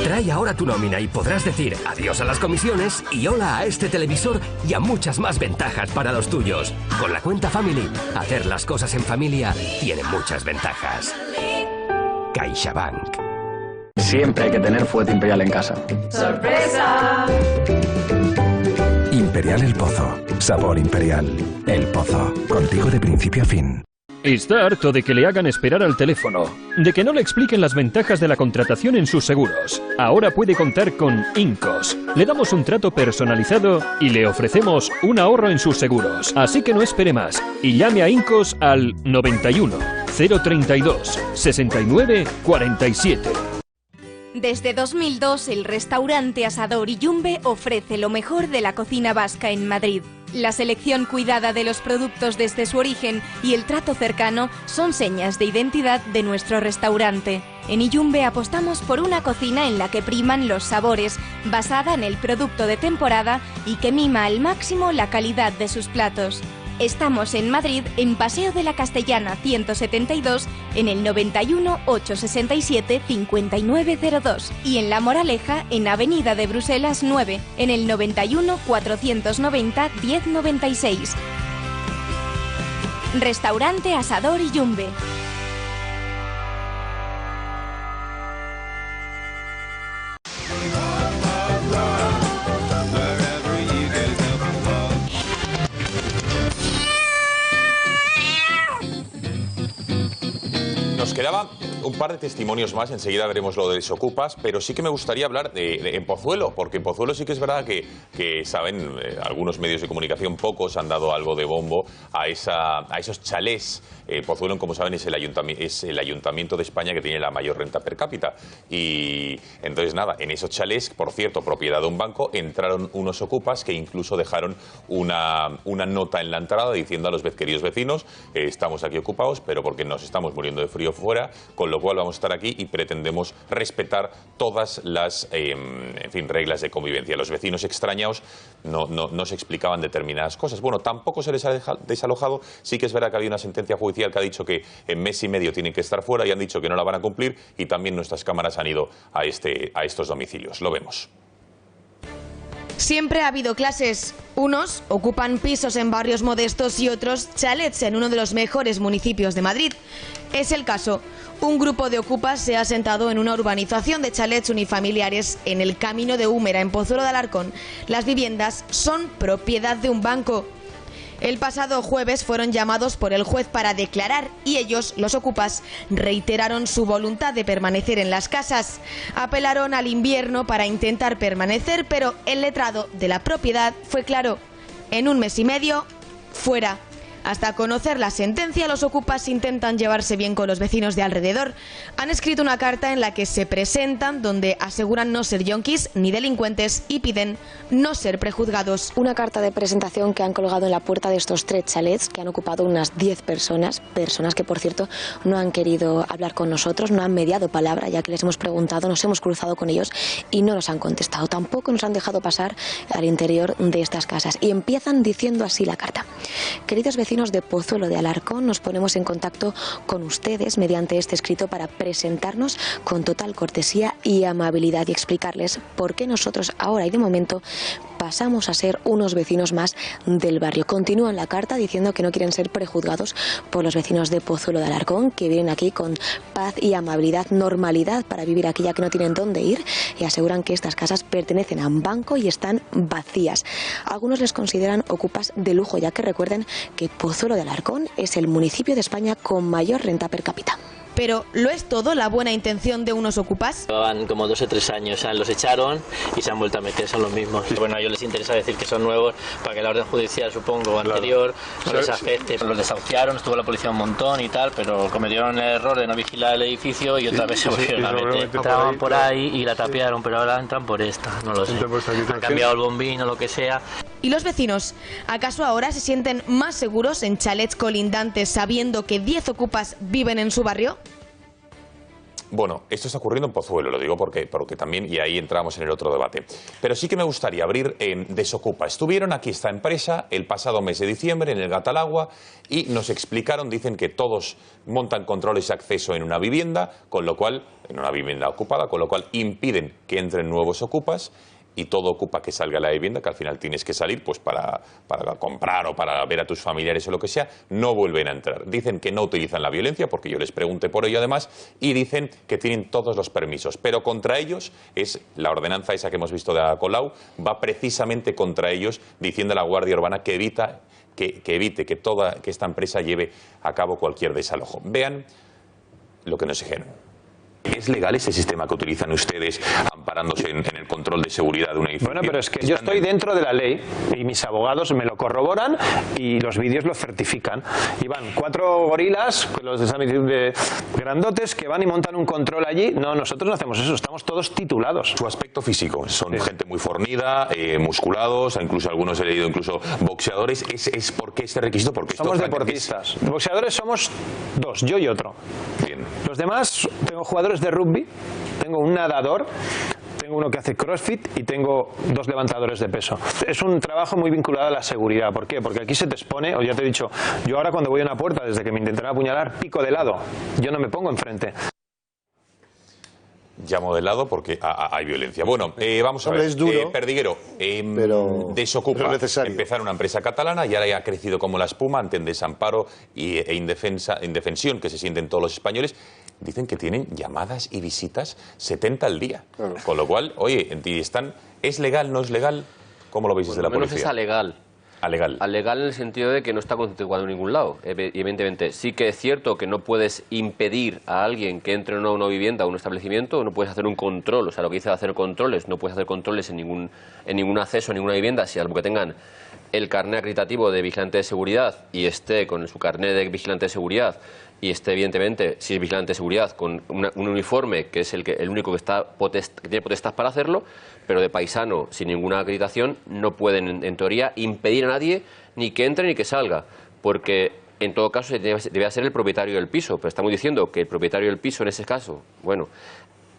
Trae ahora tu nómina y podrás decir adiós a las comisiones y hola a este televisor y a muchas más ventajas para los tuyos. Con La Cuenta Family, hacer las cosas en familia tiene muchas ventajas. CaixaBank. Siempre hay que tener fuete imperial en casa. ¡Sorpresa! Imperial El Pozo. Sabor imperial. El Pozo. Contigo de principio a fin. Está harto de que le hagan esperar al teléfono, de que no le expliquen las ventajas de la contratación en sus seguros. Ahora puede contar con Incos. Le damos un trato personalizado y le ofrecemos un ahorro en sus seguros. Así que no espere más y llame a Incos al 91 032 69 47. Desde 2002, el restaurante Asador y Yumbe ofrece lo mejor de la cocina vasca en Madrid. La selección cuidada de los productos desde su origen y el trato cercano son señas de identidad de nuestro restaurante. En Iyumbe apostamos por una cocina en la que priman los sabores, basada en el producto de temporada y que mima al máximo la calidad de sus platos. Estamos en Madrid, en Paseo de la Castellana 172, en el 91 867 5902 y en La Moraleja, en Avenida de Bruselas 9, en el 91 490 1096. Restaurante Asador y Yumbe. Nos quedaba un par de testimonios más, enseguida veremos lo de Desocupas, pero sí que me gustaría hablar en Pozuelo, porque en Pozuelo sí que es verdad que saben, algunos medios de comunicación, pocos han dado algo de bombo a esos chalés. Pozuelo, como saben, es el ayuntamiento de España que tiene la mayor renta per cápita. Y entonces, nada, en esos chalés, por cierto, propiedad de un banco, entraron unos ocupas que incluso dejaron una nota en la entrada diciendo a los queridos vecinos, estamos aquí ocupados, pero porque nos estamos muriendo de frío fuera, con lo cual vamos a estar aquí y pretendemos respetar todas las reglas de convivencia. Los vecinos extrañados no se explicaban determinadas cosas. Bueno, tampoco se les ha desalojado. Sí que es verdad que había una sentencia judicial que ha dicho que en mes y medio tienen que estar fuera y han dicho que no la van a cumplir, y también nuestras cámaras han ido a estos domicilios. Lo vemos. Siempre ha habido clases. Unos ocupan pisos en barrios modestos y otros chalets en uno de los mejores municipios de Madrid. Es el caso. Un grupo de ocupas se ha asentado en una urbanización de chalets unifamiliares en el Camino de Úmera, en Pozuelo de Alarcón. Las viviendas son propiedad de un banco. El pasado jueves fueron llamados por el juez para declarar y ellos, los ocupas, reiteraron su voluntad de permanecer en las casas. Apelaron al invierno para intentar permanecer, pero el letrado de la propiedad fue claro: en un mes y medio, fuera. Hasta conocer la sentencia, los ocupas intentan llevarse bien con los vecinos de alrededor. Han escrito una carta en la que se presentan, donde aseguran no ser yonkis ni delincuentes y piden no ser prejuzgados. Una carta de presentación que han colgado en la puerta de estos 3 chalets que han ocupado unas 10 personas que, por cierto, no han querido hablar con nosotros, no han mediado palabra, ya que les hemos preguntado, nos hemos cruzado con ellos y no nos han contestado. Tampoco nos han dejado pasar al interior de estas casas. Y empiezan diciendo así la carta: queridos vecinos de Pozuelo de Alarcón, nos ponemos en contacto con ustedes mediante este escrito para presentarnos con total cortesía y amabilidad y explicarles por qué nosotros ahora y de momento pasamos a ser unos vecinos más del barrio. Continúan la carta diciendo que no quieren ser prejuzgados por los vecinos de Pozuelo de Alarcón, que vienen aquí con paz y amabilidad, normalidad para vivir aquí, ya que no tienen dónde ir, y aseguran que estas casas pertenecen a un banco y están vacías. Algunos les consideran ocupas de lujo, ya que recuerden que Pozuelo de Alarcón es el municipio de España con mayor renta per cápita. Pero ¿lo es todo la buena intención de unos ocupas? Llevaban como 2 o 3 años, los echaron y se han vuelto a meter, son los mismos. Bueno, a ellos les interesa decir que son nuevos para que la orden judicial, supongo, anterior, no les afecte. Los desahuciaron, estuvo la policía un montón y tal, pero cometieron el error de no vigilar el edificio y otra vez se volvieron a meter. Entraban por ahí y la tapiaron, pero ahora entran por esta, no lo sé. Han cambiado el bombín o lo que sea. ¿Y los vecinos? ¿Acaso ahora se sienten más seguros en chalets colindantes sabiendo que 10 ocupas viven en su barrio? Bueno, esto está ocurriendo en Pozuelo, lo digo porque también, y ahí entramos en el otro debate. Pero sí que me gustaría abrir Desocupa. Estuvieron aquí esta empresa el pasado mes de diciembre en el Gatalagua y nos explicaron, dicen que todos montan controles de acceso en una vivienda, en una vivienda ocupada, con lo cual impiden que entren nuevos ocupas. Y todo ocupa que salga a la vivienda, que al final tienes que salir pues para comprar o para ver a tus familiares o lo que sea, no vuelven a entrar. Dicen que no utilizan la violencia, porque yo les pregunté por ello además, y dicen que tienen todos los permisos. Pero contra ellos, es la ordenanza esa que hemos visto de Ada Colau, va precisamente contra ellos, diciendo a la Guardia Urbana que evite que esta empresa lleve a cabo cualquier desalojo. Vean lo que nos dijeron. ¿Es legal ese sistema que utilizan ustedes amparándose en el control de seguridad de una edificio? Bueno, pero es que yo estoy dentro de la ley y mis abogados me lo corroboran y los vídeos lo certifican. Y van 4 gorilas, los de grandotes, que van y montan un control allí. No, nosotros no hacemos eso, estamos todos titulados. Su aspecto físico, son gente muy fornida, musculados, incluso algunos he leído, incluso boxeadores. ¿Es por qué este requisito? Porque somos deportistas. Boxeadores somos 2, yo y otro. Bien. Los demás, tengo jugadores de rugby, tengo un nadador, tengo uno que hace crossfit y tengo 2 levantadores de peso. Es un trabajo muy vinculado a la seguridad. ¿Por qué? Porque aquí se te expone, o ya te he dicho, yo ahora cuando voy a una puerta, desde que me intentarán apuñalar, pico de lado, yo no me pongo enfrente. Llamo de lado porque hay violencia. Bueno, vamos a ver. Es duro, Perdiguero, Desocupa. Empezaron una empresa catalana y ahora ya ha crecido como la espuma ante el desamparo e indefensión que se sienten todos los españoles. Dicen que tienen llamadas y visitas 70 al día. Claro. Con lo cual, oye, ¿es legal, no es legal? ¿Cómo lo veis desde la policía? Es legal. Alegal. Alegal en el sentido de que no está constituido en ningún lado. Evidentemente, sí que es cierto que no puedes impedir a alguien que entre en una vivienda o un establecimiento, no puedes hacer un control, o sea, lo que dice hacer controles, no puedes hacer controles en ningún acceso a ninguna vivienda, si algo que tengan el carnet acreditativo de vigilante de seguridad y esté con su carnet de vigilante de seguridad y esté, evidentemente, si es vigilante de seguridad, con un uniforme que es el único que tiene potestad para hacerlo, pero de paisano, sin ninguna acreditación, no pueden, en teoría, impedir a nadie ni que entre ni que salga, porque en todo caso debe ser el propietario del piso, pero estamos diciendo que el propietario del piso, en ese caso, bueno,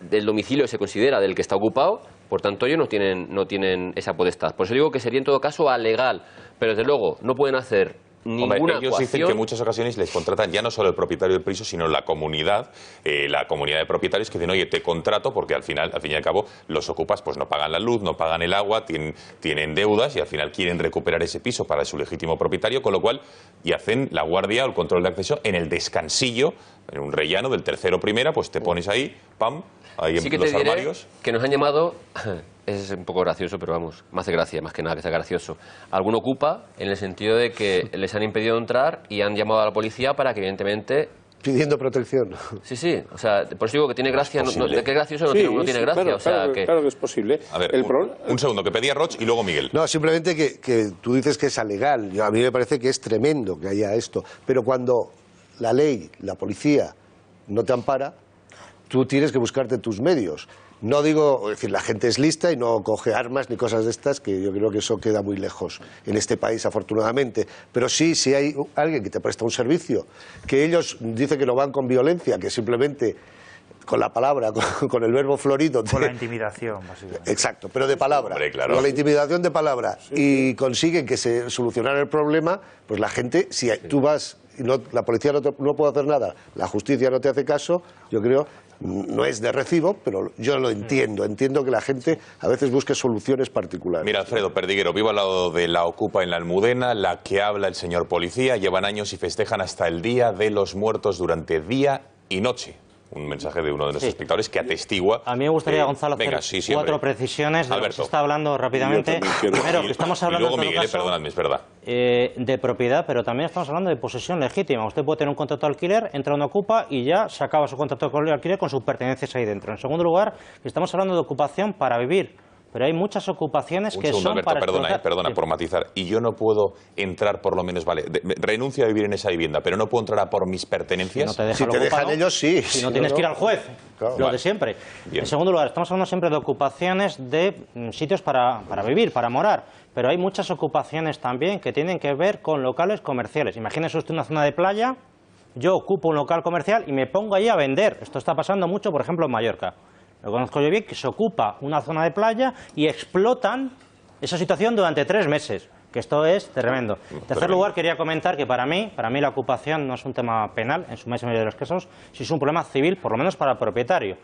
del domicilio se considera del que está ocupado, por tanto ellos no tienen esa potestad. Por eso digo que sería en todo caso alegal, pero desde luego no pueden hacer ninguna ellos dicen que en muchas ocasiones les contratan ya no solo el propietario del piso, sino la comunidad de propietarios que dicen, oye, te contrato porque al fin y al cabo los ocupas pues no pagan la luz, no pagan el agua, tienen deudas y al final quieren recuperar ese piso para su legítimo propietario, con lo cual y hacen la guardia o el control de acceso en el descansillo, en un rellano del tercero o primera, pues te pones ahí, pam, ahí sí en los armarios. Que nos han llamado, es un poco gracioso, pero vamos, me hace gracia, más que nada que sea gracioso. Algún ocupa en el sentido de que les han impedido entrar y han llamado a la policía para que, evidentemente... Pidiendo protección. Sí, sí, o sea, por eso digo que tiene gracia, de que es gracioso no tiene gracia. Claro, o sea, claro que es posible. A ver, un segundo, que pedía Roch y luego Miguel. No, simplemente que tú dices que es alegal. A mí me parece que es tremendo que haya esto. Pero cuando la ley, la policía, no te ampara, tú tienes que buscarte tus medios. No digo, es decir, la gente es lista y no coge armas ni cosas de estas, que yo creo que eso queda muy lejos en este país, afortunadamente. Pero sí, si hay alguien que te presta un servicio, que ellos dicen que no van con violencia, que simplemente con la palabra, con el verbo florido... Con la intimidación, básicamente. Exacto, pero de palabra. Hombre, claro. Con la intimidación de palabra. Y consiguen que se solucionara el problema, pues la gente, si tú vas y la policía no puede hacer nada, la justicia no te hace caso, yo creo... No es de recibo, pero yo lo entiendo. Entiendo que la gente a veces busque soluciones particulares. Mira, Alfredo Perdiguero, vivo al lado de la Ocupa en la Almudena, la que habla el señor policía. Llevan años y festejan hasta el Día de los Muertos durante día y noche. Un mensaje de uno de nuestros espectadores que atestigua... A mí me gustaría, Gonzalo, hacer cuatro precisiones de lo que se está hablando rápidamente. Primero, que estamos hablando... Y luego Miguel, perdonadme, es verdad. De propiedad, pero también estamos hablando de posesión legítima. Usted puede tener un contrato de alquiler, entra a una ocupa y ya se acaba su contrato de alquiler con sus pertenencias ahí dentro. En segundo lugar, estamos hablando de ocupación para vivir. Pero hay muchas ocupaciones que son Alberto, para perdona por matizar. Y yo no puedo entrar, por lo menos, vale, renuncio a vivir en esa vivienda, pero no puedo entrar a por mis pertenencias. Si te dejan ellos, sí. Si no tienes que ir al juez, lo de siempre. Bien. En segundo lugar, estamos hablando siempre de ocupaciones de sitios para vivir, para morar. Pero hay muchas ocupaciones también que tienen que ver con locales comerciales. Imagínese usted una zona de playa, yo ocupo un local comercial y me pongo ahí a vender. Esto está pasando mucho, por ejemplo, en Mallorca. Lo conozco yo bien, que se ocupa una zona de playa y explotan esa situación durante 3 meses, que esto es tremendo. En tercer lugar, quería comentar que para mí la ocupación no es un tema penal, en su máxima mayoría de los casos, si es un problema civil, por lo menos para el propietario.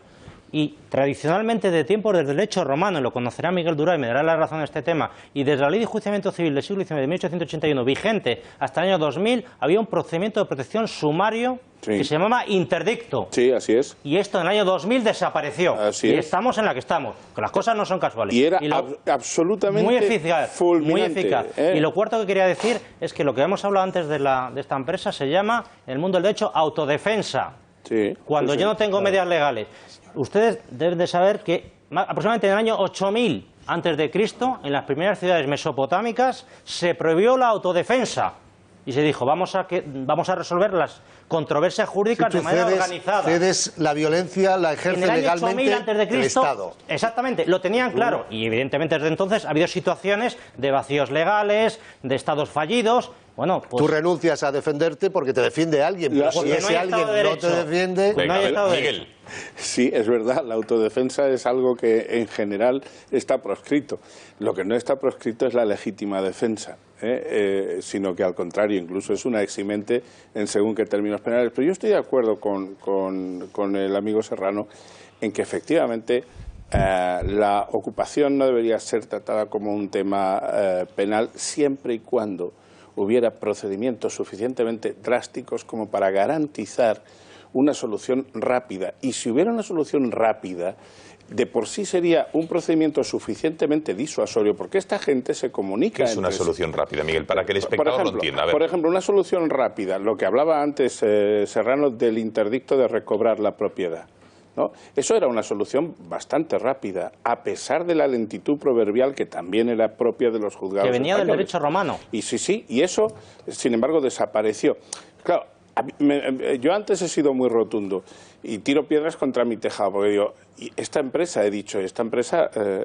Y tradicionalmente, de tiempos del derecho romano, lo conocerá Miguel Durán y me dará la razón en este tema, y desde la Ley de Enjuiciamiento Civil del siglo XIX, de 1881, vigente hasta el año 2000, había un procedimiento de protección sumario que se llamaba interdicto. Sí, así es. Y esto en el año 2000 desapareció. Así y es. Estamos en la que estamos, que las cosas no son casuales. Y era absolutamente muy eficaz, fulminante, muy eficaz. Y lo cuarto que quería decir es que lo que hemos hablado antes de esta empresa se llama, en el mundo del derecho, autodefensa. Sí, Cuando yo no tengo medidas legales. Ustedes deben de saber que aproximadamente en el año 8000 antes de Cristo, en las primeras ciudades mesopotámicas, se prohibió la autodefensa. Y se dijo, vamos a resolver las controversias jurídicas de manera organizada. Cedes la violencia, la ejerce legalmente antes de Cristo, el Estado. Exactamente, lo tenían claro. Y evidentemente desde entonces ha habido situaciones de vacíos legales, de estados fallidos. Bueno, pues, tú renuncias a defenderte porque te defiende alguien, pero si ese alguien no te defiende... Venga, Miguel. Sí, es verdad, la autodefensa es algo que en general está proscrito. Lo que no está proscrito es la legítima defensa, sino que al contrario, incluso es una eximente en según qué términos penales. Pero yo estoy de acuerdo con el amigo Serrano en que efectivamente la ocupación no debería ser tratada como un tema penal siempre y cuando hubiera procedimientos suficientemente drásticos como para garantizar una solución rápida. Y si hubiera una solución rápida, de por sí sería un procedimiento suficientemente disuasorio, porque esta gente se comunica. ¿Qué es una solución rápida, Miguel, para que el espectador lo entienda? A ver. Por ejemplo, una solución rápida, lo que hablaba antes Serrano del interdicto de recobrar la propiedad, ¿no? Eso era una solución bastante rápida, a pesar de la lentitud proverbial que también era propia de los juzgados que venía españoles. del derecho romano. Y sí, y eso, sin embargo, desapareció. Claro, yo antes he sido muy rotundo y tiro piedras contra mi tejado, porque digo, y esta empresa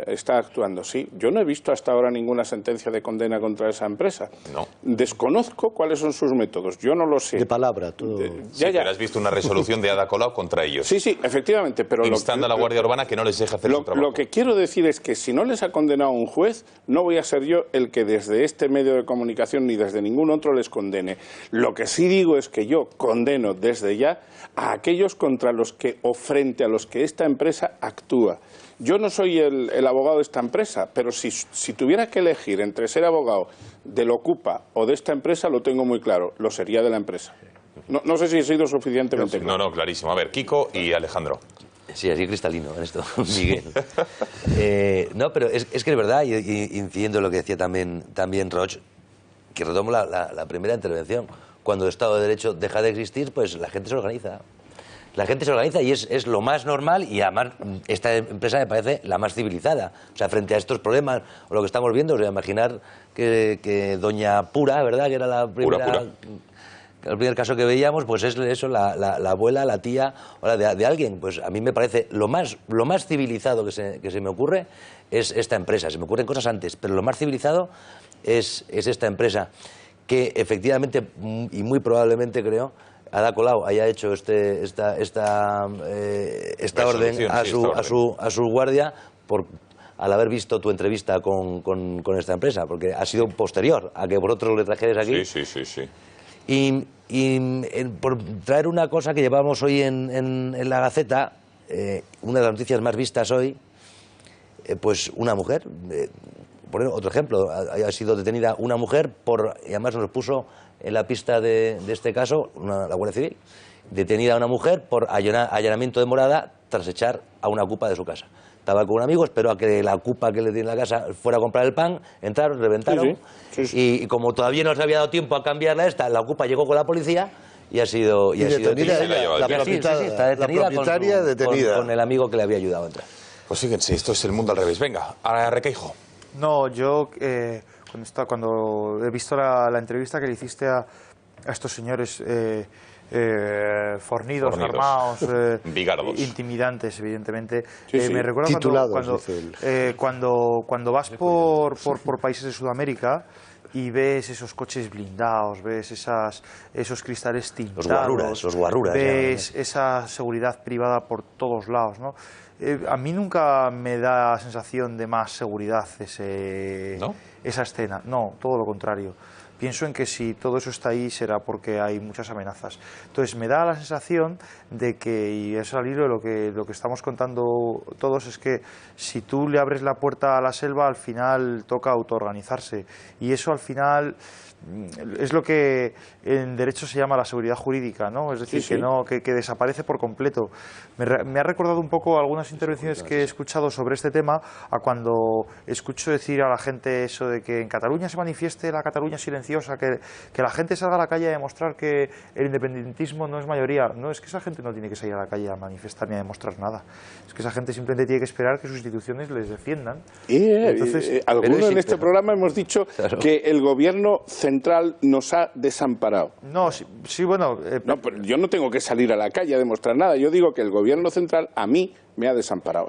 está actuando, sí. Yo no he visto hasta ahora ninguna sentencia de condena contra esa empresa. No. Desconozco cuáles son sus métodos, yo no lo sé. De palabra, tú. Pero has visto una resolución de Ada Colau contra ellos. Sí, efectivamente. Pero instando a la Guardia Urbana que no les deje hacer su trabajo. Lo que quiero decir es que si no les ha condenado un juez, no voy a ser yo el que desde este medio de comunicación ni desde ningún otro les condene. Lo que sí digo es que yo condeno desde ya a aquellos contra los que, o frente a los que esta empresa actúa. Yo no soy el abogado de esta empresa, pero si tuviera que elegir entre ser abogado del Ocupa o de esta empresa, lo tengo muy claro, lo sería de la empresa. No sé si he sido suficientemente claro. No, clarísimo. A ver, Kiko y Alejandro. Sí, así cristalino en esto, Miguel. No, pero es que es verdad, y incidiendo en lo que decía también Roch, que retomo la primera intervención. Cuando el Estado de Derecho deja de existir, pues la gente se organiza. La gente se organiza y es lo más normal, y además esta empresa me parece la más civilizada. O sea, frente a estos problemas o lo que estamos viendo, os voy a imaginar que Doña Pura, ¿verdad?, que era la primera... Pura. El primer caso que veíamos, pues es eso, la abuela, la tía o la de alguien. Pues a mí me parece lo más civilizado que se me ocurre es esta empresa. Se me ocurren cosas antes, pero lo más civilizado es esta empresa, que efectivamente y muy probablemente, creo, Ada Colau haya hecho esta orden a su guardia al haber visto tu entrevista con esta empresa, porque ha sido posterior a que vosotros le trajerais aquí. Sí. Y por traer una cosa que llevamos hoy en la Gaceta, una de las noticias más vistas hoy, pues una mujer, por otro ejemplo, ha sido detenida una mujer y además nos puso en la pista de este caso la Guardia Civil, detenida una mujer por allanamiento de morada tras echar a una ocupa de su casa. Estaba con un amigo, esperó a que la ocupa que le tiene en la casa fuera a comprar el pan, entraron, reventaron, y como todavía no se había dado tiempo a cambiarla la ocupa llegó con la policía y ha sido detenida. La propietaria detenida. Con el amigo que le había ayudado a entrar. Pues fíjense, esto es el mundo al revés. Venga, a Requeijo. No, yo cuando he visto la entrevista que le hiciste a estos señores fornidos, armados, intimidantes, evidentemente, me recuerda cuando vas por países de Sudamérica y ves esos coches blindados, ves esos cristales tintados, los guaruras, ves esa seguridad privada por todos lados, ¿no? A mí nunca me da sensación de más seguridad esa escena. No, todo lo contrario. Pienso en que si todo eso está ahí será porque hay muchas amenazas. Entonces me da la sensación de que, y es al hilo de lo que estamos contando todos, es que si tú le abres la puerta a la selva, al final toca autoorganizarse. Y eso al final es lo que en derecho se llama la seguridad jurídica, ¿no? Es decir, que desaparece por completo. Me ha recordado un poco algunas intervenciones que he escuchado sobre este tema a cuando escucho decir a la gente eso de que en Cataluña se manifieste la Cataluña silenciosa, que la gente salga a la calle a demostrar que el independentismo no es mayoría. No, es que esa gente no tiene que salir a la calle a manifestar ni a demostrar nada. Es que esa gente simplemente tiene que esperar que sus instituciones les defiendan. Entonces, algunos en este programa hemos dicho que el gobierno central nos ha desamparado. No, sí, bueno... No, pero yo no tengo que salir a la calle a demostrar nada. Yo digo que el gobierno central a mí me ha desamparado.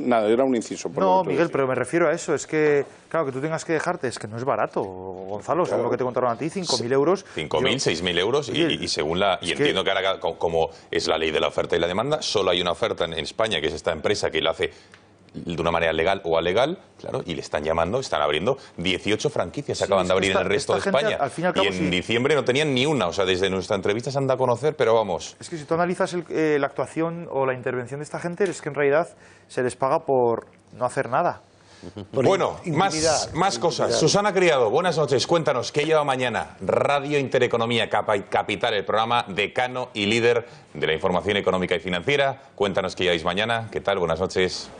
Nada, era un inciso. No, Miguel, pero me refiero a eso. Es que, claro, que tú tengas que dejarte, es que no es barato, Gonzalo, según lo que te contaron a ti, 5.000 euros. 5.000, 6.000 euros y según entiendo que ahora, como es la ley de la oferta y la demanda, solo hay una oferta en España, que es esta empresa que la hace de una manera legal o alegal, claro, y le están abriendo 18 franquicias, acaban de abrir en el resto de España. Y en diciembre no tenían ni una, o sea, desde nuestra entrevista se han dado a conocer, pero vamos. Es que si tú analizas la actuación o la intervención de esta gente, es que en realidad se les paga por no hacer nada. Bueno, más cosas. Susana Criado, buenas noches. Cuéntanos, ¿qué lleva mañana Radio Intereconomía Capital, el programa decano y líder de la información económica y financiera? Cuéntanos qué lleváis mañana. ¿Qué tal? Buenas noches.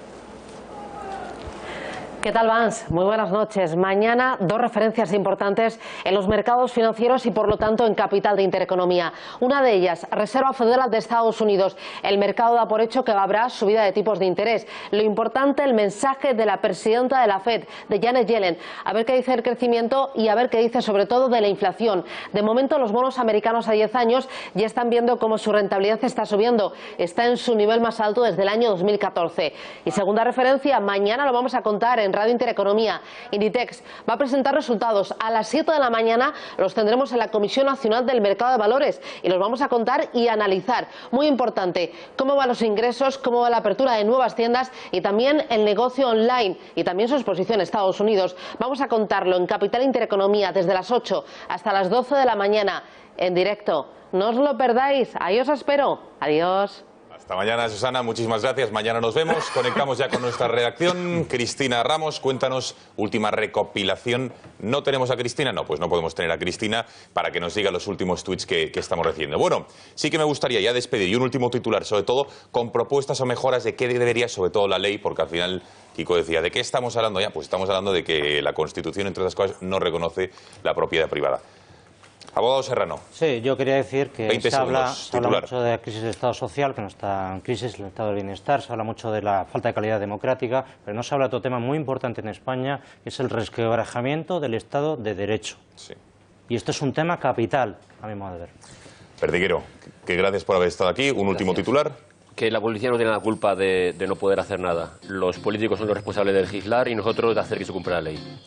¿Qué tal, Vance? Muy buenas noches. Mañana, dos referencias importantes en los mercados financieros y, por lo tanto, en Capital de Intereconomía. Una de ellas, Reserva Federal de Estados Unidos. El mercado da por hecho que habrá subida de tipos de interés. Lo importante, el mensaje de la presidenta de la FED, de Janet Yellen. A ver qué dice el crecimiento y a ver qué dice, sobre todo, de la inflación. De momento, los bonos americanos a 10 años ya están viendo cómo su rentabilidad está subiendo. Está en su nivel más alto desde el año 2014. Y segunda referencia, mañana lo vamos a contar en Radio Intereconomía. Inditex va a presentar resultados a las 7 de la mañana, los tendremos en la Comisión Nacional del Mercado de Valores y los vamos a contar y analizar. Muy importante, cómo van los ingresos, cómo va la apertura de nuevas tiendas y también el negocio online y también su exposición en Estados Unidos. Vamos a contarlo en Capital Intereconomía desde las 8 hasta las 12 de la mañana en directo. No os lo perdáis, ahí os espero. Adiós. Hasta mañana, Susana, muchísimas gracias. Mañana nos vemos. Conectamos ya con nuestra redacción. Cristina Ramos, cuéntanos, última recopilación. ¿No tenemos a Cristina? No, pues no podemos tener a Cristina para que nos diga los últimos tweets que estamos recibiendo. Bueno, sí que me gustaría ya despedir y un último titular, sobre todo con propuestas o mejoras de qué debería, sobre todo la ley, porque al final Kiko decía, ¿de qué estamos hablando ya? Pues estamos hablando de que la Constitución, entre otras cosas, no reconoce la propiedad privada. Abogado Serrano. Sí, yo quería decir que se habla mucho de la crisis del Estado social, que no está en crisis el Estado del bienestar, se habla mucho de la falta de calidad democrática, pero no se habla de otro tema muy importante en España, que es el resquebrajamiento del Estado de Derecho. Sí. Y esto es un tema capital, a mi modo de ver. Perdiguero, que gracias por haber estado aquí. Un último titular. Que la policía no tiene la culpa de no poder hacer nada. Los políticos son los responsables de legislar y nosotros de hacer que se cumpla la ley.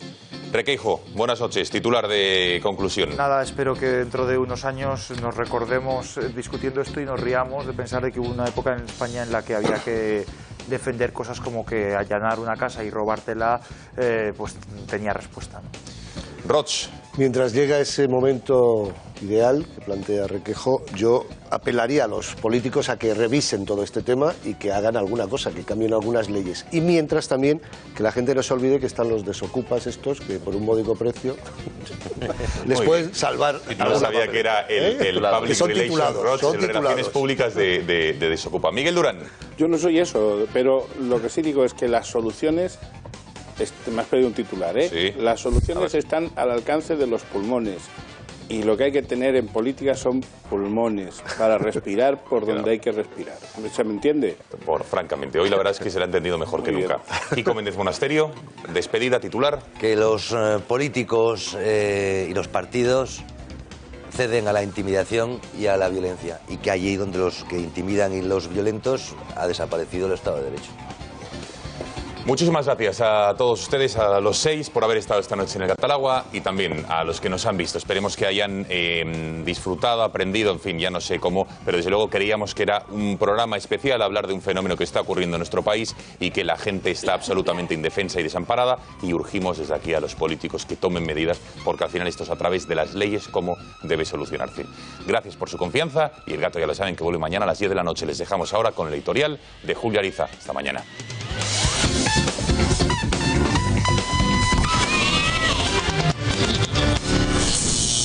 Requeijo, buenas noches. Titular de conclusión. Nada, espero que dentro de unos años nos recordemos discutiendo esto y nos riamos de pensar de que hubo una época en España en la que había que defender cosas como que allanar una casa y robártela, pues tenía respuesta, ¿no? Roch. Mientras llega ese momento ideal que plantea Requeijo, yo apelaría a los políticos a que revisen todo este tema y que hagan alguna cosa, que cambien algunas leyes. Y mientras también que la gente no se olvide que están los desocupas estos, que por un módico precio les pueden salvar. No sabía que era el Public Relations Roch, en relaciones públicas de desocupa. Miguel Durán. Yo no soy eso, pero lo que sí digo es que las soluciones... Me has pedido un titular, ¿eh? Sí. Las soluciones están al alcance de los pulmones. Y lo que hay que tener en política son pulmones para respirar por donde hay que respirar. ¿Se me entiende? Francamente, hoy la verdad es que se le ha entendido mejor que nunca. Kiko Méndez Monasterio, despedida, titular. Que los políticos y los partidos ceden a la intimidación y a la violencia. Y que allí donde los que intimidan y los violentos ha desaparecido el Estado de Derecho. Muchísimas gracias a todos ustedes, a los 6, por haber estado esta noche en el Catalagua y también a los que nos han visto. Esperemos que hayan disfrutado, aprendido, en fin, ya no sé cómo, pero desde luego creíamos que era un programa especial hablar de un fenómeno que está ocurriendo en nuestro país y que la gente está absolutamente indefensa y desamparada y urgimos desde aquí a los políticos que tomen medidas porque al final esto es a través de las leyes cómo debe solucionarse. Gracias por su confianza y El Gato ya lo saben que vuelve mañana a las 10 de la noche. Les dejamos ahora con el editorial de Julio Ariza. Hasta mañana.